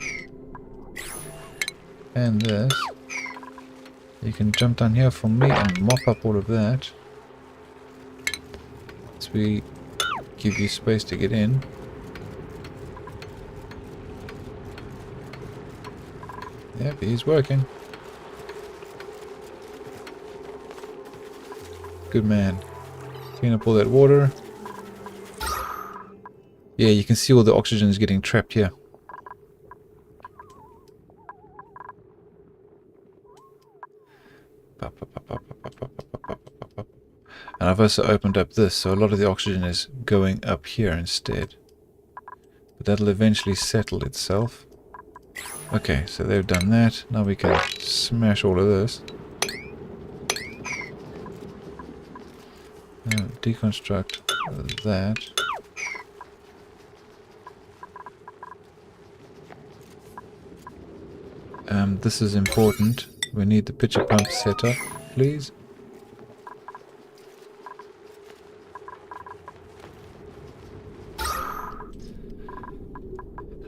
And this. You can jump down here for me and mop up all of that. As we give you space to get in. Yep, he's working. Good man. Clean up all that water. Yeah, you can see all the oxygen is getting trapped here. And I've also opened up this, so a lot of the oxygen is going up here instead. But that'll eventually settle itself. Okay, so they've done that. Now we can smash all of this. Now deconstruct that. This is important. We need the pitcher pump set up, please.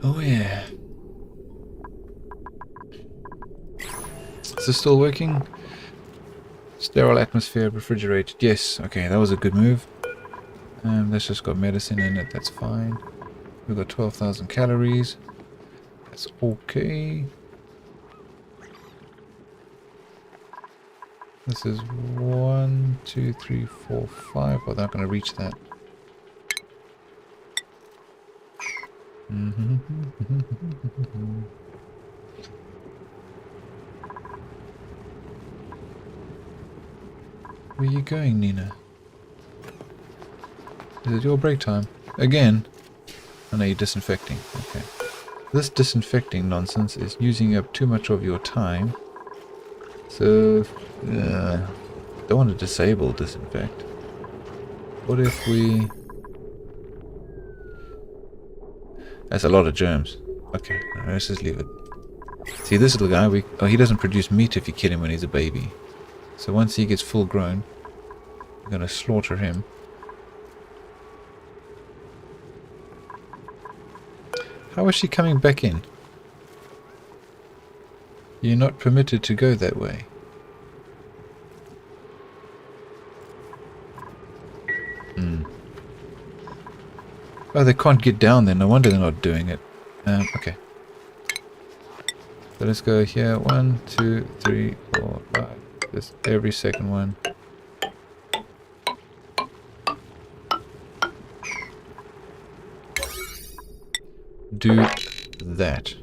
Oh yeah. Is this still working? Sterile atmosphere, refrigerated. Yes, okay, that was a good move. That's just got medicine in it, that's fine. We've got 12,000 calories. That's okay. This is 1, 2, 3, 4, 5. Oh, they're not going to reach that. Where are you going, Nina? Is it your break time? Again? Oh no, you're disinfecting. Okay. This disinfecting nonsense is using up too much of your time. So, don't want to disable disinfect. What if we... That's a lot of germs. Okay, let's just leave it. See, this little guy, he doesn't produce meat if you kill him when he's a baby. So once he gets full grown, we're going to slaughter him. How is she coming back in? You're not permitted to go that way. Oh, they can't get down there. No wonder they're not doing it. Okay. So let's go here. 1, 2, 3, 4, 5. Just every second one. Do that.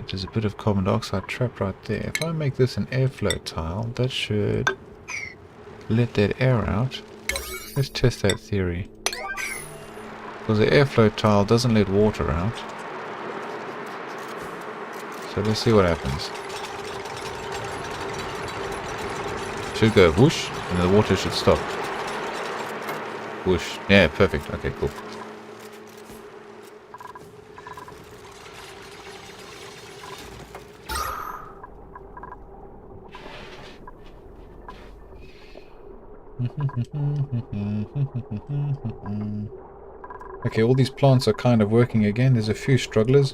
There's a bit of carbon dioxide trapped right there. If I make this an airflow tile, that should let that air out. Let's test that theory. Because the airflow tile doesn't let water out. So let's see what happens. Should go whoosh, and the water should stop. Whoosh. Yeah, perfect. Okay, cool. Okay, all these plants are kind of working again. There's a few strugglers.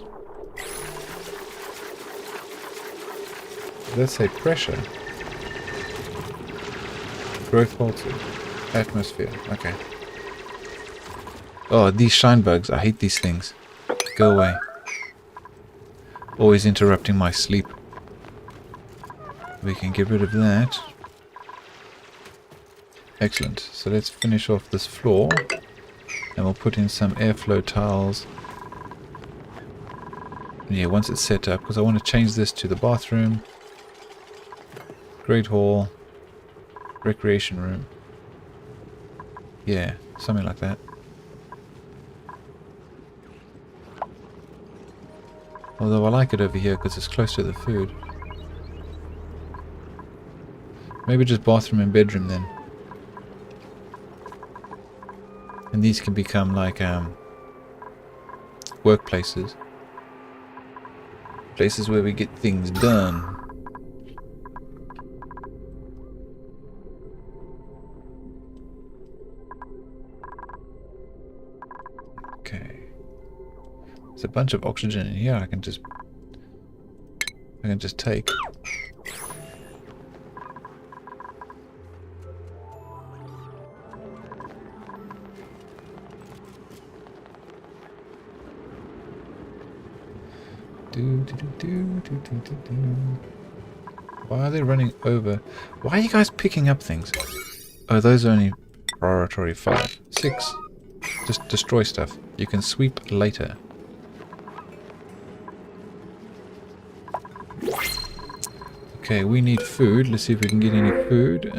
Let's say pressure. Growth halted. Atmosphere. Okay. Oh, these shine bugs. I hate these things. Go away. Always interrupting my sleep. We can get rid of that. Excellent. So let's finish off this floor. And we'll put in some airflow tiles. Yeah, once it's set up, because I want to change this to the bathroom, great hall, recreation room. Yeah, something like that. Although I like it over here because it's close to the food. Maybe just bathroom and bedroom then. And these can become like workplaces. Places where we get things done. There's a bunch of oxygen in here I can just take. Why are they running over? Why are you guys picking up things? Oh, those are only priority 5. 6. Just destroy stuff. You can sweep later. Okay, we need food. Let's see if we can get any food.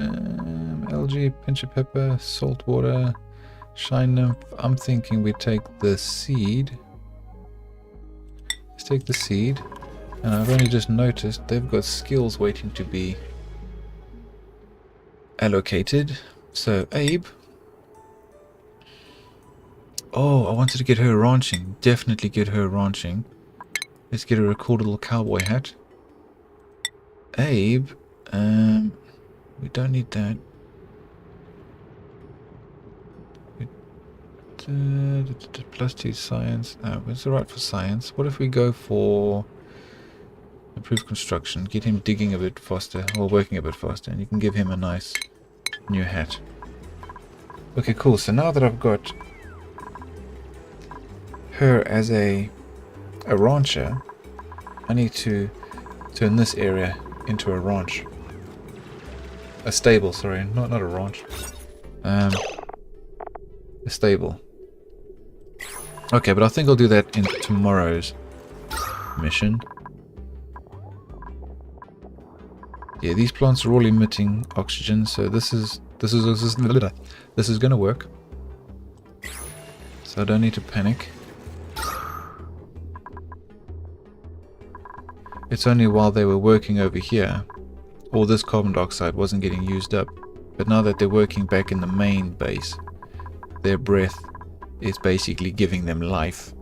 Algae, pinch of pepper, salt water, shine nymph. I'm thinking we take the seed. Let's take the seed. And I've only just noticed they've got skills waiting to be allocated. So, Abe. Oh, I wanted to get her ranching. Definitely get her ranching. Let's get her a cool little cowboy hat. Abe, we don't need that. +2 science. No, it's alright for science. What if we go for improved construction? Get him digging a bit faster, or working a bit faster, and you can give him a nice new hat. Okay, cool. So now that I've got her as a rancher, I need to turn this area into a ranch. A stable, sorry, not a ranch. A stable. Okay, but I think I'll do that in tomorrow's mission. Yeah, these plants are all emitting oxygen, so this is gonna work. So I don't need to panic. It's only while they were working over here, all this carbon dioxide wasn't getting used up. But now that they're working back in the main base, their breath is basically giving them life.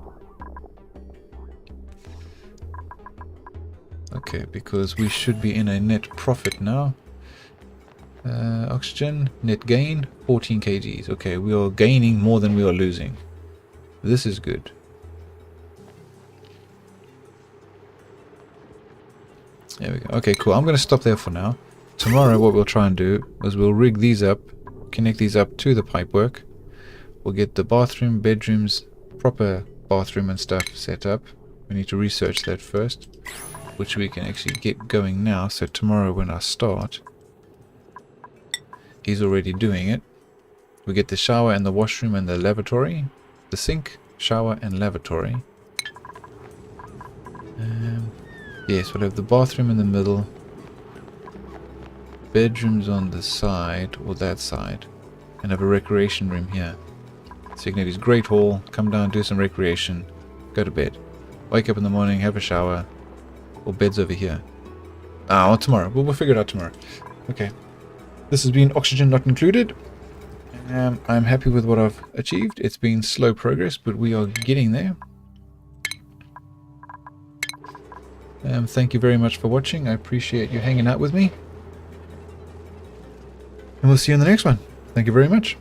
Okay, because we should be in a net profit now. Oxygen, net gain, 14 kgs. Okay, we are gaining more than we are losing. This is good. There we go. Okay, cool. I'm going to stop there for now. Tomorrow what we'll try and do is we'll rig these up, connect these up to the pipework. We'll get the bathroom, bedrooms, proper bathroom and stuff set up. We need to research that first, which we can actually get going now. So tomorrow when I start, he's already doing it. We get the shower and the washroom and the lavatory. The sink, shower and lavatory. Yes, we'll have the bathroom in the middle, bedrooms on the side, or that side, and have a recreation room here. So you can have his great hall, come down, do some recreation, go to bed. Wake up in the morning, have a shower, or bed's over here. Ah, tomorrow. We'll figure it out tomorrow. Okay. This has been Oxygen Not Included. I'm happy with what I've achieved. It's been slow progress, but we are getting there. Thank you very much for watching. I appreciate you hanging out with me. And we'll see you in the next one. Thank you very much.